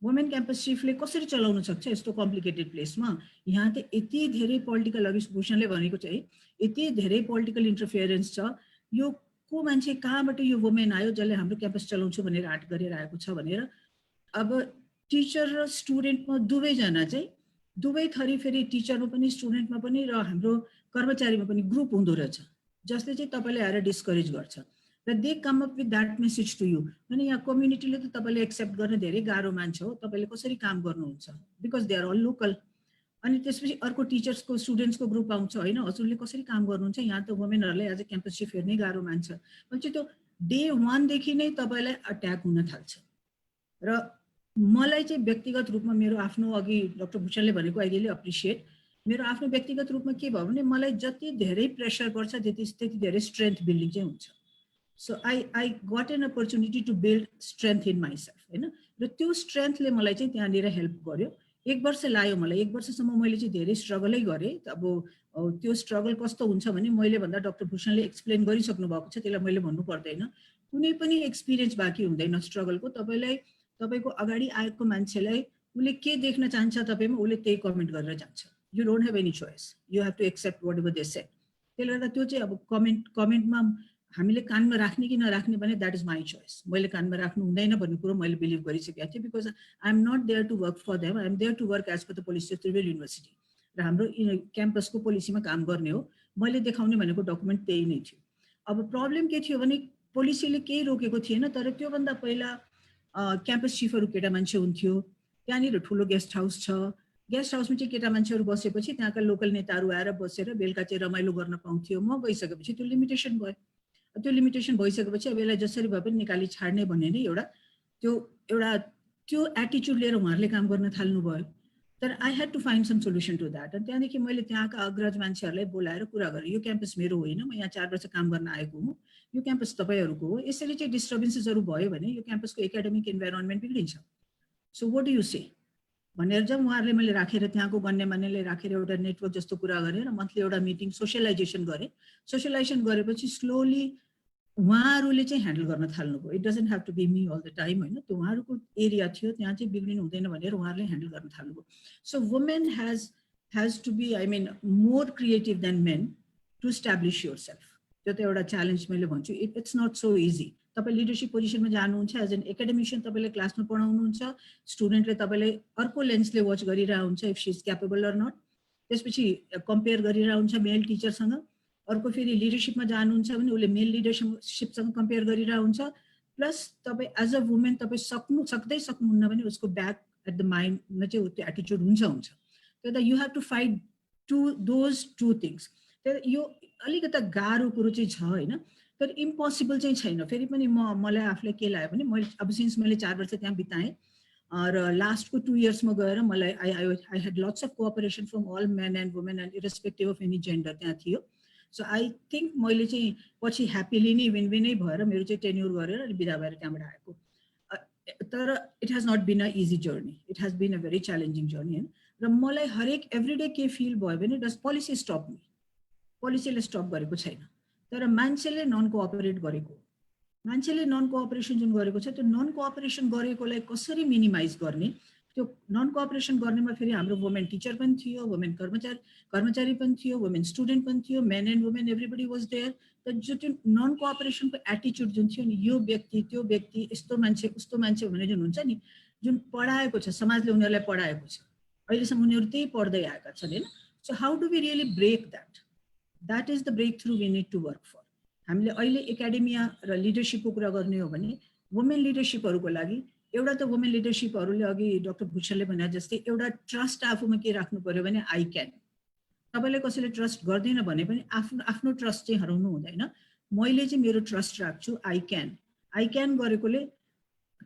वुमेन क्याम्पस चिफले कसरी चलाउन सक्छ यस्तो कम्प्लिकेटेड प्लेसमा? यहाँ त यति धेरै पोलिटिकल, अघि भूषणले भनेको चाहिँ यति धेरै पोलिटिकल इन्टरफियरेन्स छ। यो को मान्छे कहाँबाट यो वुमेन आयो जसले हाम्रो क्याम्पस चलाउँछु भनेर आँट गरेर आएको छ भनेर। अब टिचर र स्टुडेन्टमा दुवैजना चाहिँ दुवै थरी फेरि टिचरमा पनि स्टुडेन्टमा पनि र हाम्रो कर्मचारीमा पनि ग्रुप हुँदो रहेछ जसले चाहिँ तपाईँले आएर डिस्करेज गर्छ र they come up with that message to you. अनि यहाँ कम्युनिटीले त तपाईँले एक्सेप्ट गर्न धेरै गाह्रो मान्छ हो, तपाईँले कसरी काम गर्नुहुन्छ, because they are all local. अनि त्यसपछि अर्को टिचर्सको स्टुडेन्ट्सको ग्रुप आउँछ, होइन हजुरले कसरी काम गर्नुहुन्छ, यहाँ त वुमेनहरूलाई एज अ क्याम्पस चिफ हेर्नै गाह्रो मान्छ भने त्यो डे 1 देखि नै तपाईँलाई अट्याक हुन थाल्छ। र मलाई चाहिँ व्यक्तिगत रूपमा मेरो आफ्नो, अघि डाक्टर भूषणले भनेको आई रियली अप्रिसिएट, मेरो आफ्नो व्यक्तिगत रूपमा के भयो भने मलाई जति धेरै प्रेसर पर्छ त्यति धेरै स्ट्रेन्थ बिल्डिङ चाहिँ हुन्छ। So I got an opportunity to build strength in myself, होइन। र त्यो स्ट्रेन्थले मलाई चाहिँ त्यहाँनिर हेल्प गर्यो। 1 वर्ष लाग्यो मलाई, 1 वर्षसम्म मैले चाहिँ धेरै स्ट्रगलै गरेँ। अब त्यो स्ट्रगल कस्तो हुन्छ भने मैले भन्दा डाक्टर भूषणले एक्सप्लेन गरिसक्नु भएको छ, त्यसलाई मैले भन्नु पर्दैन। कुनै पनि एक्सपिरियन्स बाँकी हुँदैन स्ट्रगलको। तपाईँको अगाडि आएको मान्छेलाई उसले के देख्न चाहन्छ तपाईँमा, उसले त्यही कमेन्ट गरेर जान्छ। You don't have any choice, you have to accept whatever they said. त्यसले गर्दा त्यो चाहिँ अब कमेन्टमा हामीले कानमा राख्ने कि नराख्ने भने द्याट इज माई चोइस। मैले कानमा राख्नु हुँदैन भन्ने कुरो मैले बिलिभ गरिसकेको थिएँ, because I am not there to work for them, I am there to work as per the policy of Triveni university र हाम्रो क्याम्पसको पोलिसीमा काम गर्ने हो। मैले देखाउने भनेको डकुमेन्ट त्यही नै थियो। अब प्रब्लम के थियो भने पोलिसीले केही रोकेको थिएन, तर त्योभन्दा पहिला क्याम्पस चिफहरू केटा मान्छे हुन्थ्यो, त्यहाँनिर ठुलो गेस्ट हाउस छ, गेस्ट हाउसमा चाहिँ केटा मान्छेहरू बसेपछि त्यहाँका लोकल नेताहरू आएर बसेर बेलुका चाहिँ रमाइलो गर्न पाउँथ्यो। म गइसकेपछि त्यो लिमिटेसन भयो। त्यो लिमिटेसन भइसकेपछि अब यसलाई जसरी भए पनि निकाली छाड्ने भन्ने नै एउटा त्यो एटिच्युड लिएर उहाँहरूले काम गर्न थाल्नुभयो। तर I had to find some solution to that. अनि त्यहाँदेखि मैले त्यहाँका अग्रज मान्छेहरूलाई बोलाएर कुरा गरेँ, यो क्याम्पस मेरो होइन, म यहाँ 4 वर्ष काम गर्न आएको हुँ, यो क्याम्पस तपाईँहरूको हो, यसरी चाहिँ डिस्टर्बेन्सेसहरू भयो भने यो क्याम्पसको एकाडेमिक इन्भाइरोन्मेन्ट बिग्रिन्छ। सो व्हाट डु यु से भनेर जब उहाँहरूले मैले राखेर त्यहाँको गण्यमान्यले राखेर एउटा नेटवर्क जस्तो कुरा गरेर मन्थली एउटा मिटिङ सोसियलाइजेसन गरेँ। सोसियलाइजेसन गरेपछि स्लोली उहाँहरूले चाहिँ ह्यान्डल गर्न थाल्नुभयो। It doesn't have to be me all the time होइन, त्यो उहाँहरूको एरिया थियो, त्यहाँ चाहिँ बिग्रिनु हुँदैन भनेर उहाँहरूले ह्यान्डल गर्न थाल्नुभयो। So women has to be I mean more creative than men to establish your self. त्यो त एउटा च्यालेन्ज मैले भन्छु। It's not so easy. तपाईँ लिडरसिप पोजिसनमा जानुहुन्छ एज एन एकाडेमिसियन, तपाईँले क्लासमा पढाउनुहुन्छ, स्टुडेन्टले तपाईँले अर्को लेन्सले वाच गरिरहेको हुन्छ if she is capable or not. त्यसपछि कम्पेयर गरिरहेको हुन्छ मेल टिचरसँग। अर्को फेरि लिडरसिपमा जानुहुन्छ भने उसले मेल लिडरसिपसँग कम्पेयर गरिरहेको हुन्छ। प्लस तपाईँ एज अ वुमेन तपाईँ सक्नुहुन्न भने उसको ब्याक एट द माइन्डमा चाहिँ त्यो एटिच्युड हुन्छ। त्यही त you have to fight those two things. त्यही यो अलिकति गाह्रो कुरो चाहिँ छ होइन, तर इम्पोसिबल चाहिँ छैन। फेरि पनि मलाई आफूलाई के लाग्यो भने मैले अब सिन्स मैले 4 वर्ष त्यहाँ बिताएँ र लास्टको 2 इयर्समा गएर मलाई I had lots of cooperation from all men and women and irrespective of any gender त्यहाँ थियो। सो आई थिङ्क मैले चाहिँ पछि ह्याप्पिली नै विनै भएर मेरो चाहिँ टेन्युर गरेर अनि बिदा भएर त्यहाँबाट आएको। तर it has not been a easy journey, it has been a very challenging journey होइन। र मलाई हरेक एभ्रिडे के फिल भयो भने डज पोलिसी स्टप मी, पोलिसीले स्टप गरेको छैन, तर मान्छेले नन कोअपरेट गरेको, मान्छेले नन कोअपरेसन जुन गरेको छ त्यो नन कोअपरेसन गरेकोलाई कसरी मिनिमाइज गर्ने, त्यो नन कोअपरेसन गर्नेमा फेरि हाम्रो वुमेन टिचर पनि थियो, वुमेन कर्मचारी पनि थियो, वुमेन स्टुडेन्ट पनि थियो, men and women everybody was there. तर जो त्यो नन कोअपरेसनको एटिच्युड जुन थियो नि, यो व्यक्ति त्यो व्यक्ति यस्तो मान्छे उस्तो मान्छे भनेर जुन हुन्छ नि, जुन पढाएको छ समाजले उनीहरूलाई पढाएको छ, अहिलेसम्म उनीहरू त्यही पढ्दै आएका छन् होइन। So how do we really break that? That is the breakthrough we need to work for. हामीले अहिले एकाडेमिया र लिडरसिपको कुरा गर्ने हो भने वुमेन लिडरसिपहरूको लागि एउटा त वुमेन लिडरसिपहरूले अघि डाक्टर भूषणले भने जस्तै एउटा ट्रस्ट आफूमा के राख्नु पर्यो भने आई क्यान। तपाईँले कसैले ट्रस्ट गर्दैन भने पनि आफ्नो ट्रस्ट चाहिँ हराउनु हुँदैन। मैले चाहिँ मेरो ट्रस्ट राख्छु, आई क्यान। आई क्यान गरेकोले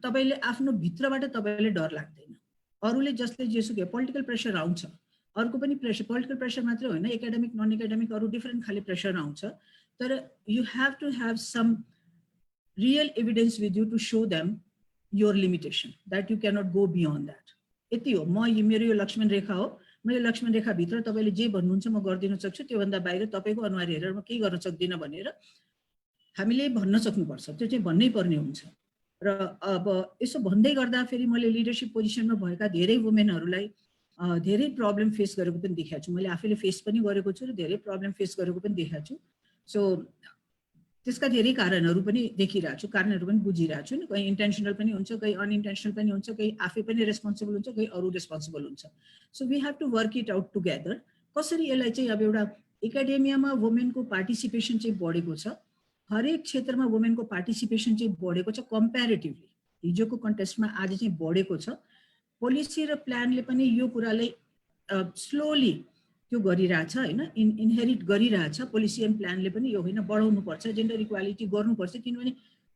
तपाईँले आफ्नो भित्रबाट तपाईँले डर लाग्दैन। अरूले जसले जेसुकै पोलिटिकल प्रेसर आउँछ, अर्को पनि प्रेसर, पोलिटिकल प्रेसर मात्रै होइन, एकाडेमिक नन एकाडेमिक अरू डिफ्रेन्ट खाले प्रेसर आउँछ। तर you have to have some real evidence with you to show them your limitation, that you cannot go beyond that. यति हो, मेरो यो लक्ष्मण रेखा हो, म यो लक्ष्मण रेखाभित्र तपाईँले जे भन्नुहुन्छ म गरिदिन सक्छु, त्योभन्दा बाहिर तपाईँको अनुहार हेरेर म केही गर्न सक्दिनँ भनेर हामीले भन्न सक्नुपर्छ। त्यो चाहिँ भन्नै पर्ने हुन्छ। र अब यसो भन्दै गर्दा फेरि मैले लिडरसिप पोजिसनमा भएका धेरै वुमेनहरूलाई धेरै प्रब्लम फेस गरेको पनि देखाएको छु। मैले आफैले फेस पनि गरेको छु र धेरै प्रब्लम फेस गरेको पनि देखाएको छु। सो त्यसका धेरै कारणहरू पनि देखिरहेको छु, कारणहरू पनि बुझिरहेको छु। कहीँ इन्टेन्सनल पनि हुन्छ, कहीँ अनइन्टेन्सनल पनि हुन्छ, कहीँ आफै पनि रेस्पोन्सिबल हुन्छ, कहीँ अरू रेस्पोन्सिबल हुन्छ। So we have to work it out together. कसरी यसलाई चाहिँ अब एउटा एकाडेमियामा वुमेनको पार्टिसिपेसन चाहिँ बढेको छ, हरेक क्षेत्रमा वुमेनको पार्टिसिपेसन चाहिँ बढेको छ कम्पेरिटिभली, हिजोको कन्टेस्टमा आज चाहिँ बढेको छ। पोलिसी र प्लानले पनि यो कुरालाई स्लोली त्यो गरिरहेछ होइन, इनहेरिट गरिरहेछ। पोलिसी एन्ड प्लानले पनि यो होइन, बढाउनुपर्छ, जेन्डर इक्वालिटी गर्नुपर्छ, किनभने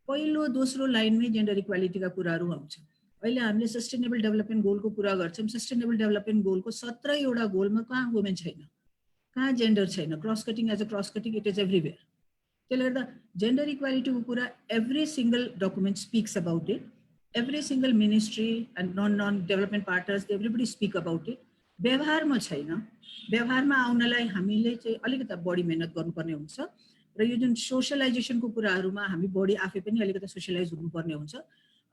पहिलो दोस्रो लाइनमै जेन्डर इक्वालिटीका कुराहरू आउँछ। अहिले हामीले सस्टेनेबल डेभलपमेन्ट गोलको कुरा गर्छौँ, सस्टेनेबल डेभलपमेन्ट गोलको 17वटा गोलमा कहाँ वुमेन छैन, कहाँ जेन्डर छैन। Cross cutting as a cross cutting it is everywhere. त्यसले गर्दा जेन्डर इक्वालिटीको कुरा every single document speaks about it, every single ministry and non development partners everybody speak about it. व्यवहारमा छैन, व्यवहारमा आउनलाई हामीले चाहिँ अलिकति बढी मेहनत गर्नुपर्ने हुन्छ। र यो जुन सोसियलाइजेसनको कुराहरूमा हामी बढी आफै पनि अलिकति सोसियलाइज हुनुपर्ने हुन्छ।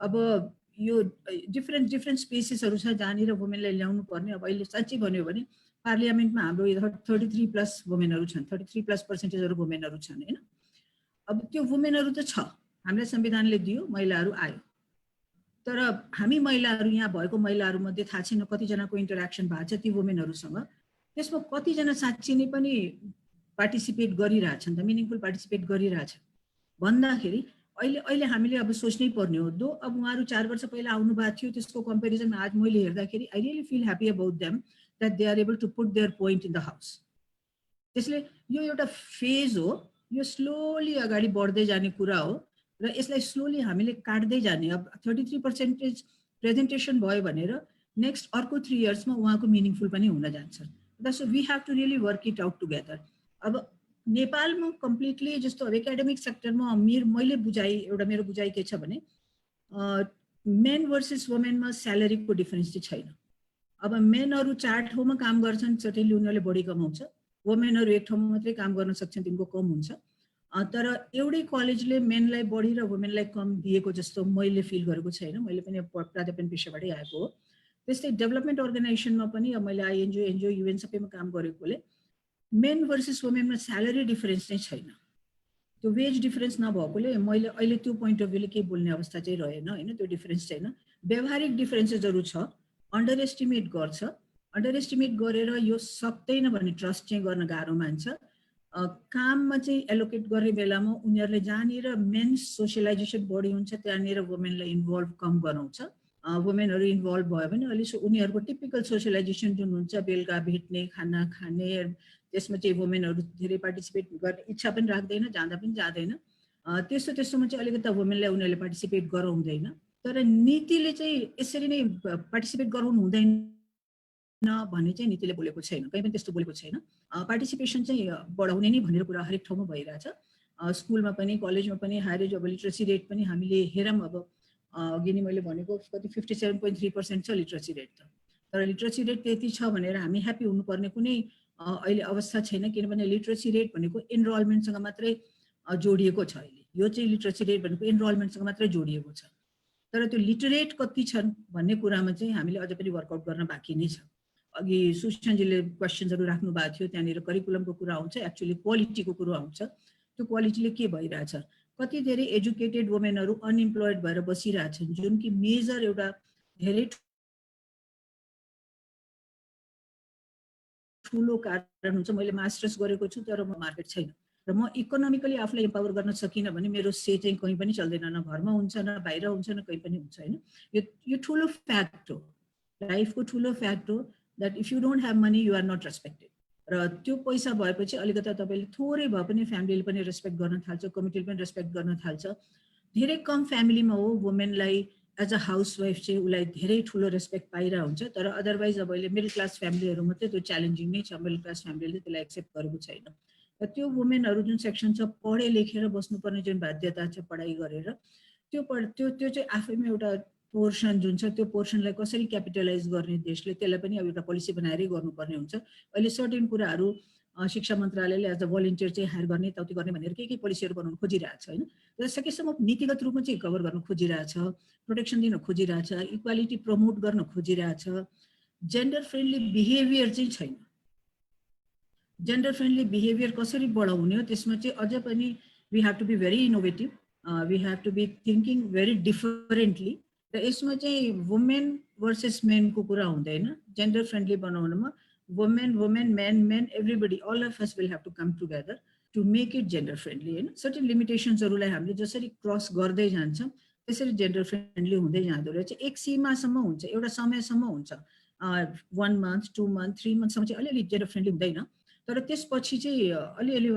अब यो डिफ्रेन्ट स्पेसेसहरू छ जहाँनिर वुमेनलाई ल्याउनु पर्ने। अब अहिले साँच्चै भन्यो भने पार्लियामेन्टमा हाम्रो 33+ वुमेनहरू छन्, 33+ वुमेनहरू छन् होइन। अब त्यो वुमेनहरू त छ, हामीलाई संविधानले दियो, महिलाहरू आयो, तर हामी महिलाहरू यहाँ भएको महिलाहरूमध्ये थाहा छैन कतिजनाको इन्टरेक्सन भएको छ ती वुमेनहरूसँग, त्यसमा कतिजना साँच्चै नै पनि पार्टिसिपेट गरिरहेछन् त, मिनिङफुल पार्टिसिपेट गरिरहेछन् भन्दाखेरि अहिले हामीले अब सोच्नै पर्ने हो। दो अब उहाँहरू 4 वर्ष पहिला आउनु भएको थियो, त्यसको कम्पेरिजनमा आज मैले हेर्दाखेरि I really feel happy about them that they are able to put their point in the house. त्यसले यो एउटा फेज हो, यो स्लोली अगाडि बढ्दै जाने कुरा हो र यसलाई स्लोली हामीले काट्दै जाने। अब 33% प्रेजेन्टेसन भयो भनेर नेक्स्ट अर्को 3 इयर्समा उहाँको मिनिङफुल पनि हुन जान्छ। So we have to really work it out together. अब नेपालमा कम्प्लिटली जस्तो अब एकाडेमिक सेक्टरमा मैले मेरो बुझाइ के छ भने मेन भर्सेस वुमेनमा स्यालेरीको डिफरेन्स चाहिँ छैन। अब मेनहरू 4 ठाउँमा काम गर्छन्, certainly उनीहरूले बढी कमाउँछ। वुमेनहरू 1 ठाउँमा मात्रै काम गर्न सक्छन्, तिनको कम हुन्छ। तर एउटै कलेजले मेनलाई बढी र वुमेनलाई कम दिएको जस्तो मैले फिल गरेको छैन। मैले पनि प्राध्यापन पेशाबाटै आएको हो। त्यस्तै डेभलपमेन्ट अर्गनाइजेसनमा पनि मैले आइएनजिओ, एनजिओ, युएन सबैमा काम गरेकोले मेन भर्सेस वुमेनमा स्यालेरी डिफरेन्स चाहिँ छैन। त्यो वेज डिफरेन्स नभएकोले मैले अहिले त्यो पोइन्ट अफ भ्यूले केही बोल्ने अवस्था चाहिँ रहेन हैन। त्यो डिफरेन्स छैन। व्यावहारिक डिफरेन्सेसहरू छ। अन्डर एस्टिमेट गर्छ। अन्डर एस्टिमेट गरेर यो सक्दैन भने ट्रस्ट चाहिँ गर्न गाह्रो मान्छ। काममा चाहिँ एलोकेट गर्ने बेलामा उनीहरूले जहाँनिर मेन सोसियलाइजेसन बढी हुन्छ त्यहाँनिर वुमेनलाई इन्भल्भ कम गराउँछ। वुमेनहरू इन्भल्भ भयो भने अलि उनीहरूको टिपिकल सोसियलाइजेसन जुन हुन्छ, बेलुका भेट्ने, खाना खाने, त्यसमा चाहिँ वुमेनहरू धेरै पार्टिसिपेट गर्ने इच्छा पनि राख्दैन, जाँदा पनि जाँदैन। त्यस्तोमा चाहिँ अलिकति वुमेनलाई उनीहरूले पार्टिसिपेट गराउँदैन। तर नीतिले चाहिँ यसरी नै पार्टिसिपेट गराउनु हुँदैन भन्ने चाहिँ नीतिले बोलेको छैन, कहीँ पनि त्यस्तो बोलेको छैन। पार्टिसिपेसन चाहिँ बढाउने नै भनेर कुरा हरेक ठाउँमा भइरहेछ। स्कुलमा पनि, कलेजमा पनि, हायर एज अब लिटरेसी रेट पनि हामीले हेरौँ। अब अघि नै मैले भनेको कति 57.3% छ लिटरेसी रेट त। तर लिटरेसी रेट त्यति छ भनेर हामी ह्याप्पी हुनुपर्ने कुनै अहिले अवस्था छैन, किनभने लिटरेसी रेट भनेको इनरोलमेन्टसँग मात्रै जोडिएको छ। अहिले यो चाहिँ लिटरेसी रेट भनेको इनरोलमेन्टसँग मात्रै जोडिएको छ। तर त्यो लिटरेट कति छन् भन्ने कुरामा चाहिँ हामीले अझ पनि वर्कआउट गर्न बाँकी नै छ। अघि सुशान्तजीले क्वेसन्सहरू राख्नु भएको थियो, त्यहाँनिर करिकुलमको कुरा आउँछ, एक्चुअली क्वालिटीको कुरो आउँछ। त्यो क्वालिटीले के भइरहेछ, कति धेरै एजुकेटेड वुमेनहरू अनइम्प्लोइड भएर बसिरहेछन्, जुन कि मेजर एउटा धेरै ठुलो कारण हुन्छ। मैले मास्टर्स गरेको छु तर म मार्केट छैन र म इकोनोमिकली आफूलाई एम्पावर गर्न सकिनँ भने मेरो से चाहिँ कहीँ पनि चल्दैन, न घरमा हुन्छ, न बाहिर हुन्छ, न कहीँ पनि हुन्छ हैन। यो ठुलो फ्याक्ट हो, लाइफको ठुलो फ्याक्ट हो that if you don't have money you are not respected. र त्यो पैसा भएपछि अलिकति तपाईँले थोरै भए पनि फ्यामिलीले पनि रेस्पेक्ट गर्न थाल्छ, कमिटीले पनि रेस्पेक्ट गर्न थाल्छ। धेरै कम फ्यामिलीमा हो वुमेनलाई एज अ हाउसवाइफ चाहिँ उसलाई धेरै ठुलो रेस्पेक्ट पाइरहेको हुन्छ। तर अदरवाइज अब अहिले मिडल क्लास फ्यामिलीहरू मात्रै त्यो च्यालेन्जिङ नै छ, मिडल क्लास फ्यामिलीले त्यसलाई एक्सेप्ट गरेको छैन। र त्यो वुमेनहरू जुन सेक्सन छ, पढे लेखेर बस्नुपर्ने जुन बाध्यता छ पढाइ गरेर, त्यो चाहिँ आफैमा एउटा पोर्सन जुन छ, त्यो पोर्सनलाई कसरी क्यापिटलाइज गर्ने देशले, त्यसलाई पनि अब एउटा पोलिसी बनाएरै गर्नुपर्ने हुन्छ। अहिले सर्टेन कुराहरू शिक्षा मन्त्रालयले एज अ भोलिन्टियर चाहिँ हायर गर्ने, यताउति गर्ने भनेर के पोलिसीहरू बनाउनु खोजिरहेछ हैन। र सकेसम्म नीतिगत रूपमा चाहिँ कभर गर्न खोजिरहेछ, प्रोटेक्सन दिन खोजिरहेछ, इक्वालिटी प्रमोट गर्न खोजिरहेछ। जेन्डर फ्रेन्डली बिहेभियर चाहिँ छैन। जेन्डर फ्रेन्डली बिहेभियर कसरी बढाउने हो, त्यसमा चाहिँ अझ पनि we have to be very innovative, we have to be thinking very differently. र यसमा चाहिँ वुमेन भर्सेस मेनको कुरा हुँदैन। जेन्डर फ्रेन्डली बनाउनमा women, men, everybody, all of us will have to come together to make it gender friendly. हैन। Certain लिमिटेसन्सहरूलाई हामीले जसरी क्रस गर्दै जान्छौँ त्यसरी जेन्डर फ्रेन्डली हुँदै जाँदो रहेछ। एक सीमासम्म हुन्छ, एउटा समयसम्म हुन्छ, 1 month, 2 month, 3 monthसम्म चाहिँ अलिअलि जेन्डर फ्रेन्डली हुँदैन। तर त्यसपछि चाहिँ अलिअलि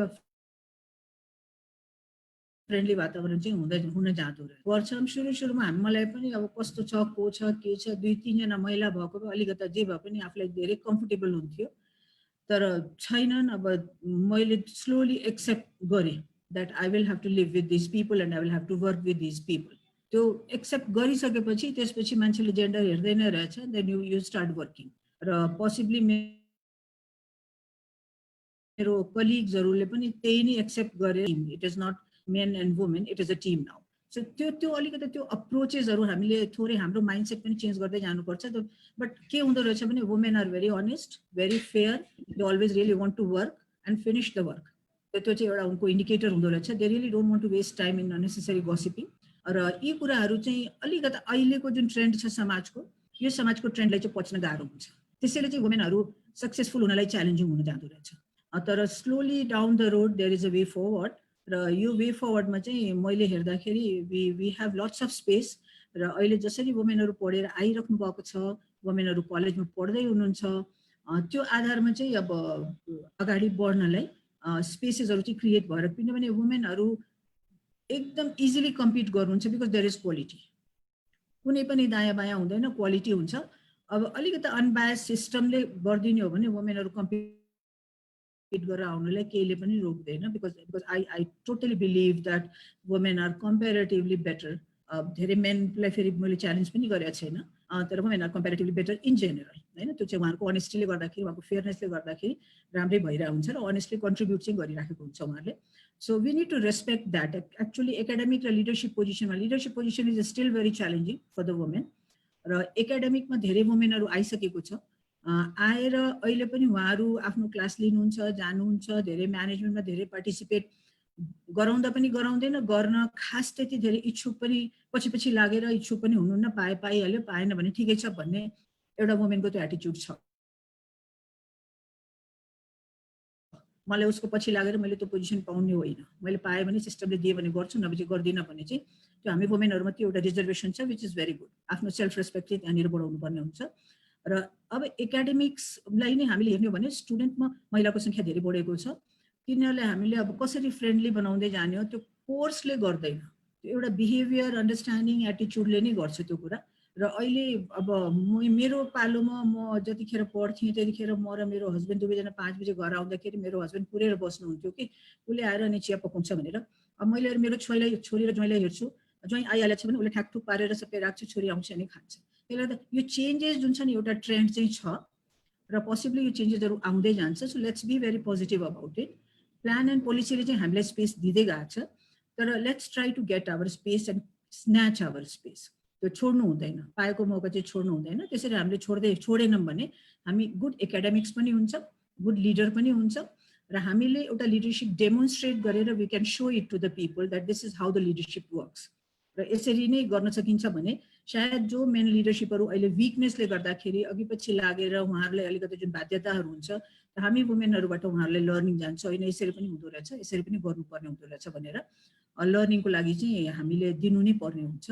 फ्रेन्डली वातावरण चाहिँ हुन जाँदो रहेछ। वर्षमा सुरुमा मलाई पनि अब कस्तो छ, को छ, के छ, 2-3 जना महिला भएको भए अलिकति जे भए पनि आफूलाई धेरै कम्फर्टेबल हुन्थ्यो। तर छैनन्। अब मैले स्लोली एक्सेप्ट गरेँ that I will have to live with this people and I will have to work with this people. त्यो एक्सेप्ट गरिसकेपछि त्यसपछि मान्छेले जेन्डर हेर्दै नै रहेछ। Then you start working. र पोसिबली मेरो कलिग्सहरूले पनि त्यही नै एक्सेप्ट गरे। It is not men and women, it is a team now. So त्यो अलिकति त्यो अप्रोचेसहरू हामीले थोरै हाम्रो माइन्डसेट पनि चेन्ज गर्दै जानुपर्छ। बट के हुँदो रहेछ भने women are very honest, very fair, they always really want to work and finish the work. त्यो चाहिँ एउटा उनको इन्डिकेटर हुँदो रहेछ। They really don't want to waste time in unnecessary gossiping. र यी कुराहरू चाहिँ अलिकति अहिलेको जुन ट्रेन्ड छ समाजको, यो समाजको ट्रेन्डलाई चाहिँ पच्न गाह्रो हुन्छ। त्यसैले चाहिँ वुमेनहरू सक्सेसफुल हुनलाई च्यालेन्जिङ हुन जाँदो रहेछ। तर slowly down the road there is a way forward. र यो वे फरवर्डमा चाहिँ मैले हेर्दाखेरि we have lots of space. र अहिले जसरी वुमेनहरू पढेर आइराख्नु भएको छ, वुमेनहरू कलेजमा पढ्दै हुनुहुन्छ, त्यो आधारमा चाहिँ अब अगाडि बढ्नलाई स्पेसेसहरू चाहिँ क्रिएट भएर, किनभने वुमेनहरू एकदम इजिली कम्पिट गर्नुहुन्छ बिकज देयर इज क्वालिटी। कुनै पनि दायाँ बायाँ हुँदैन, क्वालिटी हुन्छ। अब अलिकति अनबायस सिस्टमले गरिदिने हो भने वुमेनहरू कम्पिट गरेर आउनुलाई केहीले पनि रोक्दैन, because I totally believe that women are comparatively better. धेरै मेनलाई फेरि मैले च्यालेन्ज पनि गरेको छैन, तर women are comparatively better in general होइन। त्यो चाहिँ उहाँहरूको अनेस्टीले गर्दाखेरि, उहाँको फेयरनेसले गर्दाखेरि राम्रै भइरहेको हुन्छ र अनेस्टली कन्ट्रिब्युट चाहिँ गरिराखेको हुन्छ उहाँहरूले। So we need to respect that. Actually academic र leadership position is still very challenging for the women, र एकाडेमिकमा धेरै वुमेनहरू आइसकेको छ। आएर अहिले पनि उहाँहरू आफ्नो क्लास लिनुहुन्छ, जानुहुन्छ, धेरै म्यानेजमेन्टमा धेरै पार्टिसिपेट गराउँदा पनि गराउँदैन, गर्न खास त्यति धेरै इच्छुक पनि पछि लागेर इच्छुक पनि हुनुहुन्न, पाइहाल्यो, पाएन भने ठिकै छ भन्ने एउटा वुमेनको त्यो एटिच्युड छ। मलाई उसको पछि लागेर मैले त्यो पोजिसन पाउने होइन, मैले पाएँ भने सिस्टमले दिए भने गर्छु, नभए चाहिँ गर्दिनँ भने चाहिँ त्यो हामी वुमेनहरूमा त्यो एउटा रिजर्भेसन छ, विच इज भेरी गुड। आफ्नो सेल्फ रेस्पेक्ट चाहिँ त्यहाँनिर बढाउनु पर्ने हुन्छ। र अब एकाडेमिक्सलाई नै हामीले हेर्ने हो भने स्टुडेन्टमा महिलाको सङ्ख्या धेरै बढेको छ। तिनीहरूलाई हामीले अब कसरी फ्रेन्डली बनाउँदै जाने हो, त्यो कोर्सले गर्दैन, त्यो एउटा बिहेभियर, अन्डरस्ट्यान्डिङ, एटिच्युडले नै गर्छ त्यो कुरा। र अहिले अब मेरो पालोमा म जतिखेर पढ्थेँ त्यतिखेर म र मेरो हस्बेन्ड दुवैजना 5 बजे घर आउँदाखेरि मेरो हस्बेन्ड पुरेर बस्नुहुन्थ्यो कि उसले आएर अनि चिया पकाउँछ भनेर। अब मैले मेरो छोरी र ज्वाइँलाई हेर्छु, ज्वाइँ आइहालेको छ भने उसले ठ्याकठुक पारेर सबै राख्छ, छोरी आउँछ अनि खान्छ। त्यसले गर्दा यो चेन्जेस जुन छ नि एउटा ट्रेन्ड चाहिँ छ र पोसिबली यो चेन्जेसहरू आउँदै जान्छ। So let's be very positive about it. Plan and पोलिसीले चाहिँ हामीलाई स्पेस दिँदै गएको छ, तर let's try to get our space and snatch our space. त्यो छोड्नु हुँदैन, पाएको मौका चाहिँ छोड्नु हुँदैन। त्यसरी हामीले छोडेनौँ भने हामी गुड एकाडेमिक्स पनि हुन्छ, गुड लिडर पनि हुन्छ, र हामीले एउटा लिडरसिप डेमोन्स्ट्रेट गरेर we can show it to the people that this is how the leadership works. र यसरी नै गर्न सकिन्छ भने सायद जो मेन लिडरसिपहरू अहिले विकनेसले गर्दाखेरि अघि पछि लागेर उहाँहरूलाई अलिकति जुन बाध्यताहरू हुन्छ हामी वुमेनहरूबाट उहाँहरूलाई लर्निङ जान्छ, होइन यसरी पनि हुँदो रहेछ, यसरी पनि गर्नुपर्ने हुँदो रहेछ भनेर लर्निङको लागि चाहिँ हामीले दिनु नै पर्ने हुन्छ।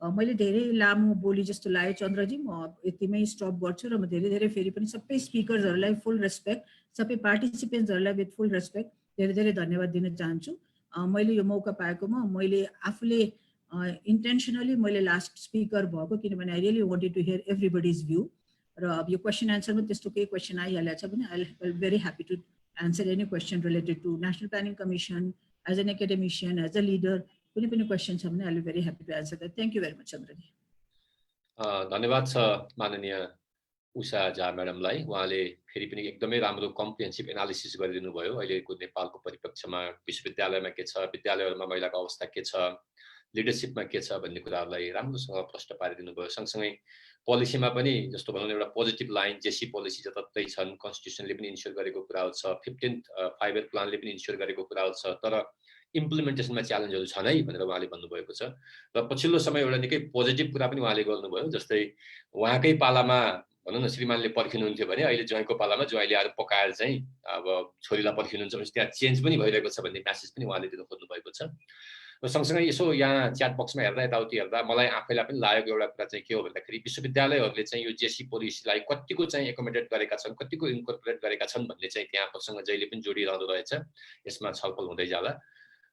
मैले धेरै लामो बोली जस्तो लाग्यो चन्द्रजी, म यतिमै स्टप गर्छु र म धेरै फेरि पनि सबै स्पिकर्सहरूलाई फुल रेस्पेक्ट, सबै पार्टिसिपेन्ट्सहरूलाई विथ फुल रेस्पेक्ट धेरै धन्यवाद दिन चाहन्छु। मैले यो मौका पाएकोमा मैले आफूले इन्टेन्सनली मैले लास्ट स्पिकर भएको, किनभने I really wanted to hear everybody's view. र अब यो क्वेसन एन्सरमा त्यस्तो केही क्वेसन आइहालेको छ भने I will very happy to answer any question related to national planning commission, as an academician, as a leader, कुनै पनि क्वेसन छ भने I will very happy to answer that. Thank you very much Chandraji. धन्यवाद छ माननीय उषा झा म्याडमलाई। उहाँले फेरि पनि एकदमै राम्रो कम्प्रिहेन्सिभ एनालिसिस गरिदिनु भयो। अहिलेको नेपालको परिप्रेक्ष्यमा विश्वविद्यालयमा के छ, विद्यालयहरूमा महिलाको अवस्था के छ, लिडरसिपमा के छ भन्ने कुराहरूलाई राम्रोसँग प्रश्न पारिदिनु भयो। सँगसँगै पोलिसीमा पनि जस्तो भनौँ एउटा पोजिटिभ लाइन, जेसी पोलिसी जताततै छन्, कन्स्टिट्युसनले पनि इन्स्योर गरेको कुराहरू छ, 15th 5 Year प्लानले पनि इन्स्योर गरेको कुराहरू छ, तर इम्प्लिमेन्टेसनमा च्यालेन्जहरू छन् है भनेर उहाँले भन्नुभएको छ। र पछिल्लो समय एउटा निकै पोजिटिभ कुरा पनि उहाँले गर्नुभयो, जस्तै उहाँकै पालामा भनौँ न श्रीमानले पर्खिनुहुन्थ्यो भने अहिले ज्वाइँको पालामा ज्वाइँले आएर पकाएर चाहिँ अब छोरीलाई पर्खिनुहुन्छ भने त्यहाँ चेन्ज पनि भइरहेको छ भन्ने म्यासेज पनि उहाँले दिनु खोज्नु भएको छ। र सँगसँगै यसो यहाँ च्याट बक्समा हेर्दा यताउति हेर्दा मलाई आफैलाई पनि लागेको एउटा कुरा चाहिँ के हो भन्दाखेरि विश्वविद्यालयहरूले चाहिँ यो जेसी पोलिसीलाई कतिको चाहिँ एकोमोडेट गरेका छन्, कतिको इन्कर्पोरेट गरेका छन् भन्ने चाहिँ त्यहाँ प्रसङ्ग जहिले पनि जोडिरहँदो रहेछ। यसमा छलफल हुँदै जाला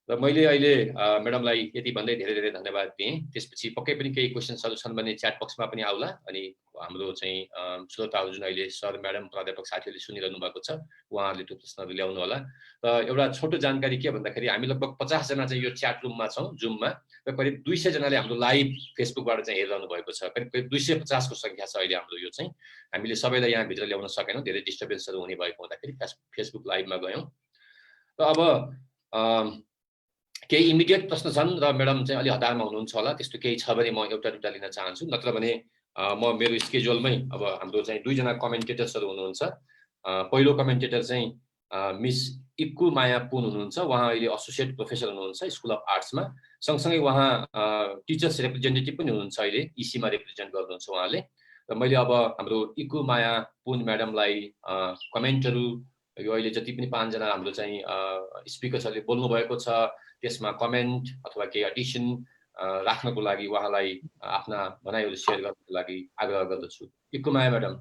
र मैले अहिले म्याडमलाई यति भन्दै धेरै धन्यवाद दिएँ। त्यसपछि पक्कै पनि केही क्वेसन्सहरू छन् भने च्याट बक्समा पनि आउला, अनि हाम्रो चाहिँ श्रोताहरू जुन अहिले सर म्याडम प्राध्यापक साथीहरूले सुनिरहनु भएको छ उहाँहरूले त्यो प्रश्नहरू ल्याउनु होला। र एउटा छोटो जानकारी के भन्दाखेरि हामी लगभग 50 जना चाहिँ यो च्याट रुममा छौँ जुममा, र करिब 200 जनाले हाम्रो लाइभ फेसबुकबाट चाहिँ हेरिरहनु भएको छ। करिब 250 को सङ्ख्या छ अहिले हाम्रो यो चाहिँ। हामीले सबैलाई यहाँभित्र ल्याउन सकेनौँ, धेरै डिस्टर्बेन्सहरू हुने भएको हुँदाखेरि फेसबुक लाइभमा गयौँ। र अब केही इमिडिएट प्रश्न छन् र म्याडम चाहिँ अलि हतारमा हुनुहुन्छ होला, त्यस्तो केही छ भने म एउटा दुईटा लिन चाहन्छु, नत्र भने म मेरो स्केड्युलमै अब हाम्रो चाहिँ 2 जना कमेन्टेटर्सहरू हुनुहुन्छ। पहिलो कमेन्टेटर चाहिँ मिस इक्कु माया पुन हुनुहुन्छ, उहाँ अहिले एसोसिएट प्रोफेसर हुनुहुन्छ स्कुल अफ आर्ट्समा। सँगसँगै उहाँ टिचर्स रिप्रेजेन्टेटिभ पनि हुनुहुन्छ, अहिले इसीमा रिप्रेजेन्ट गर्नुहुन्छ उहाँले। र मैले अब हाम्रो इक्कु माया पुन म्याडमलाई कमेन्टहरू यो अहिले जति पनि 5 जना हाम्रो चाहिँ स्पिकर्सहरूले बोल्नु भएको छ त्यसमा कमेन्ट अथवा केही एडिसन राख्नको लागि उहाँलाई आफ्ना भनाइहरू सेयर गर्नको लागि आग्रह गर्दछु। इक्कु माया म्याडम।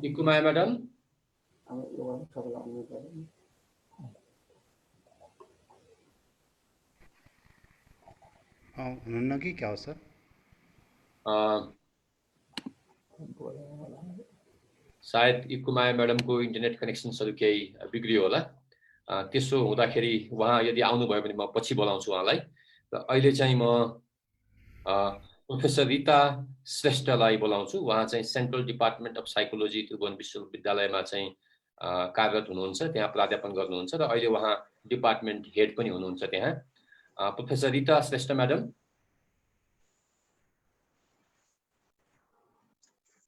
इकुमाया म्याडम हुनुहुन्न कि क्या हो सर? सायद इकुमाया म्याडमको इन्टरनेट कनेक्सन्सहरू केही बिग्रियो होला। त्यसो हुँदाखेरि उहाँ यदि आउनुभयो भने म पछि बोलाउँछु उहाँलाई। र अहिले चाहिँ म प्रोफेसर रिता श्रेष्ठलाई बोलाउँछु। उहाँ चाहिँ central department of psychology Tribhuvan विश्वविद्यालयमा चाहिँ कार्यरत हुनुहुन्छ, त्यहाँ प्राध्यापन गर्नुहुन्छ र अहिले उहाँ डिपार्टमेन्ट हेड पनि हुनुहुन्छ त्यहाँ। Professor Rita Shrestha madam.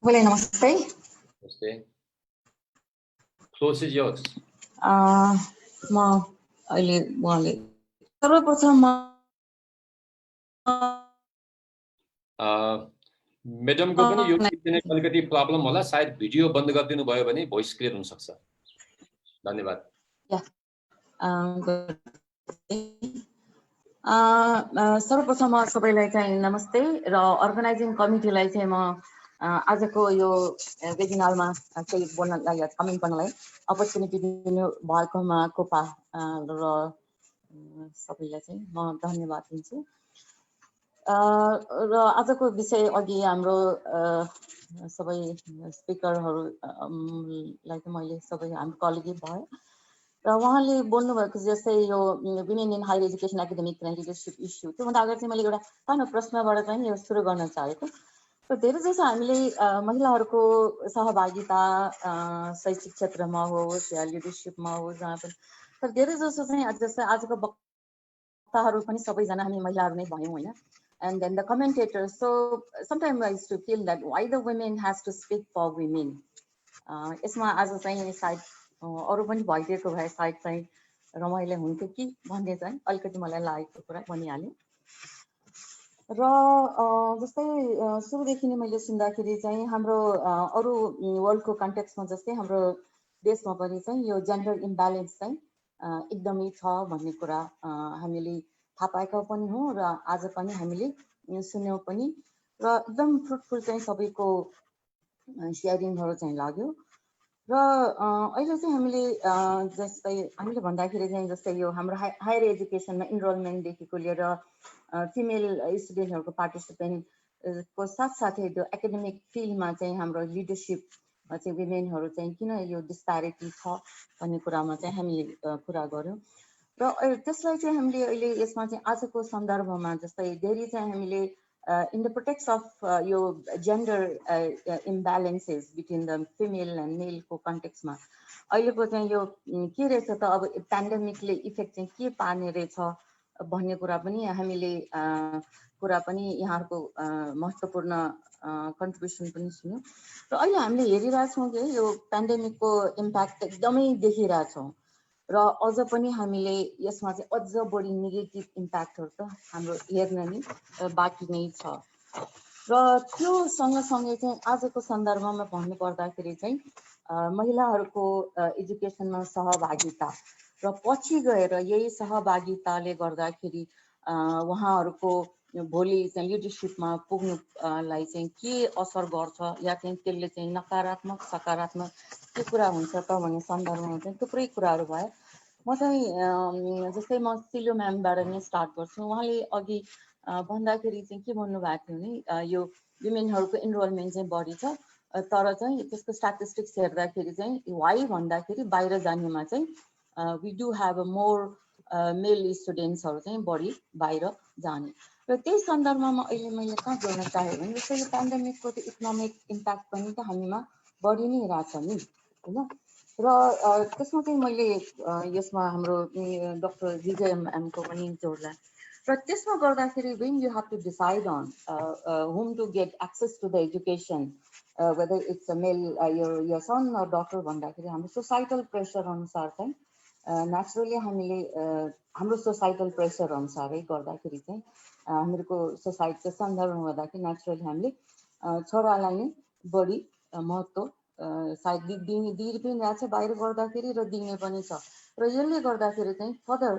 नमस्ते। नमस्ते। Floor is yours. म अहिले उहाँले सर्वप्रथम म्याडमको पनि यो इन्टरनेट अलिकति प्रब्लम होला, सायद भिडियो बन्द गरिदिनु भयो भने भोइस क्लियर हुन सक्छ। धन्यवाद। सर्वप्रथम सबैलाई चाहिँ नमस्ते र अर्गनाइजिङ कमिटीलाई चाहिँ म आजको यो वेबिनारमा केही बोल्नलाई कमेन्ट गर्नलाई अपर्च्युनिटी दिनु भएकोमा कोपा र सबैलाई चाहिँ म धन्यवाद दिन्छु। र आजको विषय अघि हाम्रो सबै स्पिकरहरूलाई चाहिँ मैले सबै हाम्रो कलिगै भयो र उहाँले बोल्नुभएको जस्तै यो women in higher education academic leadership issue, त्योभन्दा अगाडि चाहिँ मैले एउटा सानो प्रश्नबाट चाहिँ यो सुरु गर्न चाहेको। र धेरै जसो हामीले महिलाहरूको सहभागिता शैक्षिक क्षेत्रमा होस् या लिडरसिपमा होस् जहाँ पनि, तर धेरै जसो चाहिँ जस्तै आजको वक्ताहरू पनि सबैजना हामी महिलाहरू नै भयौँ होइन। And then the commentators. So sometimes I used to feel that why the women has to speak for women. यसमा आज चाहिँ सायद अरू पनि भइदिएको भए सायद चाहिँ रमाइलो हुन्थ्यो कि भन्ने चाहिँ अलिकति मलाई लागेको कुरा भनिहालेँ। र जस्तै सुरुदेखि नै मैले सुन्दाखेरि चाहिँ हाम्रो अरू वर्ल्डको कन्टेक्स्टमा जस्तै हाम्रो देशमा पनि चाहिँ यो जेन्डर इम्ब्यालेन्स चाहिँ एकदमै छ भन्ने कुरा हामीले थाहा पाएका पनि हौँ र आज पनि हामीले सुन्यौँ पनि र एकदम फ्रुटफुल चाहिँ सबैको सेयरिङहरू चाहिँ लाग्यो। र अहिले चाहिँ हामीले जस्तै हामीले भन्दाखेरि चाहिँ जस्तै यो हाम्रो हायर एजुकेसनमा इनरोलमेन्टदेखिको लिएर फिमेल स्टुडेन्टहरूको पार्टिसिपेन्टको साथसाथै त्यो एकाडेमिक फिल्डमा चाहिँ हाम्रो लिडरसिप चाहिँ विमेनहरू चाहिँ किन यो डिस्प्यारिटी छ भन्ने कुरामा चाहिँ हामीले कुरा गऱ्यौँ। र त्यसलाई चाहिँ हामीले अहिले यसमा चाहिँ आजको सन्दर्भमा जस्तै धेरै चाहिँ हामीले इन द प्रोटेक्स अफ यो gender imbalances between the female and मेलको कन्टेक्समा अहिलेको चाहिँ यो के रहेछ त अब पेन्डेमिकले इफेक्ट चाहिँ के पार्ने रहेछ भन्ने कुरा पनि हामीले यहाँहरूको महत्त्वपूर्ण कन्ट्रिब्युसन पनि सुन्यौँ। र अहिले हामीले हेरिरहेछौँ कि यो पेन्डेमिकको इम्प्याक्ट एकदमै देखिरहेछौँ र अझ पनि हामीले यसमा चाहिँ अझ बढी नेगेटिभ इम्प्याक्टहरू त हाम्रो हेर्न नै बाँकी नै छ। र त्यो सँगसँगै चाहिँ आजको सन्दर्भमा भन्नुपर्दाखेरि चाहिँ महिलाहरूको एजुकेसनमा सहभागिता र पछि गएर यही सहभागिताले गर्दाखेरि उहाँहरूको भोलि चाहिँ लिडरसिपमा पुग्नुलाई चाहिँ के असर गर्छ या चाहिँ त्यसले चाहिँ नकारात्मक सकारात्मक के कुरा हुन्छ त भन्ने सन्दर्भमा चाहिँ थुप्रै कुराहरू भयो। म चाहिँ जस्तै म सिलु म्यामबाट नै स्टार्ट गर्छु। उहाँले अघि भन्दाखेरि चाहिँ के भन्नुभएको थियो भने यो विमेनहरूको इनरोलमेन्ट चाहिँ बढी छ तर चाहिँ त्यसको स्ट्याटिस्टिक्स हेर्दाखेरि चाहिँ वाइ भन्दाखेरि बाहिर जानेमा चाहिँ we do have a more male स्टुडेन्ट्सहरू चाहिँ बढी बाहिर जाने। र त्यही सन्दर्भमा अहिले मैले कहाँ जोड्न चाहेँ भने जस्तै यो पेन्डेमिकको त्यो इकोनोमिक इम्प्याक्ट पनि त हामीमा बढी नै रहेछ नि होइन। र त्यसमा चाहिँ मैले यसमा हाम्रो डक्टर विजय म्यामको पनि जोड्ला र त्यसमा गर्दाखेरि when you have to decide on whom to get access to the education whether it's a male यो सन अर डक्टर भन्दाखेरि हाम्रो सोसाइटल प्रेसर अनुसार चाहिँ नेचुरली हामीले हाम्रो सोसाइटल प्रेसर अनुसारै गर्दाखेरि चाहिँ हामीहरूको सोसाइटीको सन्दर्भमा गर्दाखेरि नेचुरली हामीले छोरालाई नै बढी महत्त्व सायद दिइ पनि रहेछ बाहिर गर्दाखेरि र दिने पनि छ। र यसले गर्दाखेरि चाहिँ फर्दर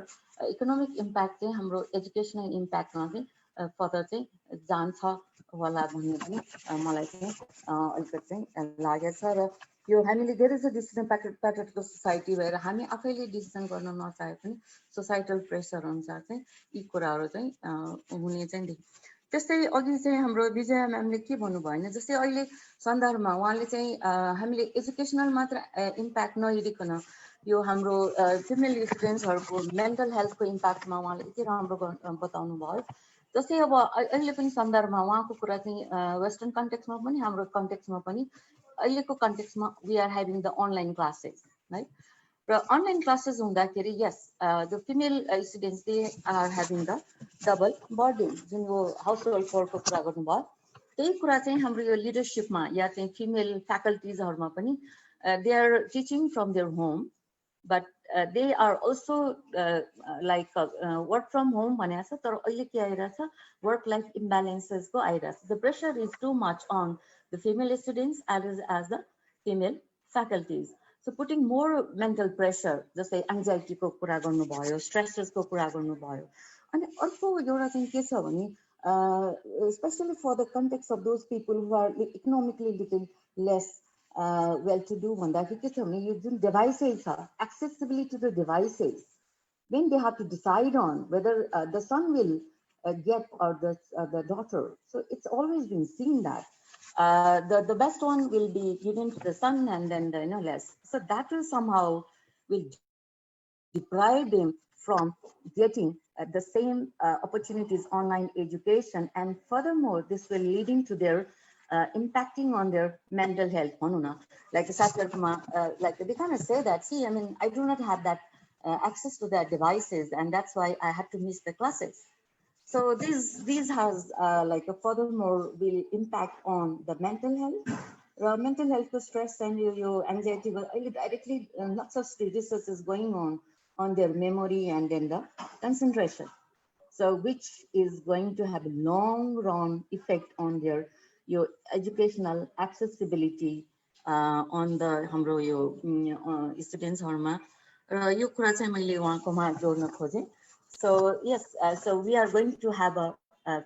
इकोनोमिक इम्प्याक्ट चाहिँ हाम्रो एजुकेसनल इम्प्याक्टमा चाहिँ फर्दर चाहिँ जान्छ होला भन्ने पनि मलाई चाहिँ अलिकति चाहिँ लागेको छ। र यो हामीले धेरै जस्तो डिसिजन प्याटर्नको सोसाइटी भएर हामी आफैले डिसिजन गर्न नचाहे पनि सोसाइटल प्रेसर अनुसार चाहिँ यी कुराहरू चाहिँ हुने चाहिँ देखिन्छ। त्यस्तै अघि चाहिँ हाम्रो विजया म्यामले के भन्नुभयो भने जस्तै अहिले सन्दर्भमा उहाँले चाहिँ हामीले एजुकेसनल मात्र इम्प्याक्ट नहेरिकन यो हाम्रो फिमेल स्टुडेन्ट्सहरूको मेन्टल हेल्थको इम्प्याक्टमा उहाँले यति राम्रो बताउनु भयो। जस्तै अब अहिले पनि सन्दर्भमा उहाँको कुरा चाहिँ वेस्टर्न कन्टेक्समा पनि हाम्रो कन्टेक्समा पनि अहिलेको कन्टेक्समा we are having the online classes है। र अनलाइन क्लासेस हुँदाखेरि यस the female students they are having the double burden जुन यो हाउस होल्ड कोर्सको कुरा गर्नुभयो त्यही कुरा चाहिँ हाम्रो यो लिडरसिपमा या चाहिँ फिमेल फ्याकल्टिजहरूमा पनि they are teaching from their home but they are also like work from home भनेको छ तर अहिले के आइरहेछ वर्क लाइफ इम्ब्यालेन्सेसको आइरहेछ। The pressure is too much on the female students as the female faculties. So putting more mental pressure जस्तै एङ्जाइटीको कुरा गर्नुभयो स्ट्रेसेसको कुरा गर्नुभयो। अनि अर्को एउटा चाहिँ के छ भने specially for the context of those people who are economically little less well to do भन्दाखेरि के छ भने यो जुन डिभाइसेस छ accessibility to the devices then they have to decide on whether the son will get or the daughter. So it's always been seen that the best one will be given to the son and then the less. So that will somehow will deprive them from getting the same opportunities online education, and furthermore this will leading to their impacting on their mental health. Like like they kind of say that, see, I mean, I do not have that access to their devices and that's why I had to miss the classes. So these has like a furthermore will impact on the mental health. Mental health stress and your anxiety directly lots of research is going on their memory and then the concentration. So which is going to have a long run effect on your educational accessibility on the हाम्रो यो स्टुडेन्ट्सहरुमा र यो कुरा चाहिँ मैले उहाँकोमा जोड्न खोजेँ। So yes, so we are going to have a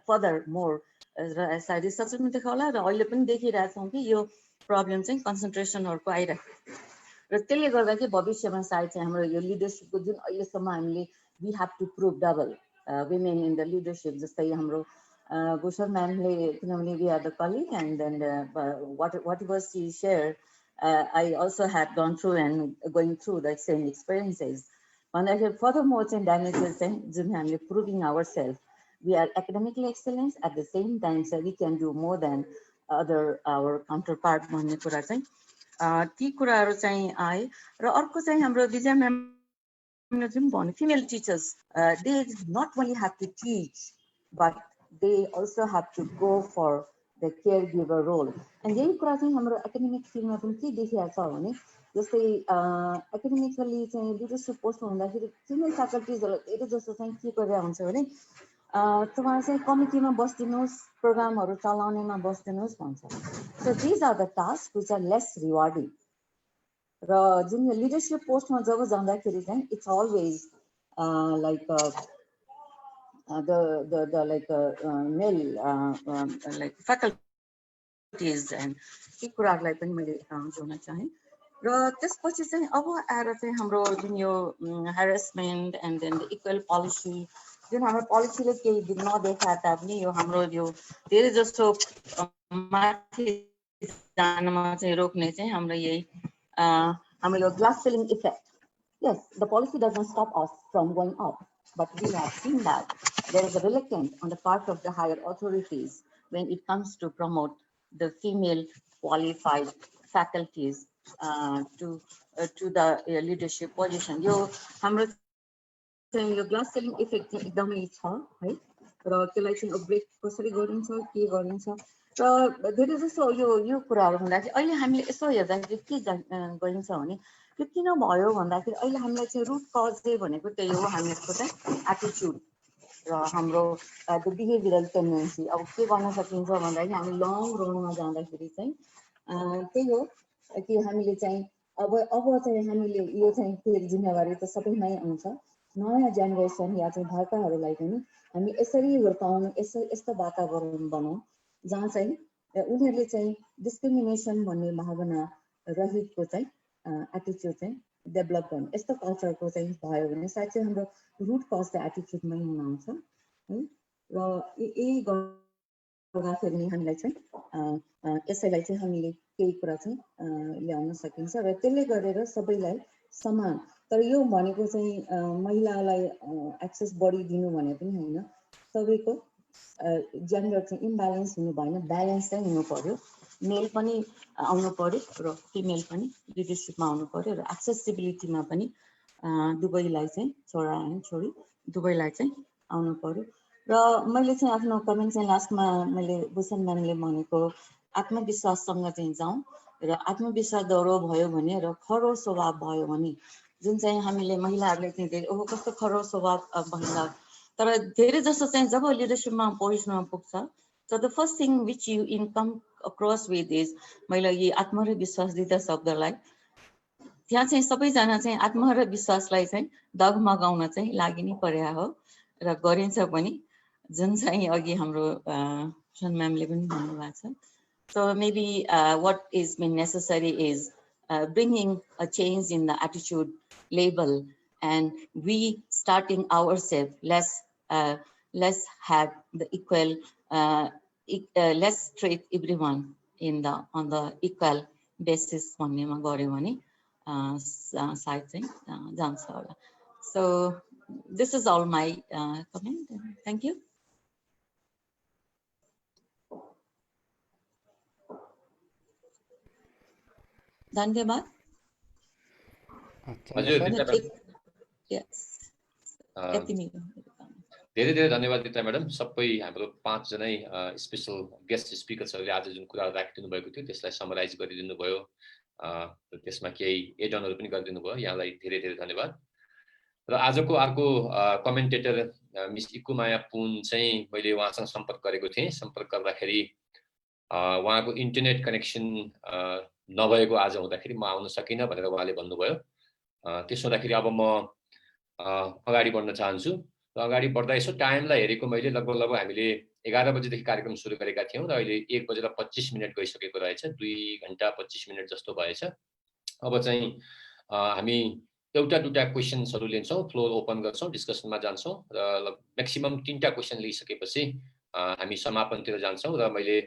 further more research मा देखा होला र अहिले पनि देखिरहेछौँ कि यो प्रब्लम चाहिँ कन्सन्ट्रेसनहरुको आइरहेको र त्यसले गर्दा चाहिँ भविष्यमा सायद चाहिँ हाम्रो यो लिडरशिपको जुन अहिलेसम्म हामीले we have to prove double women in the leadership जस्तै हाम्रो Bhushan ma'amले किनभने we are the colleague and then whatever she shared I also had gone through and going through the same experiences. Furthermore, damages and proving ourselves. We are academically excellent at the same time, so we can do more than our counterpart. Female teachers, they not only have to teach, but they also have to go for the caregiver role. And then academic field just say academically leadership post female faculties keep around committee program or so these are the tasks which are less rewarding. Leadership post it's always like male like faculties and harassment and then the equal policy. Policy glass ceiling effect. Yes, the policy doesn't stop us from going up, but we have seen that there is a reluctance on the part of the higher authorities when it comes to promote the female qualified faculties to the leadership position. Your glass ceiling effect right? So there is also you problem that only hamle so heर्दाखेरि के गरिन्छ भने यो किन भयो भन्दाखेरि अहिले हामीलाई चाहिँ रुट कज चाहिँ भनेको त्यही हो हामीहरुको चाहिँ एटिट्युड र हाम्रो द बिहेभियरल टेन्डेन्सी अब के गर्न सकिन्छ भन्दाखेरि हामी लङ रनमा जाँदाखेरि चाहिँ त्यही हो कि हामीले चाहिँ अब चाहिँ हामीले यो चाहिँ फेरि जिम्मेवारी त सबैमै हुन्छ नयाँ जेनेरेसन या चाहिँ भर्खरहरूलाई पनि हामी यसरी हुर्काउनु, यस्तो वातावरण बनाउँ जहाँ चाहिँ उनीहरूले चाहिँ डिस्क्रिमिनेसन भन्ने भावना रहितको चाहिँ एटिच्युड चाहिँ डेभलप गर्नु, यस्तो कल्चरको चाहिँ भयो भने सायद चाहिँ हाम्रो रुट कज चाहिँ एटिच्युडमै हुनुहुन्छ है। र यही गर्दाखेरि नै हामीलाई चाहिँ यसैलाई चाहिँ हामीले केही कुरा चाहिँ ल्याउन सकिन्छ र त्यसले गरेर सबैलाई समान। तर यो भनेको चाहिँ महिलालाई एक्सेस बढी दिनु भने पनि होइन, सबैको जेन्डर चाहिँ इम्ब्यालेन्स हुनु भएन, ब्यालेन्स चाहिँ हुनु पर्यो। मेल पनि आउनु पर्यो र फिमेल पनि लिडरसिपमा आउनु पर्यो र एक्सेसिबिलिटीमा पनि दुवैलाई चाहिँ छोरा एन्ड छोरी दुवैलाई चाहिँ आउनु पर्यो। र मैले चाहिँ आफ्नो कमेन्ट चाहिँ लास्टमा मैले भूषण म्यामले भनेको आत्मविश्वाससँग चाहिँ जाउँ र आत्मविश्वास दौरो भयो भने र खरो स्वभाव भयो भने जुन चाहिँ हामीले महिलाहरूले चाहिँ धेरै ओहो कस्तो खरो स्वभाव भन्दा, तर धेरै जस्तो चाहिँ जब लिडरसिपमा पोजिसनमा पुग्छ So the first thing which you come across with is मैले यी आत्म र विश्वास दिँदा शब्दलाई त्यहाँ चाहिँ सबैजना चाहिँ आत्म र विश्वासलाई चाहिँ डगमगाउन चाहिँ लागि नै परेको हो र गरिन्छ पनि, जुन चाहिँ अघि हाम्रो सन म्यामले पनि भन्नुभएको छ. So maybe what is been necessary is bringing a change in the attitude label, and we starting ourselves. Let's have the equal. Let's treat everyone on the equal basis. भन्नेमा गर्यो भने सायद चाहिँ जान्छ होला. So this is all my comment. Thank you. धन्यवाद. धेरै धेरै धन्यवाद दिता म्याडम. सबै हाम्रो 5 जनै स्पेशल गेस्ट स्पिकर्सहरूले आज जुन कुरा राखिदिनु भएको थियो त्यसलाई समराइज गरिदिनु भयो, त्यसमा केही एड अनहरु पनि गरिदिनु भयो. यहाँलाई धेरै धेरै धन्यवाद. र आजको अर्को कमेन्टेटर मिस इकुमाया पुन चाहिँ मैले उहाँसँग सम्पर्क गरेको थिएँ. सम्पर्क गर्दाखेरि उहाँको इन्टरनेट कनेक्सन नभएको आज हुँदाखेरि म आउन सकिनँ भनेर उहाँले भन्नुभयो. त्यसो हुँदाखेरि अब म अगाडि बढ्न चाहन्छु. र अगाडि बढ्दा यसो टाइमलाई हेरेको मैले लगभग हामीले 11 बजेदेखि कार्यक्रम सुरु गरेका थियौं र अहिले 1:25 गइसकेको रहेछ. 2 घण्टा 25 मिनेट जस्तो भएछ. अब चाहिँ हामी एउटा दुटा क्वेशन्सहरु लिन्छौं, फ्लोर ओपन गर्छौं, डिस्कसनमा जान्छौं र म्याक्सिमम 3टा क्वेशन लिइसकेपछि हामी समापनतिर जान्छौं. र मैले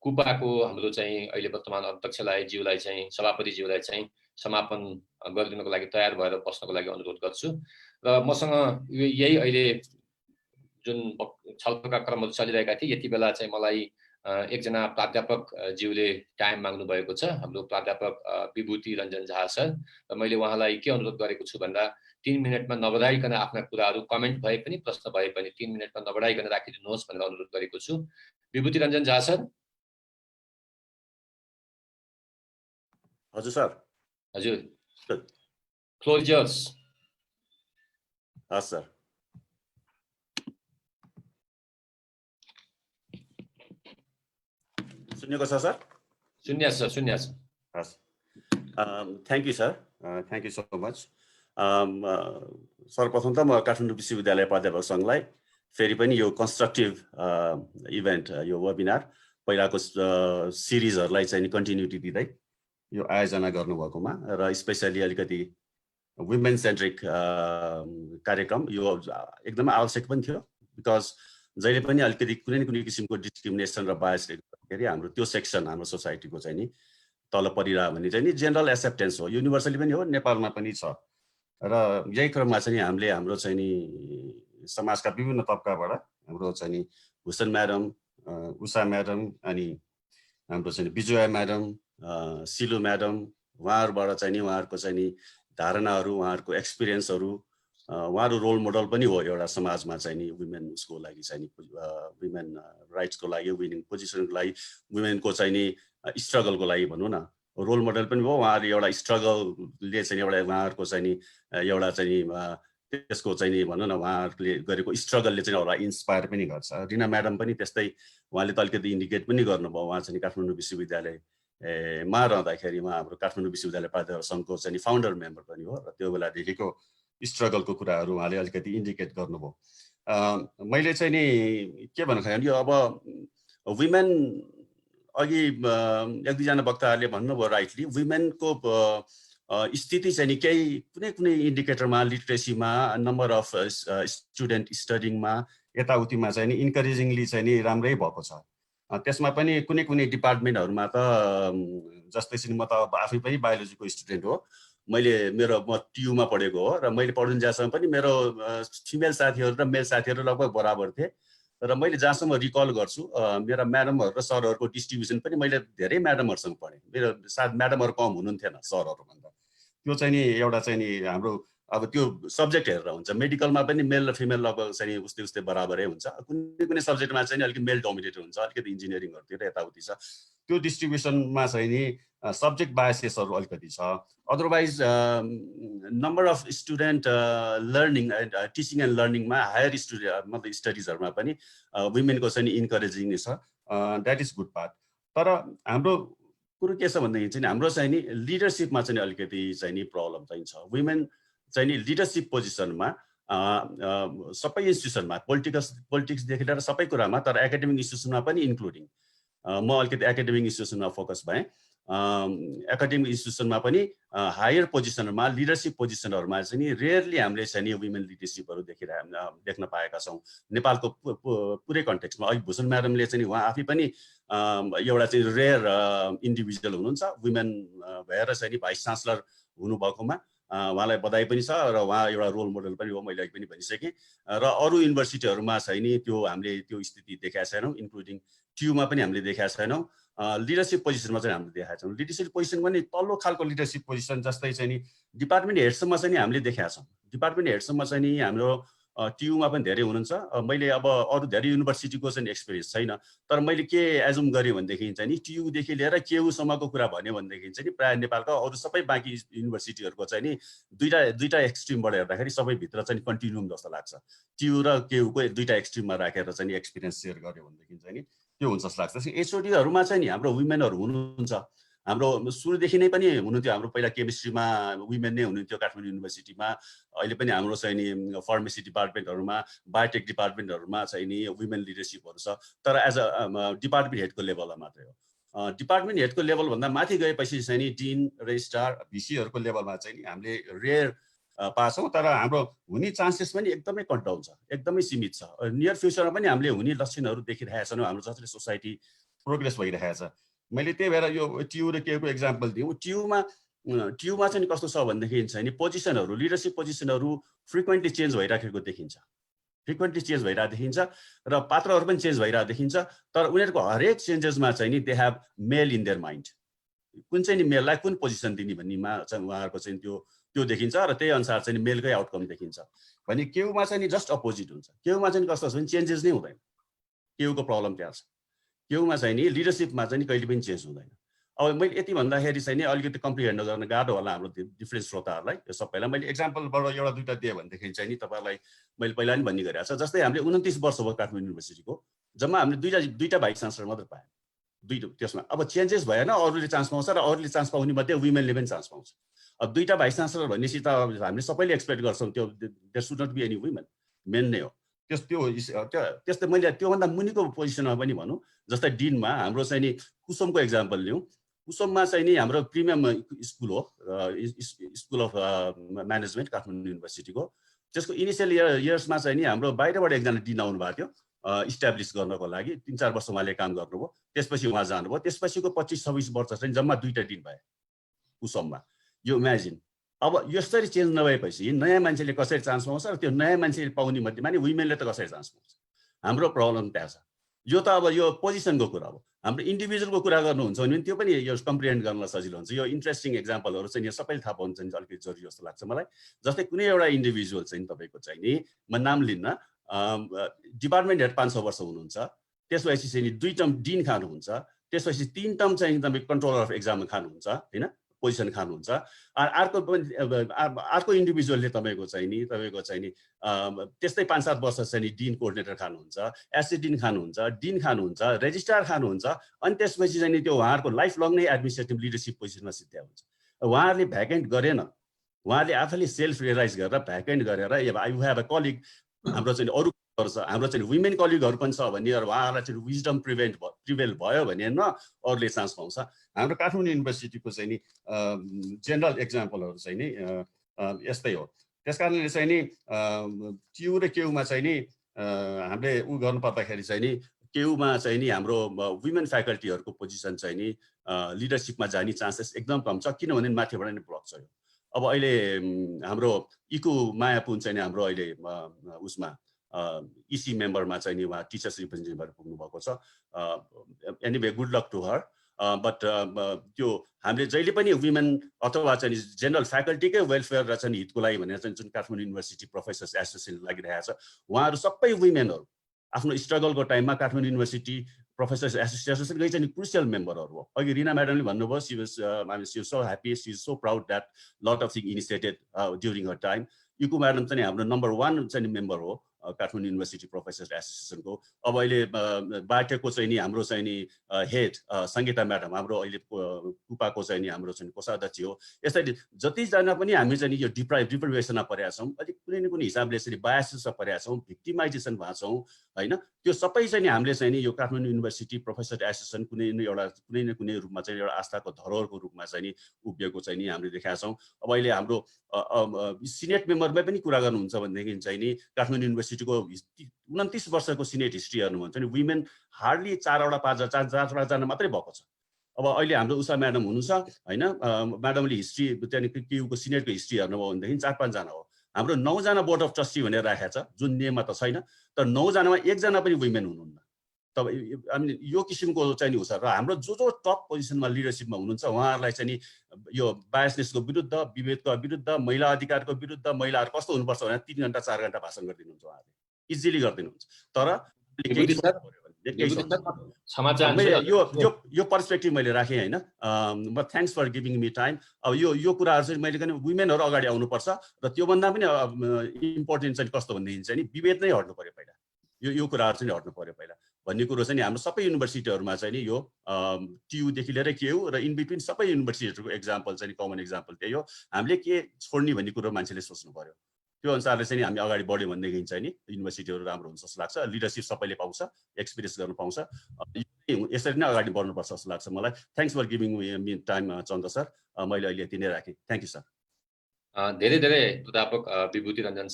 कुपाको हाम्रो चाहिँ अहिले वर्तमान अध्यक्षलाई ज्यूलाई चाहिँ सभापति ज्यूलाई चाहिँ समापन गरिदिनको लागि तयार भएर बस्नको लागि अनुरोध गर्छु. र मसँग यही अहिले जुन छलफलका क्रमहरु चलिरहेका थिए यति बेला चाहिँ मलाई एकजना प्राध्यापक ज्यूले टाइम माग्नु भएको छ, हाम्रो प्राध्यापक विभूति रञ्जन झा सर. र मैले उहाँलाई के अनुरोध गरेको छु भन्दा 3 मिनेटमा नबढाइकन आफ्ना कुराहरु कमेन्ट भए पनि प्रश्न भए पनि 3 मिनेटमा नबढाइकन राखिदिनुहोस् भनेर अनुरोध गरेको छु. विभूति रञ्जन झा सर. हजुर सर. हजुर. Floor is yours. हस् सर. सुन्नेको छ सर? सुन्या छ, सुन्या छ. हस्. Thank you sir. Thank you so much. सर्वप्रथम त म काठमाडौँ विश्वविद्यालय प्राध्यापक संघलाई फेरि पनि यो कन्स्ट्रक्टिभ इभेन्ट, यो वेबिनार पहिलाको सिरिजहरुलाई चाहिँ कन्टिन्युटी दिँदै यो आयोजना गर्नुभएकोमा र स्पेशली अलिकति वुमेन सेन्ट्रिक कार्यक्रम यो एकदमै आवश्यक पनि थियो. बिकज जहिले पनि अलिकति कुनै न कुनै किसिमको डिस्क्रिमिनेसन र बायसले गर्दाखेरि हाम्रो त्यो सेक्सन हाम्रो सोसाइटीको चाहिँ नि तल परिरह भने चाहिँ नि जेनरल एक्सेप्टेन्स हो, युनिभर्सली पनि हो, नेपालमा पनि छ. र यही क्रममा चाहिँ हामीले हाम्रो चाहिँ नि समाजका विभिन्न तबकाबाट हाम्रो चाहिँ नि भूषण म्याडम, उषा म्याडम, अनि हाम्रो चाहिँ विजया म्याडम, सिलु म्याडम, उहाँहरुबाट चाहिँ नि उहाँहरुको चाहिँ नि धारणाहरु, उहाँहरुको एक्सपिरियन्सहरु, उहाँहरु रोल मोडल पनि हो एउटा समाजमा चाहिँ नि वुमेन उसको लागि चाहिँ नि वुमेन राइट्सको लागि, विनिङ पोजिसनको लागि, वुमेनको चाहिँ नि स्ट्रगलको लागि भनौं न रोल मोडल पनि हो. उहाँहरु एउटा स्ट्रगलले चाहिँ एउटा उहाँहरुको चाहिँ नि एउटा चाहिँ नि त्यसको चाहिँ नि भनौं न उहाँहरुले गरेको स्ट्रगलले चाहिँ एउटा इन्स्पायर पनि गर्छ. रिना म्याडम पनि त्यस्तै, उहाँले त अलिकति इन्डिकेट पनि गर्नुभयो. उहाँ चाहिँ काठमाडौँ विश्वविद्यालयमा रहँदाखेरि उहाँ हाम्रो काठमाडौँ विश्वविद्यालय प्राध्यापक संघको चाहिँ फाउन्डर मेम्बर पनि हो र त्यो बेलादेखिको स्ट्रगलको कुराहरू उहाँले अलिकति इन्डिकेट गर्नुभयो। मैले चाहिँ नि के भन्न खोजेँ यो अब वुमेन अघि एक दुईजना वक्ताहरूले भन्नुभयो राइटली वुमेनको स्थिति चाहिँ नि केही कुनै इन्डिकेटरमा लिटरेसीमा नम्बर अफ स्टुडेन्ट स्टडिङमा यताउतिमा चाहिँ नि इन्करेजिङली चाहिँ नि राम्रै भएको छ। त्यसमा पनि कुनै डिपार्टमेन्टहरूमा त जस्तै चाहिँ म त आफै पनि बायोलोजीको स्टुडेन्ट हो, म टियुमा पढेको हो र मैले पढ्न जाँसम्म पनि मेरो फिमेल साथीहरू र मेल साथीहरू लगभग बराबर थिए र मैले जहाँसम्म रिकल गर्छु मेरा म्याडमहरू र सरहरूको डिस्ट्रिब्युसन पनि मैले धेरै म्याडमहरूसँग पढेँ, मेरो साथ म्याडमहरू कम हुनुहुन्थेन सरहरूभन्दा। त्यो चाहिँ नि एउटा चाहिँ नि हाम्रो अब त्यो सब्जेक्ट हेरेर हुन्छ, मेडिकलमा पनि मेल र फिमेल लगभग चाहिँ उस्तै बराबरै हुन्छ, कुनै सब्जेक्टमा चाहिँ अलिकति मेल डोमिनेटेड हुन्छ, अलिकति इन्जिनियरिङहरूतिर यताउति छ, त्यो डिस्ट्रिब्युसनमा चाहिँ नि सब्जेक्ट बायसेसहरू अलिकति छ। Otherwise number of student learning and teaching and लर्निङमा हायर मतलब स्टडिजहरूमा पनि वुमेनको चाहिँ इन्करेजिङ छ, द्याट इज गुड पार्ट। तर हाम्रो कुरो के छ भनेदेखि चाहिँ हाम्रो चाहिँ नि लिडरसिपमा चाहिँ अलिकति चाहिँ नि प्रब्लम चाहिँ छ। वुमेन चाहिँ नि लिडरसिप पोजिसनमा सबै इन्स्टिट्युसनमा पोलिटिक्सदेखि लिएर सबै कुरामा, तर एकाडेमिक इन्स्टिट्युसनमा पनि इन्क्लुडिङ म अलिकति एकाडेमिक इन्स्टिट्युसनमा फोकस भएँ। एकाडेमिक इन्स्टिट्युसनमा पनि हायर पोजिसनहरूमा लिडरसिप पोजिसनहरूमा चाहिँ नि रेयरली हामीले चाहिँ नि वुमेन लिडरसिपहरू देख्न पाएका छौँ नेपालको पुरै कन्टेक्स्टमा। अघि भूषण म्याडमले चाहिँ उहाँ आफै पनि एउटा चाहिँ रेयर इन्डिभिजुअल हुनुहुन्छ, वुमेन भएर चाहिँ नि भाइस चान्सलर हुनुभएकोमा उहाँलाई बधाई पनि छ र उहाँ एउटा रोल मोडल पनि हो, मैले अघि पनि भनिसकेँ। र अरू युनिभर्सिटीहरूमा चाहिँ नि हामीले त्यो स्थिति देखाएको छैनौँ, इन्क्लुडिङ टियुमा पनि हामीले देखाएको छैनौँ। लिडरसिप पोजिसनमा चाहिँ हामीले देखाएको छौँ। लिडरसिप पोजिसन पनि तल्लो खालको लिडरसिप पोजिसन जस्तै चाहिँ नि डिपार्टमेन्ट हेडसम्म चाहिँ नि हामीले देखाएको छौँ। डिपार्टमेन्ट हेडसम्म चाहिँ नि हाम्रो टियुमा पनि धेरै हुनुहुन्छ। मैले अब अरू धेरै युनिभर्सिटीको चाहिँ एक्सपिरियन्स छैन, तर मैले के एजुम गरेँ भनेदेखि चाहिँ नि टियुदेखि लिएर केयुसम्मको कुरा भन्यो भनेदेखि चाहिँ नि प्रायः नेपालका अरू सबै बाँकी युनिभर्सिटीहरूको चाहिँ नि दुईटा एक्सट्रिमबाट हेर्दाखेरि सबैभित्र चाहिँ कन्टिन्युम जस्तो लाग्छ। टियु र केयुको दुईटा एक्सट्रिममा राखेर चाहिँ एक्सपिरियन्स सेयर गर्यो भनेदेखि चाहिँ नि त्यो हुन्छ जस्तो लाग्छ। एचओडीहरूमा चाहिँ नि हाम्रो वुमेनहरू हुनुहुन्छ, हाम्रो सुरुदेखि नै पनि हुनुहुन्थ्यो। हाम्रो पहिला केमिस्ट्रीमा वुमेन नै हुनुहुन्थ्यो काठमाडौँ युनिभर्सिटीमा, अहिले पनि हाम्रो चाहिँ नि फार्मेसी डिपार्टमेन्टहरूमा बायोटेक डिपार्टमेन्टहरूमा चाहिँ नि वुमेन लिडरसिपहरू छ, तर एज अ डिपार्टमेन्ट हेडको लेभलमा मात्रै हो। डिपार्टमेन्ट हेडको लेभलभन्दा माथि गएपछि चाहिँ नि डिन रजिस्ट्रार भिसीहरूको लेभलमा चाहिँ नि हामीले रेयर पाछौँ, तर हाम्रो हुने चान्सेस पनि एकदमै कन्टाउन छ, एकदमै सीमित छ। नियर फ्युचरमा पनि हामीले हुने लक्षणहरू देखिरहेका छौँ, हाम्रो जसरी सोसाइटी प्रोग्रेस भइरहेको छ। मैले त्यही भएर यो टियु र केयुको एक्जाम्पल दिउँ। टियुमा चाहिँ कस्तो छ भनेदेखि चाहिँ नि पोजिसनहरू लिडरसिप पोजिसनहरू फ्रिक्वेन्टली चेन्ज भइराखेको देखिन्छ, र पात्रहरू पनि चेन्ज भइरहेको देखिन्छ। तर उनीहरूको हरेक चेन्जेसमा चाहिँ नि they have male in their mind, कुन चाहिँ नि मेललाई कुन पोजिसन दिने भन्नेमा चाहिँ उहाँहरूको चाहिँ त्यो देखिन्छ र त्यही अनुसार चाहिँ मेलकै आउटकम देखिन्छ। भने केयुमा चाहिँ नि जस्ट अपोजिट हुन्छ। केयुमा चाहिँ कस्तो छ भने चेन्जेस नै हुँदैन, केयुको प्रब्लम त्यहाँ छ। केयुमा चाहिँ नि लिडरसिपमा चाहिँ कहिले पनि चेन्ज हुँदैन। अब मैले यति भन्दाखेरि चाहिँ नि अलिकति कम्प्लिहेन्ड गर्न गाह्रो होला हाम्रो डिफ्रेन्ट श्रोताहरूलाई। यो सबैलाई मैले एक्जाम्पलबाट एउटा दुईवटा दिएँ भनेदेखि चाहिँ नि तपाईँलाई मैले पहिला पनि भन्ने गरिरहेको छ। जस्तै हामीले 29 वर्ष भयो काठमाडौँ युनिभर्सिटीको, जम्मा हामीले दुईटा भाइस चान्सलर मात्र पायौँ, त्यसमा अब चेन्जेस भएन, अरूले चान्स पाउँछ र अरूले चान्स पाउने मध्ये वुमेनले पनि चान्स पाउँछ। अब दुईटा भाइस चान्सलर भनेपछि त हामीले सबैले एक्सपेक्ट गर्छौँ त्यो there should not be any women, men नै हो। त्यस्तै मैले त्योभन्दा मुनिको पोजिसनमा पनि भनौँ, जस्तै डिनमा हाम्रो चाहिँ नि कुसुमको एक्जाम्पल लिउँ। कुसुममा चाहिँ नि हाम्रो प्रिमियम स्कुल हो, स्कुल अफ म्यानेजमेन्ट काठमाडौँ युनिभर्सिटीको। त्यसको इनिसियल इयर्समा चाहिँ नि हाम्रो बाहिरबाट एकजना डिन आउनु भएको थियो इस्टाब्लिस गर्नको लागि। 3-4 वर्ष उहाँले काम गर्नुभयो, त्यसपछि उहाँ जानुभयो। त्यसपछिको 25-26 वर्ष चाहिँ जम्मा 2टा डिन भए कुसुममा। यो इमेजिन, अब यसरी चेन्ज नभएपछि नयाँ मान्छेले कसरी चान्स पाउँछ र त्यो नयाँ मान्छेले पाउने मध्येमा नि वुमेनले त कसरी चान्स पाउँछ? हाम्रो प्रब्लम त्यहाँ छ। यो त अब यो पोजिसनको कुरा हो। हाम्रो इन्डिभिजुअलको कुरा गर्नुहुन्छ भने त्यो पनि यो कम्प्रिहेन्ड गर्नलाई सजिलो हुन्छ। यो इन्ट्रेस्टिङ एक्जाम्पलहरू चाहिँ यो सबैले थाहा पाउनु चाहिँ अलिकति जरुरी जस्तो लाग्छ मलाई। जस्तै कुनै एउटा इन्डिभिजुअल चाहिँ तपाईँको चाहिँ नि म नाम लिन्न, डिपार्टमेन्ट हेड 5-6 वर्ष हुनुहुन्छ, त्यसपछि चाहिँ 2 टर्म डिन खानुहुन्छ, त्यसपछि 3 टर्म चाहिँ तपाईँ कन्ट्रोलर अफ एक्जाम खानुहुन्छ, होइन, पोजिसन खानुहुन्छ। अर्को इन्डिभिजुअलले तपाईँको चाहिँ नि त्यस्तै 5-7 वर्ष चाहिँ नि डिन कोअर्डिनेटर खानुहुन्छ, एसिडेन्ट खानुहुन्छ, डिन खानुहुन्छ, रेजिस्ट्रार खानुहुन्छ, अनि त्यसपछि चाहिँ नि त्यो उहाँहरूको लाइफ लङ नै एडमिनिस्ट्रेटिभ लिडरसिप पोजिसनमा सिद्ध्या हुन्छ। उहाँहरूले भ्याकेन्ट गरेन, उहाँले आफैले सेल्फ रियलाइज गरेर भ्याकेन्ट गरेर आई हेभ अ कलिग हाम्रो चाहिँ अरू छ हाम्रो चाहिँ वुमेन कलिगहरू पनि छ भने उहाँहरूलाई चाहिँ विजडम प्रिभेल भयो भने न अरूले चान्स पाउँछ। हाम्रो काठमाडौँ युनिभर्सिटीको चाहिँ नि जेनरल एक्जाम्पलहरू चाहिँ नि यस्तै हो। त्यस कारणले चाहिँ नि ट्यु र केयुमा चाहिँ नि हामीले उ गर्नु पर्दाखेरि चाहिँ नि केयुमा चाहिँ नि हाम्रो वुमेन फ्याकल्टीहरूको पोजिसन चाहिँ नि लिडरसिपमा जाने चान्सेस एकदम कम छ, किनभने माथिबाट नै ब्लक छ। अब अहिले हाम्रो इको मायापुन चाहिँ नि हाम्रो अहिले उसमा इसी मेम्बरमा चाहिँ नि उहाँ टिचर्स रिप्रेजेन्टेटिभबाट पुग्नु भएको छ। Anyway good luck to her. But त्यो हामीले जहिले पनि वुमेन अथवा चाहिँ जेनरल फ्याकल्टीकै वेलफेयर र चाहिँ हितको लागि भनेर चाहिँ जुन काठमाडौँ युनिभर्सिटी प्रोफेसर्स एसोसिएसन लागिरहेको छ उहाँहरू सबै वुमेनहरू आफ्नो स्ट्रगलको टाइममा काठमाडौँ युनिभर्सिटी प्रोफेसर्स एसोसिएसनकै चाहिँ क्रुसियल मेम्बरहरू हो। अघि रिना म्याडमले भन्नुभयो she was so happy, she is so proud that lot of thing initiated during her time. इको म्याडम चाहिँ हाम्रो नम्बर 1 चाहिँ मेम्बर हो काठमाडौँ युनिभर्सिटी प्रोफेसर्स एसोसिएसनको। अब अहिले बाटेको चाहिँ नि हाम्रो चाहिँ नि हेड सङ्गीता म्याडम हाम्रो अहिले कुपाको चाहिँ नि हाम्रो चाहिँ कोषाध्यक्ष हो। यसरी जतिजना पनि हामी चाहिँ यो डिप्राइभेसनमा परेका छौँ, अलिक कुनै न कुनै हिसाबले चाहिँ बायसमा परेका छौँ, भिक्टिमाइजेसन भएको छौँ होइन। त्यो सबै चाहिँ नि हामीले चाहिँ नि यो काठमाडौँ युनिभर्सिटी प्रोफेसर एसोसिएसन कुनै न कुनै रूपमा चाहिँ एउटा आस्थाको धरोहरको रूपमा चाहिँ नि उभिएको चाहिँ नि हामीले देखाएका छौँ। अब अहिले हाम्रो सिनेट मेम्बरमै पनि कुरा गर्नुहुन्छ भनेदेखि चाहिँ नि काठमाडौँ युनिभर्सिटीको 29 वर्षको सिनेट हिस्ट्री हेर्नुहुन्छ भने वुमेन हार्डली 4-5जना मात्रै भएको छ। अब अहिले हाम्रो उषा म्याडम हुनुहुन्छ होइन, म्याडमले हिस्ट्री त्यहाँदेखि केयुको सिनेटको हिस्ट्री हेर्नुभयो भनेदेखि 4-5जना हो। हाम्रो 9जना बोर्ड अफ ट्रस्टी भनेर राखेको छ, जुन नियममा त छैन, तर 9जनामा 1जना पनि वुमेन हुनुहुन्न। तब हामी यो किसिमको चाहिँ नि हुन्छ र हाम्रो जो टप पोजिसनमा लिडरसिपमा हुनुहुन्छ उहाँहरूलाई चाहिँ नि यो बायसनेसको विरुद्ध, विभेदको विरुद्ध, महिला अधिकारको विरुद्ध, महिलाहरू कस्तो हुनुपर्छ भनेर 3 घण्टा 4 घण्टा भाषण गरिदिनुहुन्छ उहाँहरूले, इजिली गरिदिनुहुन्छ। तर यो पर्सपेक्टिभ मैले राखेँ होइन। म thanks for giving me time. अब यो कुराहरू चाहिँ मैले पनि वुमेनहरू अगाडि आउनुपर्छ र त्योभन्दा पनि इम्पोर्टेन्ट चाहिँ कस्तो भनेदेखि चाहिँ नि विभेद नै हट्नु पर्यो पहिला, यो कुराहरू चाहिँ हट्नु पर्यो पहिला भन्ने कुरो चाहिँ नि हाम्रो सबै युनिभर्सिटीहरूमा चाहिँ नि यो टियुदेखि लिएर केयु र इन बिट्विन सबै युनिभर्सिटीहरूको एक्जाम्पल चाहिँ कमन एक्जाम्पल त्यही हो। हामीले के छोड्ने भन्ने कुरो मान्छेले सोच्नु पर्यो। त्यो अनुसारले चाहिँ हामी अगाडि बढ्यो भनेदेखि चाहिँ नि युनिभर्सिटीहरू राम्रो हुन्छ जस्तो लाग्छ। लिडरसिप सबैले पाउँछ, एक्सपिरियन्स गर्नु पाउँछ, यसरी नै अगाडि बढ्नुपर्छ जस्तो लाग्छ मलाई। Thanks for giving me time Chandra sir. मैले अहिले यति नै राखेँ। Thank you sir. धेरै धेरै प्राध्यापक विभूति रञ्जन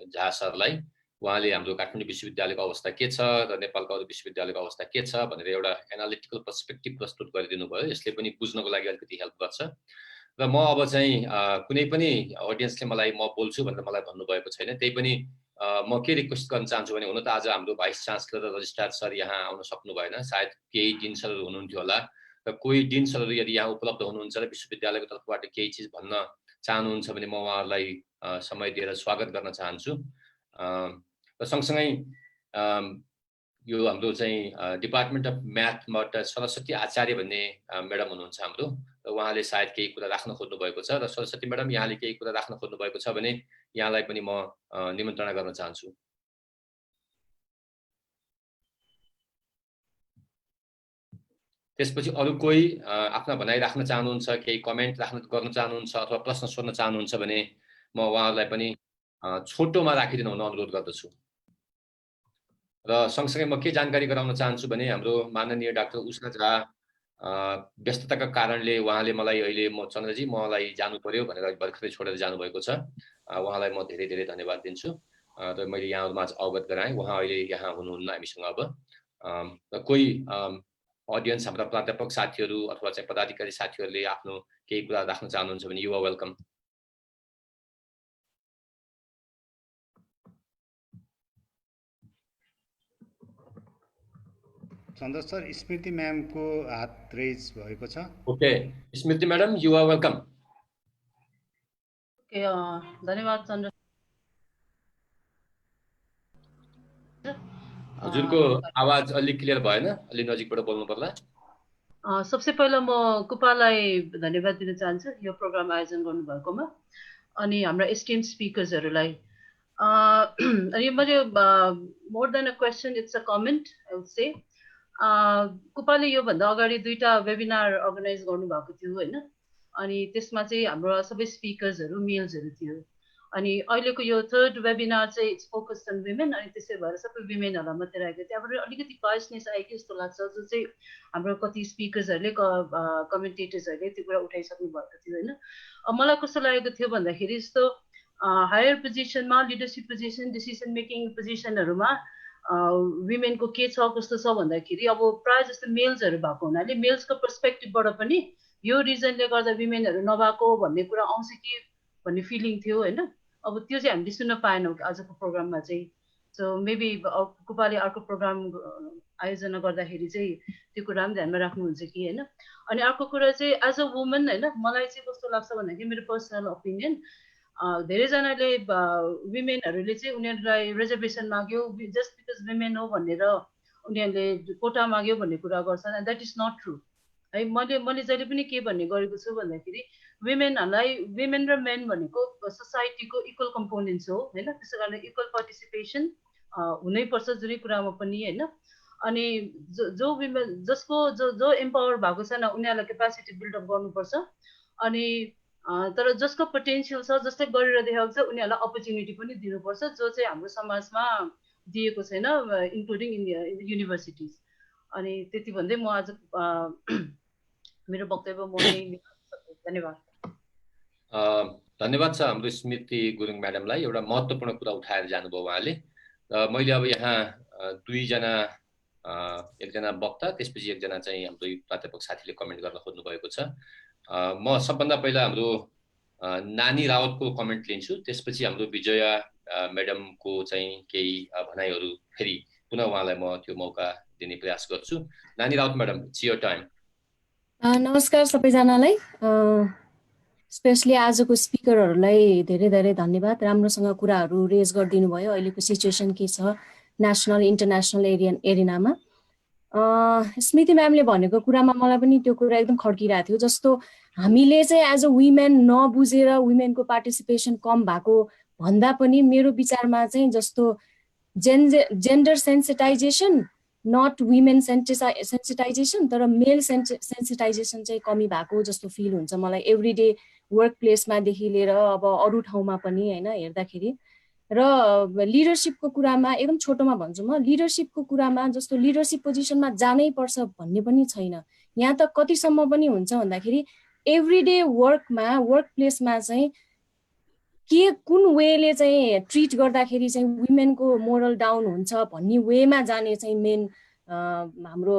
झा सरलाई उहाँले हाम्रो काठमाडौँ विश्वविद्यालयको अवस्था के छ र नेपालको अरू विश्वविद्यालयको अवस्था के छ भनेर एउटा एनालिटिकल पर्सपेक्टिभ प्रस्तुत गरिदिनु भयो। यसले पनि बुझ्नको लागि अलिकति हेल्प गर्छ। र म अब चाहिँ कुनै पनि अडियन्सले मलाई म बोल्छु भनेर मलाई भन्नुभएको छैन, त्यही पनि म के रिक्वेस्ट गर्न चाहन्छु भने हुन त आज हाम्रो भाइस चान्सलर र रजिस्ट्रार सर यहाँ आउन सक्नु भएन, सायद केही डिन सरहरू हुनुहुन्थ्यो होला र कोही डिन सरहरू यदि यहाँ उपलब्ध हुनुहुन्छ र विश्वविद्यालयको तर्फबाट केही चिज भन्न चाहनुहुन्छ भने म उहाँहरूलाई समय दिएर स्वागत गर्न चाहन्छु। र सँगसँगै यो हाम्रो चाहिँ डिपार्टमेन्ट अफ म्याथबाट सरस्वती आचार्य भन्ने म्याडम हुनुहुन्छ हाम्रो, र उहाँले सायद केही कुरा राख्न खोज्नु भएको छ। र सरस्वती म्याडम यहाँले केही कुरा राख्न खोज्नु भएको छ भने यहाँलाई पनि म निमन्त्रणा गर्न चाहन्छु। त्यसपछि अरू कोही आफ्ना भनाइ राख्न चाहनुहुन्छ, केही कमेन्ट गर्न चाहनुहुन्छ अथवा प्रश्न सोध्न चाहनुहुन्छ भने म उहाँहरूलाई पनि छोटोमा राखिदिनु हुन अनुरोध गर्दछु। र सँगसँगै म के जानकारी गराउन चाहन्छु भने हाम्रो माननीय डाक्टर उषा झा व्यस्तताका कारणले उहाँले मलाई अहिले चन्द्रजी मलाई जानु पर्यो भनेर भर्खरै छोडेर जानुभएको छ। उहाँलाई म धेरै धेरै धन्यवाद दिन्छु र मैले यहाँहरूमा अवगत गराएँ। उहाँ अहिले यहाँ हुनुहुन्न हामीसँग अब। र कोही अडियन्स हाम्रा प्राध्यापक साथीहरू अथवा चाहिँ पदाधिकारी साथीहरूले आफ्नो केही कुरा राख्न चाहनुहुन्छ भने you are welcome. Chandra sir, Smriti म्यामको हात रेज भएको छ। Okay, Smriti madam you are welcome. Okay, धन्यवाद चन्द्र। हजुरको आवाज अलिक क्लियर भएन, अलि नजिकबाट बोल्नु पर्ला। सबसे पहिला म कुपालाई धन्यवाद दिन चाहन्छु यो प्रोग्राम आयोजन गर्नुभएकोमा, अनि हाम्रा एस्टिम स्पिकर्सहरूलाई। अनि मैले more than a question, it's a comment I would say. कुपाले योभन्दा अगाडि 2टा वेबिनार अर्गनाइज गर्नुभएको थियो होइन, अनि त्यसमा चाहिँ हाम्रो सबै स्पिकर्सहरू मेल्सहरू थियो अनि अहिलेको यो थर्ड वेबिनार चाहिँ इट्स फोकस्ड अन विमेन अनि त्यसै भएर सबै विमेनहरूलाई मात्रै राखेको त्यहाँबाट अलिकति बायसनेस आयो कि जस्तो लाग्छ जो चाहिँ हाम्रो कति स्पिकर्सहरूले कमेन्टेटर्सहरूले त्यो कुरा उठाइसक्नु भएको थियो होइन मलाई कस्तो लागेको थियो भन्दाखेरि जस्तो हायर पोजिसनमा लिडरसिप पोजिसन डिसिसन मेकिङ पोजिसनहरूमा विमेनको के छ कस्तो छ भन्दाखेरि अब प्रायः जस्तो मेल्सहरू भएको हुनाले मेल्सको पर्सपेक्टिभबाट पनि यो रिजनले गर्दा विमेनहरू नभएको भन्ने कुरा आउँछ कि भन्ने फिलिङ थियो होइन अब त्यो चाहिँ हामीले सुन्न पाएनौँ आजको प्रोग्राममा चाहिँ सो मेबी कुपाले अर्को प्रोग्राम आयोजना गर्दाखेरि चाहिँ त्यो कुरा पनि ध्यानमा राख्नुहुन्छ कि होइन अनि अर्को कुरा चाहिँ एज अ वुमन होइन मलाई चाहिँ कस्तो लाग्छ भन्दाखेरि मेरो पर्सनल ओपिनियन धेरैजनाले विमेनहरूले चाहिँ उनीहरूलाई रिजर्भेसन माग्यो जस्ट बिकज विमेन हो भनेर उनीहरूले कोटा माग्यो भन्ने कुरा गर्छन् and that is not true है मैले जहिले पनि के भन्ने गरेको छु भन्दाखेरि विमेनहरूलाई विमेन र मेन भनेको सोसाइटीको इक्वल कम्पोनेन्ट्स हो होइन त्यसै कारणले इक्वल पार्टिसिपेसन हुनैपर्छ जुनै कुरामा पनि होइन अनि जो विमेन जसको जो एम्पावर भएको छैन उनीहरूलाई क्यापेसिटी बिल्डअप गर्नुपर्छ अनि तर जसको पोटेन्सियल छ जसले गरेर देखाएको छ उनीहरूलाई अपर्च्युनिटी पनि दिनुपर्छ जो चाहिँ हाम्रो समाजमा दिएको छैन इन्क्लुडिङ इन युनिभर्सिटिज अनि त्यति भन्दै म आज मेरो वक्तव्य म धन्यवाद धन्यवाद छ हाम्रो स्मृति गुरुङ म्याडमलाई एउटा महत्त्वपूर्ण कुरा उठाएर जानुभयो उहाँले र मैले अब यहाँ दुईजना एकजना वक्ता त्यसपछि एकजना चाहिँ हाम्रो प्राध्यापक साथीले कमेन्ट गर्न खोज्नु भएको छ म सबभन्दा पहिला हाम्रो नानी रावतको कमेन्ट लिन्छु त्यसपछि हाम्रो विजया म्याडमको चाहिँ केही भनाइहरू फेरि पुनः उहाँलाई म त्यो मौका दिने प्रयास गर्छु नानी Rawat madam it's your time नमस्कार सबैजनालाई स्पेशली आजको स्पिकरहरूलाई धेरै धेरै धन्यवाद राम्रोसँग कुराहरू रेज गरिदिनु भयो अहिलेको सिचुएसन के छ नेसनल इन्टरनेसनल एरिनामा स्मृति म्यामले भनेको कुरामा मलाई पनि त्यो कुरा एकदम खड्किरहेको थियो जस्तो हामीले चाहिँ एज अ वुमेन नबुझेर वुमेनको पार्टिसिपेसन कम भएको भन्दा पनि मेरो विचारमा चाहिँ जस्तो gender sensitization not women sensitization तर मेल सेन्सिटाइजेसन चाहिँ कमी भएको जस्तो फिल हुन्छ मलाई एभ्रिडे वर्क प्लेसमादेखि लिएर अब अरू ठाउँमा पनि होइन हेर्दाखेरि र लिडरसिपको कुरामा एकदम छोटोमा भन्छु म लिडरसिपको कुरामा जस्तो लिडरसिप पोजिसनमा जानै पर्छ भन्ने पनि छैन यहाँ त कतिसम्म पनि हुन्छ भन्दाखेरि एभ्रिडे वर्कमा वर्क प्लेसमा चाहिँ के कुन वेले चाहिँ ट्रिट गर्दाखेरि चाहिँ वुमेनको मोरल डाउन हुन्छ भन्ने वेमा जाने चाहिँ मेन हाम्रो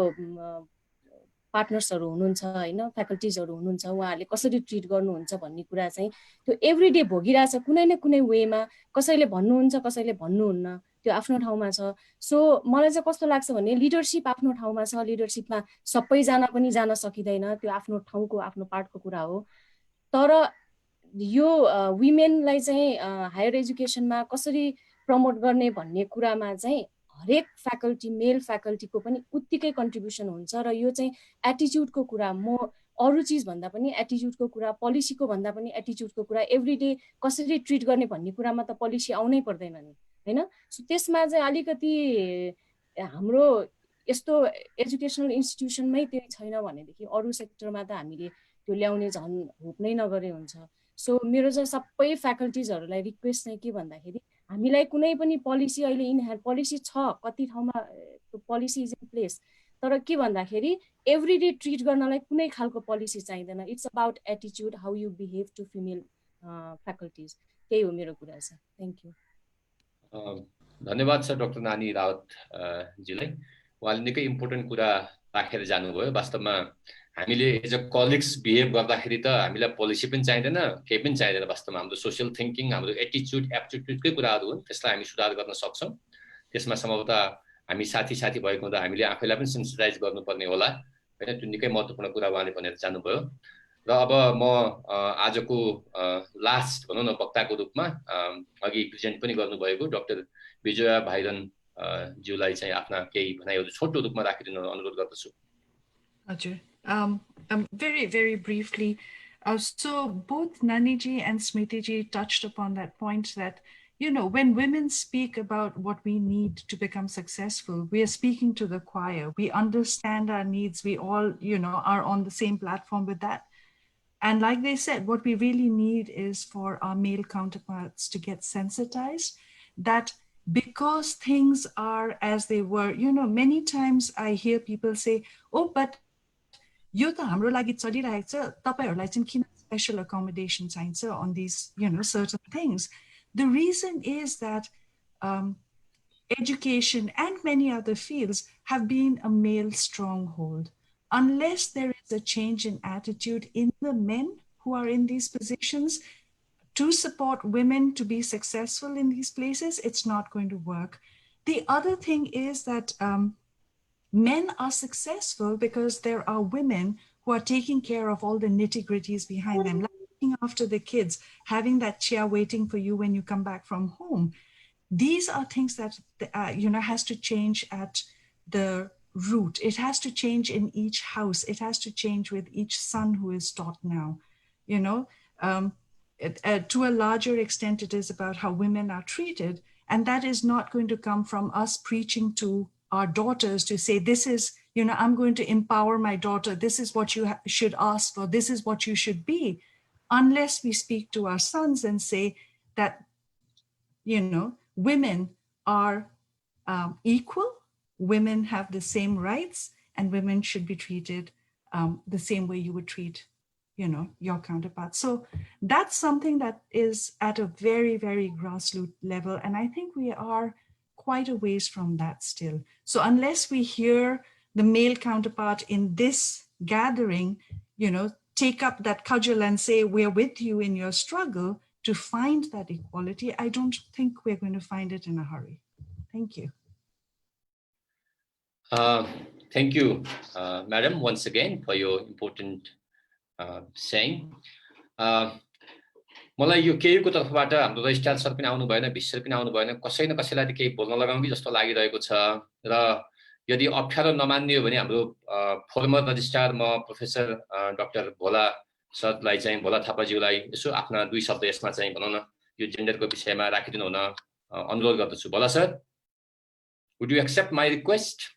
पार्टनर्सहरू हुनुहुन्छ होइन फ्याकल्टिजहरू हुनुहुन्छ उहाँहरूले कसरी ट्रिट गर्नुहुन्छ भन्ने कुरा चाहिँ त्यो एभ्रिडे भोगिरहेछ कुनै न कुनै वेमा कसैले भन्नुहुन्छ कसैले भन्नुहुन्न त्यो आफ्नो ठाउँमा छ सो मलाई चाहिँ कस्तो लाग्छ भने लिडरसिप आफ्नो ठाउँमा छ लिडरसिपमा सबैजना पनि जान सकिँदैन त्यो आफ्नो ठाउँको आफ्नो पार्टको कुरा हो तर यो वुमेनलाई चाहिँ हायर एजुकेसनमा कसरी प्रमोट गर्ने भन्ने कुरामा चाहिँ हरेक फ्याकल्टी मेल फ्याकल्टीको पनि उत्तिकै कन्ट्रिब्युसन हुन्छ र यो चाहिँ एटिच्युडको कुरा म अरू चिज भन्दा पनि एटिच्युडको कुरा पोलिसीको भन्दा पनि एटिच्युडको कुरा एभ्रिडे कसरी ट्रिट गर्ने भन्ने कुरामा त पोलिसी आउनै पर्दैन नि हैन सो त्यसमा चाहिँ अलिकति हाम्रो यस्तो एजुकेसनल इन्स्टिट्युसनमै त्यही छैन भनेदेखि अरू सेक्टरमा त हामीले त्यो ल्याउने झन् होप नै नगरे हुन्छ सो मेरो चाहिँ सबै फ्याकल्टिजहरूलाई रिक्वेस्ट चाहिँ के भन्दाखेरि हामीलाई कुनै पनि पोलिसी अहिले इन पोलिसी छ कति ठाउँमा पोलिसी इज इन प्लेस तर के भन्दाखेरि एभ्रिडे ट्रिट गर्नलाई कुनै खालको पोलिसी चाहिँदैन इट्स अबाउट एटिच्युड how you behave to female faculties त्यही हो मेरो कुरा छ थ्याङ्क यू धन्यवाद छ डाक्टर नानी रावत जीलाई उहाँले निकै इम्पोर्टेन्ट कुरा राखेर जानुभयो वास्तवमा हामीले एज अ कलिग्स बिहेभ गर्दाखेरि त हामीलाई पोलिसी पनि चाहिँदैन केही पनि चाहिँदैन वास्तवमा हाम्रो सोसियल थिङ्किङ हाम्रो एटिच्युड एप्टिट्युडकै कुराहरू हुन् त्यसलाई हामी सुधार गर्न सक्छौँ त्यसमा सम्भवतः हामी साथी भएको हुँदा हामीले आफैलाई पनि सेन्सिटाइज गर्नुपर्ने होला होइन त्यो निकै महत्त्वपूर्ण कुरा उहाँले भनेर जानुभयो र अब म आजको लास्ट भनौँ न वक्ताको रूपमा अघि प्रेजेन्ट पनि गर्नुभएको डाक्टर विजया भाइरन ज्यूलाई चाहिँ आफ्ना केही भनाइहरू छोटो रूपमा राखिदिन अनुरोध गर्दछु हजुर very briefly so both Naniji and Smritiji touched upon that point that you know when women speak about what we need to become successful we are speaking to the choir we understand our needs we all you know are on the same platform with that And like they said, what we really need is for our male counterparts to get sensitized that because things are as they were, you know, many times I hear people say, oh, but यो त हाम्रो लागि चलिरहेको छ, तपाईहरुलाई चाहिँ किन special accommodation चाहिन्छ on these, you know, certain things. The reason is that education and many other fields have been a male stronghold. Unless there is a change in attitude in the men who are in these positions to support women to be successful in these places, it's not going to work. The other thing is that men are successful because there are women who are taking care of all the nitty-gritties behind them, like looking after the kids, having that chair waiting for you when you come back from home. These are things that you know, has to change at the root. It has to change in each house. It has to change with each son who is taught now. You know, to a larger extent, it is about how women are treated, and that is not going to come from us preaching to our daughters to say, this is, you know, I'm going to empower my daughter. This is what you should ask for. This is what you should be. Unless we speak to our sons and say that, you know, women are equal, women have the same rights, and women should be treated the same way you would treat, you know, your counterparts. So that's something that is at a very, very grassroots level. And I think we are quite a ways from that still. So unless we hear the male counterpart in this gathering, you know, take up that cudgel and say, we're with you in your struggle to find that equality, I don't think we're going to find it in a hurry. Thank you. Thank you, Madam, once again for your important saying. मलाई यो केहीको तर्फबाट हाम्रो registrar sir पनि आउनु भएन, भिसिसर पनि आउनु भएन, कसै न कसैलाई केही बोल्न लगाउँ कि जस्तो लागिरहेको छ। र यदि अप्ठ्यारो नमान्ने हो भने हाम्रो फर्मर रजिस्ट्रार म प्रोफेसर डाक्टर भोला सरलाई चाहिँ, भोला थापाज्यूलाई यसो आफ्ना दुई शब्द यसमा चाहिँ भनौँ न यो जेन्डरको विषयमा राखिदिनु हुन अनुरोध गर्दछु। Bhola sir, would you accept my request?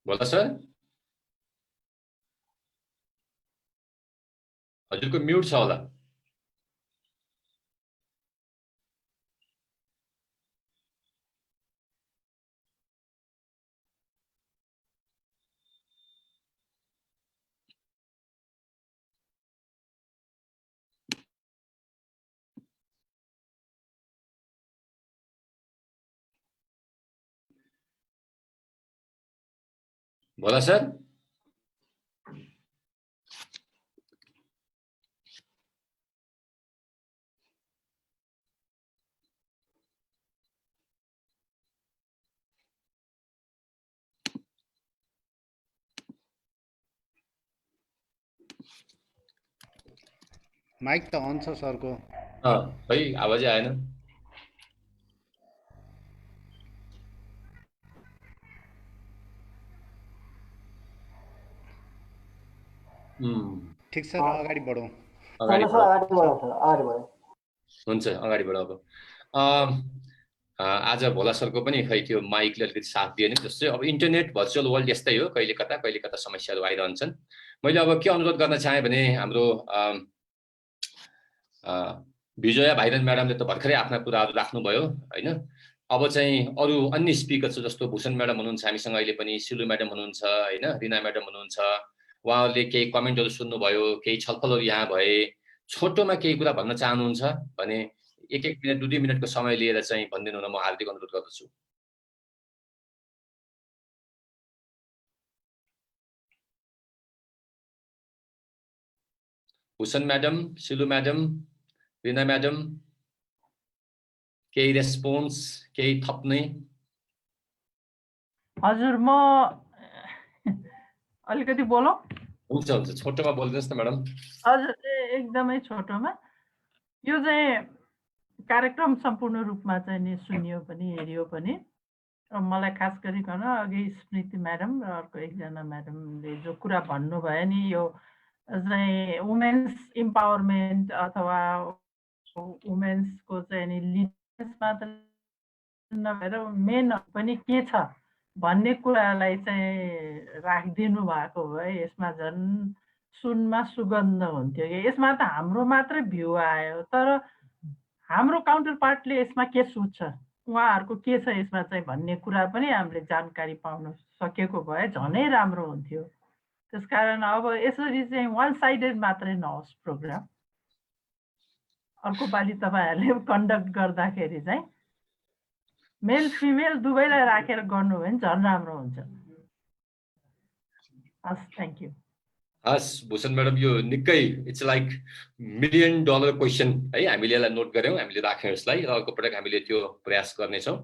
Bhola sir, हजुरको म्युट छ होला। भोला सर, माइक त अन छ सरको। खै आवाजै आएन। ठीक छ, अगाडि बढौँ। हुन्छ, अगाडि बढौँ। अब आज भोला सरको पनि खै त्यो माइकले अलिकति साथ दिएन जस्तै। अब इन्टरनेट भर्चुअल वर्ल्ड यस्तै हो, कहिले कता समस्याहरू आइरहन्छन्। मैले अब के अनुरोध गर्न चाहे भने हाम्रो विजया भाइरन म्याडमले त भर्खरै आफ्ना कुराहरू राख्नुभयो हैन। अब चाहिँ अरू अन्य स्पिकर छ, जस्तो भूषण म्याडम हुनुहुन्छ हामीसँग अहिले पनि, सिलु म्याडम हुनुहुन्छ हैन, रिना म्याडम हुनुहुन्छ। उहाँहरूले केही कमेन्टहरू सुन्नुभयो, केही छलफलहरू यहाँ भए, छोटोमा केही कुरा भन्न चाहनुहुन्छ भने 1-1 मिनट 2-2 मिनटको समय लिएर चाहिँ भनिदिनु हुन म हार्दिक अनुरोध गर्दछु। Bhushan madam, Silu madam, Rina madam, केही रेस्पोन्स, केही थप्ने? हजुर, म अलिकति बोलौँ? हुन्छ हुन्छ, छोटोमा बोलिदिनुहोस् न म्याडम। हजुर, एकदमै छोटोमा। यो चाहिँ कार्यक्रम सम्पूर्ण रूपमा चाहिँ नि सुनियो पनि हेरियो पनि। मलाई खास गरिकन अघि स्मृति म्याडम र अर्को एकजना म्याडमले जो कुरा भन्नुभयो नि, यो चाहिँ वुमेन्स इम्पावरमेन्ट अथवा वुमेन्सको चाहिँ नि लिडर्स मात्र नभएर मेन पनि के छ भन्ने कुरालाई चाहिँ राखिदिनु भएको भए यसमा झन् सुनमा सुगन्ध हुन्थ्यो कि यसमा त हाम्रो मात्रै भ्यू आयो तर हाम्रो काउन्टर पार्टले यसमा के सोच्छ उहाँहरूको के छ यसमा चाहिँ भन्ने कुरा पनि हामीले जानकारी पाउन सकेको भए झनै राम्रो हुन्थ्यो त्यसकारण अब यसरी चाहिँ वान साइडेड मात्रै नहोस् प्रोग्राम अर्को पालि तपाईँहरूले कन्डक्ट गर्दाखेरि चाहिँ मेल फिमेल दुवैलाई राखेर गर्नु भयो भने झन् राम्रो हुन्छ हस् थ्याङ्क यू हस् भूषण म्याडम यो निकै इट्स लाइक $1 million क्वेसन है हामीले यसलाई नोट गर्यौँ हामीले राख्यौँ यसलाई र अर्को पटक हामीले त्यो प्रयास गर्नेछौँ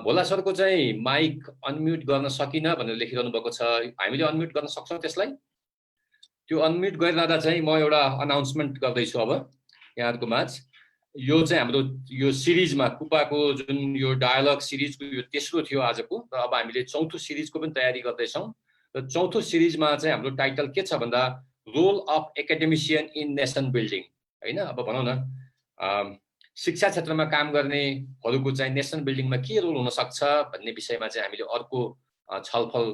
भोला सरको चाहिँ माइक अनम्युट गर्न सकिन भनेर लेखिरहनु भएको छ हामीले अनम्युट गर्न सक्छौँ त्यसलाई त्यो अनम्युट गरिरहँदा चाहिँ म एउटा अनाउन्समेन्ट गर्दैछु अब यहाँहरूको माझ यो चाहिँ हाम्रो यो सिरिजमा कुपाको जुन यो डायलग सिरिजको यो तेस्रो थियो आजको र अब हामीले चौथो सिरिजको पनि तयारी गर्दैछौँ र चौथो सिरिजमा चाहिँ हाम्रो टाइटल के छ भन्दा role of academician in nation building हैन अब भनौँ न शिक्षा क्षेत्रमा काम गर्नेहरूको चाहिँ नेसन बिल्डिङमा के रोल हुन सक्छ भन्ने विषयमा चाहिँ हामीले अर्को छलफल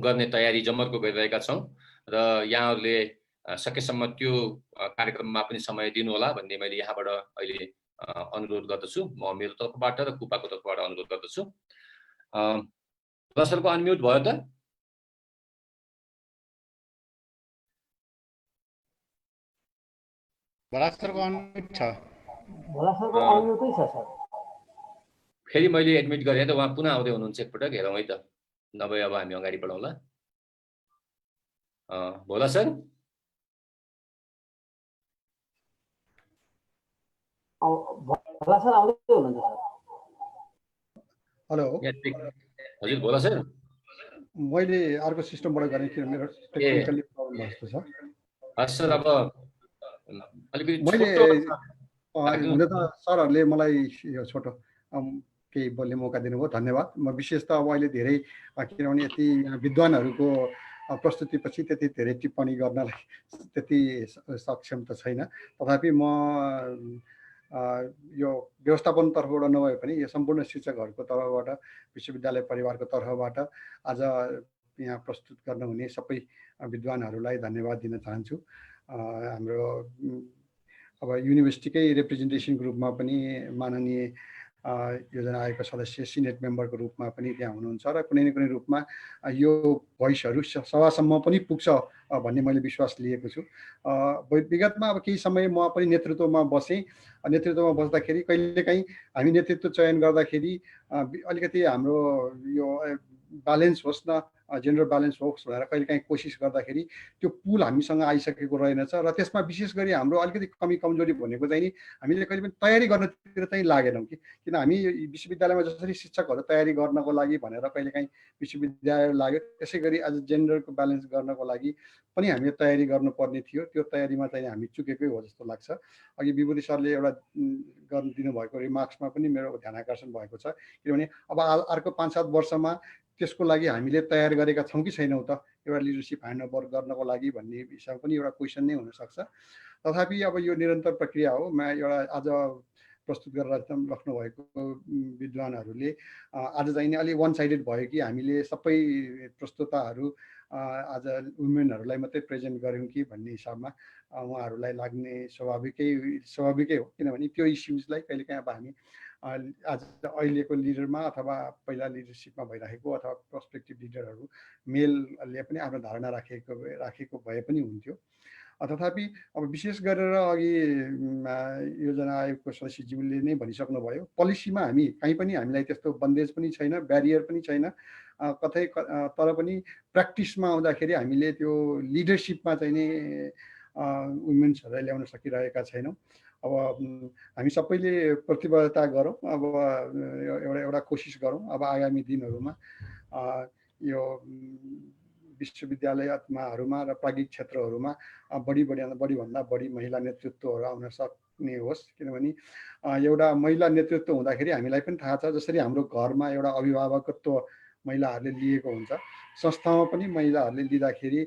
गर्ने तयारी जम्मरको गरिरहेका छौँ र यहाँहरूले सकेसम्म त्यो कार्यक्रममा पनि समय दिनु होला भन्ने मैले यहाँबाट अहिले अनुरोध गर्दछु म मेरो तर्फबाट र कुपाको तर्फबाट अनुरोध गर्दछु सरको अनम्युट भयो त भोलासरको अनम्युट छ भोलासरको अनम्युटै छ सर फेरि मैले एडमिट गरेँ त उहाँ पुनः आउँदै हुनुहुन्छ एकपटक हेरौँ है त नभए अब हामी अगाडि बढाउँला भोला सर भोला सर आउँदै हुनुहुन्छ सर हेलो हजुर भोला सर मैले अर्को सिस्टमबाट गरेँ किन मेरो टेक्निकली प्रब्लम भएको छ हस् सर अब अलिकति मैले हुन त सरहरूले मलाई यो छोटो केही बोल्ने मौका दिनुभयो धन्यवाद म विशेष त अब अहिले धेरै किनभने यति विद्वानहरूको प्रस्तुतिपछि त्यति धेरै टिप्पणी गर्नलाई त्यति सक्षम त छैन तथापि म यो व्यवस्थापन तर्फबाट नभए पनि यो सम्पूर्ण शिक्षकहरूको तर्फबाट विश्वविद्यालय परिवारको तर्फबाट आज यहाँ प्रस्तुत गर्नुहुने सबै विद्वानहरूलाई धन्यवाद दिन चाहन्छु हाम्रो अब युनिभर्सिटीकै रिप्रेजेन्टेसनको रूपमा पनि माननीय योजना आयोगका सदस्य सिनेट मेम्बरको रूपमा पनि त्यहाँ हुनुहुन्छ र कुनै न कुनै रूपमा यो भोइसहरू सभासम्म पनि पुग्छ भन्ने मैले विश्वास लिएको छु विगतमा अब केही समय म पनि नेतृत्वमा बसेँ नेतृत्वमा बस्दाखेरि कहिलेकाहीँ हामी नेतृत्व चयन गर्दाखेरि अलिकति हाम्रो यो ब्यालेन्स होस् न जेन्डर ब्यालेन्स होस् भनेर कहिलेकाहीँ कोसिस गर्दाखेरि त्यो पुल हामीसँग आइसकेको रहेनछ र त्यसमा विशेष गरी हाम्रो अलिकति कमी कमजोरी भनेको चाहिँ नि हामीले कहिले पनि तयारी गर्नतिर चाहिँ लागेनौँ किन हामी विश्वविद्यालयमा जसरी शिक्षकहरू तयारी गर्नको लागि भनेर कहिलेकाहीँ विश्वविद्यालय लाग्यो त्यसै गरी आज जेन्डरको ब्यालेन्स गर्नको लागि पनि हामीले तयारी गर्नुपर्ने थियो त्यो तयारीमा चाहिँ हामी चुकेकै हो जस्तो लाग्छ अघि विभूति सरले एउटा गर्न दिनुभएको रिमार्क्समा पनि मेरो ध्यान आकर्षण भएको छ किनभने अब अर्को 5-7 वर्षमा त्यसको लागि हामीले तयार गरेका छौँ कि छैनौँ त एउटा लिडरसिप ह्यान्डओभर गर्नको लागि भन्ने विषयमा पनि एउटा क्वेसन नै हुनसक्छ तथापि अब यो निरन्तर प्रक्रिया हो म एउटा आज प्रस्तुत गरेर राख्नु भएको विद्वानहरूले आज चाहिँ नि अलि वान साइडेड भयो कि हामीले सबै प्रस्तुताहरू आज वुमेनहरूलाई मात्रै प्रेजेन्ट गऱ्यौँ कि भन्ने हिसाबमा उहाँहरूलाई लाग्ने स्वाभाविकै हो किनभने त्यो इस्युजलाई कहिलेकाहीँ अब हामी आज अहिलेको लिडरमा अथवा पहिला लिडरसिपमा भइराखेको अथवा पर्सपेक्टिभ लिडरहरू मेलले पनि आफ्नो धारणा राखेको भए पनि हुन्थ्यो तथापि अब विशेष गरेर अघि योजना आयोगको सदस्यज्यूले नै भनिसक्नुभयो पोलिसीमा हामी कहीँ पनि हामीलाई त्यस्तो बन्देज पनि छैन ब्यारियर पनि छैन कतै तर पनि प्र्याक्टिसमा आउँदाखेरि हामीले त्यो लिडरसिपमा चाहिँ नि वुमेन्सहरूलाई ल्याउन सकिरहेका छैनौँ अब हामी सबैले प्रतिबद्धता गरौँ अब एउटा कोसिस गरौँ अब आगामी दिनहरूमा यो विश्वविद्यालयहरूमा र प्राज्ञिक क्षेत्रहरूमा बढीभन्दा बढी महिला नेतृत्वहरू आउन सक्ने होस् किनभने एउटा महिला नेतृत्व हुँदाखेरि हामीलाई पनि थाहा छ जसरी हाम्रो घरमा एउटा अभिभावकत्व महिलाहरूले लिएको हुन्छ संस्थामा पनि महिलाहरूले लिँदाखेरि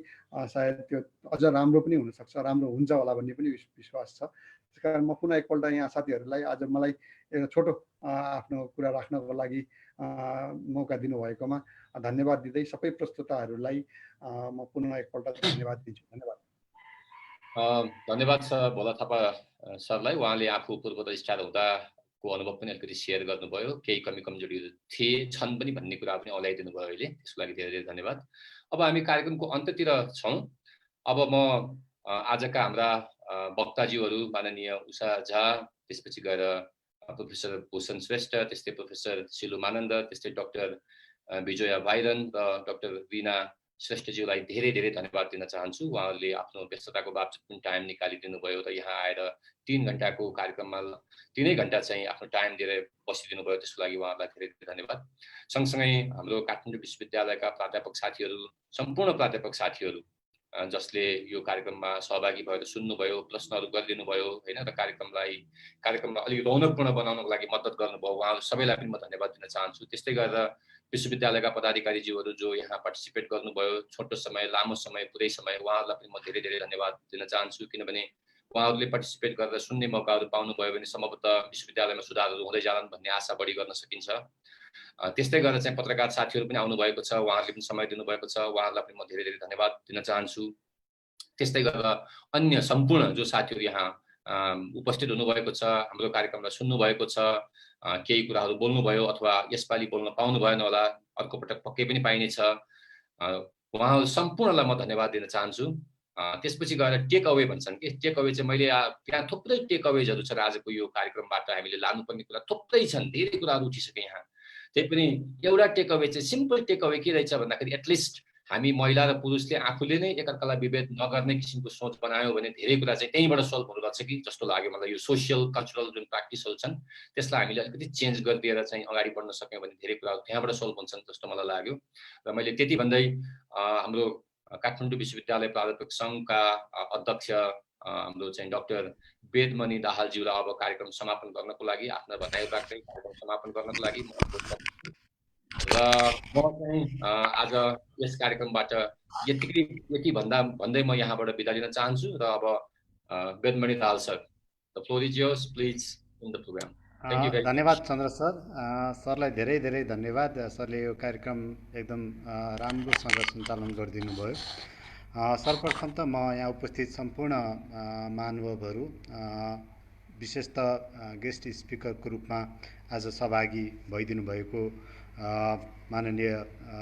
सायद त्यो अझ राम्रो पनि हुनसक्छ राम्रो हुन्छ होला भन्ने पनि विश्वास छ त्यसकारण म पुनः एकपल्ट यहाँ साथीहरूलाई आज मलाई एउटा छोटो आफ्नो कुरा राख्नको लागि मौका दिनुभएकोमा धन्यवाद दिँदै सबै प्रस्तुताहरूलाई म पुनः एकपल्ट धन्यवाद दिन्छु। धन्यवाद। धन्यवाद सर भोला थापा सरलाई। उहाँले आफू पूर्व रजिस्ट्रार हुँदाको अनुभव पनि अलिकति सेयर गर्नुभयो, केही कमी कमजोरीहरू छन् पनि भन्ने कुरा पनि औलाइदिनु भयो अहिले, त्यसको लागि धेरै धेरै धन्यवाद। अब हामी कार्यक्रमको अन्त्यतिर छौँ। अब म आजका हाम्रा वक्ताज्यूहरू माननीय उषा झा, त्यसपछि गएर प्रोफेसर भूषण श्रेष्ठ, त्यस्तै प्रोफेसर सिलु मानन्द, त्यस्तै डाक्टर विजया भाइरन र डाक्टर रिना श्रेष्ठज्यूलाई धेरै धेरै धन्यवाद दिन चाहन्छु। उहाँहरूले आफ्नो व्यस्तताको बावजुद पनि टाइम निकालिदिनु भयो र यहाँ आएर 3 घण्टाको कार्यक्रममा 3 घण्टा चाहिँ आफ्नो टाइम दिएर बसिदिनु भयो, त्यसको लागि उहाँहरूलाई धेरै धेरै धन्यवाद। सँगसँगै हाम्रो काठमाडौँ विश्वविद्यालयका प्राध्यापक साथीहरू, सम्पूर्ण प्राध्यापक साथीहरू जसले यो कार्यक्रममा सहभागी भएर सुन्नुभयो, प्रश्नहरू गरिदिनु भयो हैन, र कार्यक्रमलाई अलिक रौनकपूर्ण बनाउनको लागि मद्दत गर्नुभयो, उहाँहरू सबैलाई पनि म धन्यवाद दिन चाहन्छु। त्यस्तै गरेर विश्वविद्यालयका पदाधिकारीज्यूहरू जो यहाँ पार्टिसिपेट गर्नुभयो, छोटो समय, लामो समय, पुरै समय, उहाँहरूलाई पनि म धेरै धेरै धन्यवाद दिन चाहन्छु। किनभने उहाँहरूले पार्टिसिपेट गरेर सुन्ने मौकाहरू पाउनुभयो भने सम्भवतः विश्वविद्यालयमा सुधारहरू हुँदै जालान् भन्ने आशा बढी गर्न सकिन्छ। त्यस्तै गरेर चाहिँ पत्रकार साथीहरू पनि आउनुभएको छ, उहाँहरूले पनि समय दिनुभएको छ, उहाँहरूलाई पनि म धेरै धेरै धन्यवाद दिन चाहन्छु। त्यस्तै गरेर अन्य सम्पूर्ण जो साथीहरू यहाँ उपस्थित हुनुभएको छ, हाम्रो कार्यक्रमलाई सुन्नुभएको छ, केही कुराहरू बोल्नुभयो अथवा यसपालि बोल्न पाउनु भएन होला, अर्को पटक पक्कै पनि पाइनेछ, उहाँहरू सम्पूर्णलाई म धन्यवाद दिन चाहन्छु। त्यसपछि गएर टेक अवे भन्छन् कि, टेक अवे चाहिँ मैले त्यहाँ थुप्रै टेक अवेजहरू छ आजको यो कार्यक्रमबाट हामीले लानुपर्ने कुरा थुप्रै छन्, धेरै कुराहरू उठिसके यहाँ। त्यही पनि एउटा टेक अवे चाहिँ सिम्पल टेक अवे के रहेछ भन्दाखेरि एटलिस्ट हामी महिला र पुरुषले आफूले नै एकअर्कालाई विभेद नगर्ने किसिमको सोच बनायो भने धेरै कुरा चाहिँ त्यहीँबाट सल्भ हुन सक्छ कि जस्तो लाग्यो मलाई। यो सोसियल कल्चरल जुन प्र्याक्टिसहरू छन् त्यसलाई हामीले अलिकति चेन्ज गरिदिएर चाहिँ अगाडि बढ्न सक्यौँ भने धेरै कुराहरू त्यहाँबाट सल्भ हुन्छन् जस्तो मलाई लाग्यो। र मैले त्यति भन्दै हाम्रो काठमाडौँ विश्वविद्यालय प्राध्यापक सङ्घका अध्यक्ष हाम्रो चाहिँ डाक्टर वेदमणि दाहालज्यूलाई अब कार्यक्रम समापन गर्नको लागि, आफ्ना भनाइ राख्दै कार्यक्रम समापन गर्नको लागि र म चाहिँ आज यस कार्यक्रमबाट यति भन्दै म यहाँबाट बिदा लिन चाहन्छु। र अब Vedmani Dahal sir, the floor is yours, please in the programme. धन्यवाद चन्द्र सर, सरलाई धेरै धेरै धन्यवाद। सरले यो कार्यक्रम एकदम राम्रोसँग सञ्चालन गरिदिनु भयो। सर्वप्रथम त म यहाँ उपस्थित सम्पूर्ण महानुभावहरू, विशेषतः गेस्ट स्पिकरको रूपमा आज सहभागी भइदिनु भएको माननीय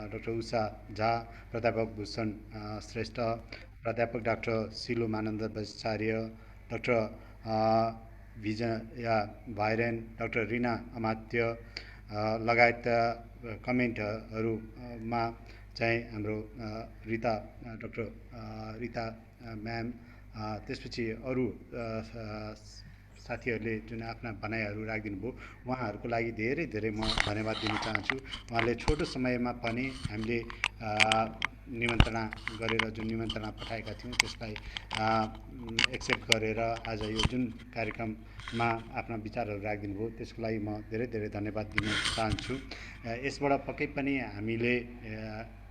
डाक्टर उषा झा, प्राध्यापक भूषण श्रेष्ठ, प्राध्यापक doctor Silu Manand Bajacharya, doctor Vijaya Bhairen, doctor Rina Amatya लगायत कमेन्टहरूमा चाहिँ हाम्रो डाक्टर रिता म्याम, त्यसपछि अरू साथीहरूले जुन आफ्ना भनाइहरू राखिदिनु भयो उहाँहरूको लागि धेरै धेरै म धन्यवाद दिन चाहन्छु। उहाँले छोटो समयमा पनि हामीले निमन्त्रणा गरेर जुन निमन्त्रणा पठाएका थियौँ त्यसलाई एक्सेप्ट गरेर आज यो जुन कार्यक्रममा आफ्ना विचारहरू राखिदिनु भयो त्यसको लागि म धेरै धेरै धन्यवाद दिन चाहन्छु। यसबाट पक्कै पनि हामीले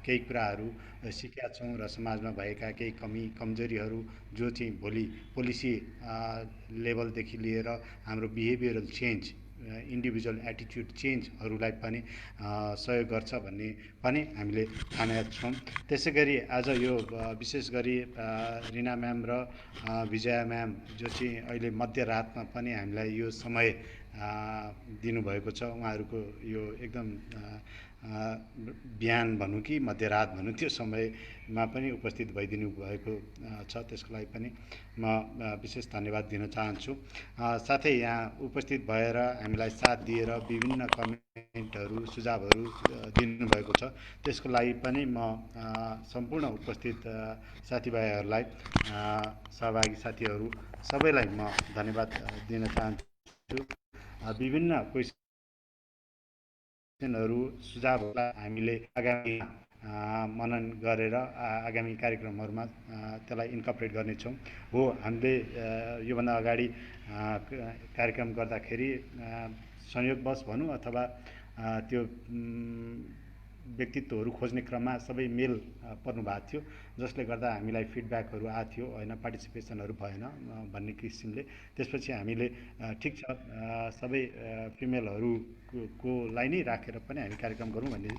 केही कुराहरू सिकेका छौँ र समाजमा भएका केही कमी कमजोरीहरू जो चाहिँ भोलि पोलिसी लेभलदेखि लिएर हाम्रो बिहेभियरल चेन्ज, इन्डिभिजुअल एटिट्युड चेन्जहरूलाई पनि सहयोग गर्छ भन्ने पनि हामीले ठानेका छौँ। त्यसै गरी आज यो विशेष गरी रिना म्याम र विजया म्याम जो चाहिँ अहिले मध्यरातमा पनि हामीलाई यो समय दिनुभएको छ, उहाँहरूको यो एकदम बिहान भनौँ कि मध्यरात भनौँ त्यो समयमा पनि उपस्थित भइदिनु भएको छ, त्यसको लागि पनि म विशेष धन्यवाद दिन चाहन्छु। साथै यहाँ उपस्थित भएर हामीलाई साथ दिएर विभिन्न कमेन्टहरू सुझावहरू दिनुभएको छ, त्यसको लागि पनि म सम्पूर्ण उपस्थित साथीभाइहरूलाई, सहभागी साथीहरू सबैलाई म धन्यवाद दिन चाहन्छु। विभिन्न क्वेसनहरू सुझावहरूलाई हामीले आगामी मनन गरेर आगामी कार्यक्रमहरूमा त्यसलाई इन्कर्पोरेट गर्नेछौँ। हो, हामीले योभन्दा अगाडि कार्यक्रम गर्दाखेरि संयोगवश भनौँ अथवा त्यो व्यक्तित्वहरू खोज्ने क्रममा सबै मेल पर्नु भएको थियो, जसले गर्दा हामीलाई फिडब्याकहरू आएको थियो, होइन पार्टिसिपेसनहरू भएन भन्ने किसिमले। त्यसपछि हामीले ठिक छ सबै फिमेलहरूको लाई नै राखेर पनि हामी कार्यक्रम गरौँ भन्ने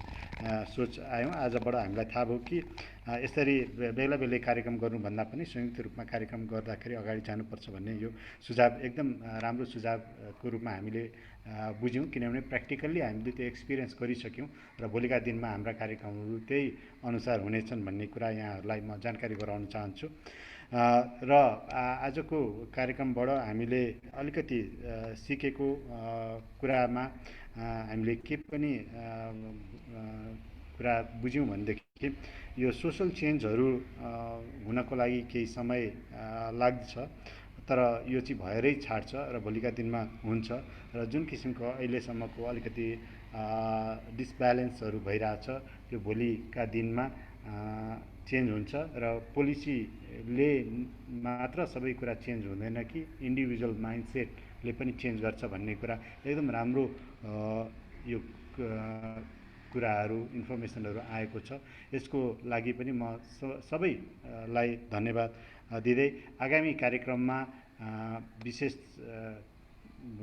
सोच आयौँ। आजबाट हामीलाई थाहा भयो कि यसरी बेला बेलै कार्यक्रम गर्नुभन्दा पनि संयुक्त रूपमा कार्यक्रम गर्दाखेरि अगाडि जानुपर्छ भन्ने यो सुझाव एकदम राम्रो सुझावको रूपमा हामीले बुझ्यौँ, किनभने प्र्याक्टिकल्ली हामीले त्यो एक्सपिरियन्स गरिसक्यौँ र भोलिका दिनमा हाम्रा कार्यक्रमहरू त्यही अनुसार हुनेछन् भन्ने कुरा यहाँहरूलाई म जानकारी गराउन चाहन्छु। र आजको कार्यक्रमबाट हामीले अलिकति सिकेको कुरामा हामीले के पनि कुरा बुझ्यौँ भनेदेखि यो सोसल चेन्जहरू हुनको लागि केही समय लाग्छ, तर यो चाहिँ भएरै छाड्छ र भोलिका दिनमा हुन्छ। र जुन किसिमको अहिलेसम्मको अलिकति डिसब्यालेन्सहरू भइरहेछ त्यो भोलिका दिनमा चेन्ज हुन्छ र पोलिसीले मात्र सबै कुरा चेन्ज हुँदैन कि इन्डिभिजुअल माइन्डसेटले पनि चेन्ज गर्छ भन्ने कुरा एकदम राम्रो यो कुराहरू इन्फर्मेसनहरू आएको छ। यसको लागि पनि म सबैलाई धन्यवाद दिँदै आगामी कार्यक्रममा विशेष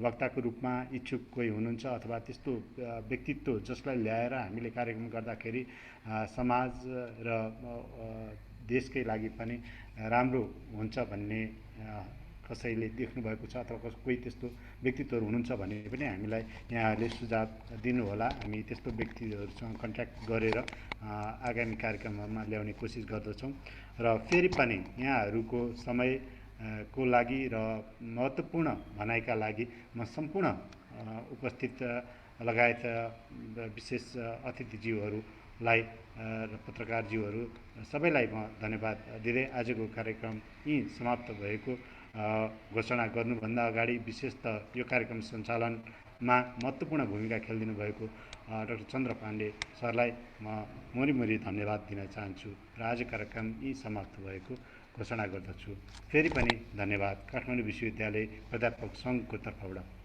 वक्ताको रूपमा इच्छुक कोही हुनुहुन्छ अथवा त्यस्तो व्यक्तित्व जसलाई ल्याएर हामीले कार्यक्रम गर्दाखेरि समाज र देशकै लागि पनि राम्रो हुन्छ भन्ने कसैले देख्नु भएको छ अथवा कोही त्यस्तो व्यक्तित्वहरू हुनुहुन्छ भने पनि हामीलाई यहाँहरूले सुझाव दिनुहोला। हामी त्यस्तो व्यक्तिहरूसँग कन्ट्याक्ट गरेर आगामी कार्यक्रममा ल्याउने कोसिस गर्दछौँ। र फेरि पनि यहाँहरूको समयको लागि र महत्त्वपूर्ण भनाइका लागि म सम्पूर्ण उपस्थित लगायत विशेष अतिथिज्यूहरूलाई र पत्रकारज्यूहरू सबैलाई म धन्यवाद दिँदै आजको कार्यक्रम यहीँ समाप्त भएको घोषणा गर्नुभन्दा अगाडि विशेषतः यो कार्यक्रम सञ्चालनमा महत्त्वपूर्ण भूमिका खेलिदिनु भएको डाक्टर चन्द्र पाण्डे सरलाई म मोरी धन्यवाद दिन चाहन्छु र आज कार्यक्रम यहीँ समाप्त भएको घोषणा गर्दछु। फेरि पनि धन्यवाद काठमाडौँ विश्वविद्यालय प्राध्यापक सङ्घको तर्फबाट।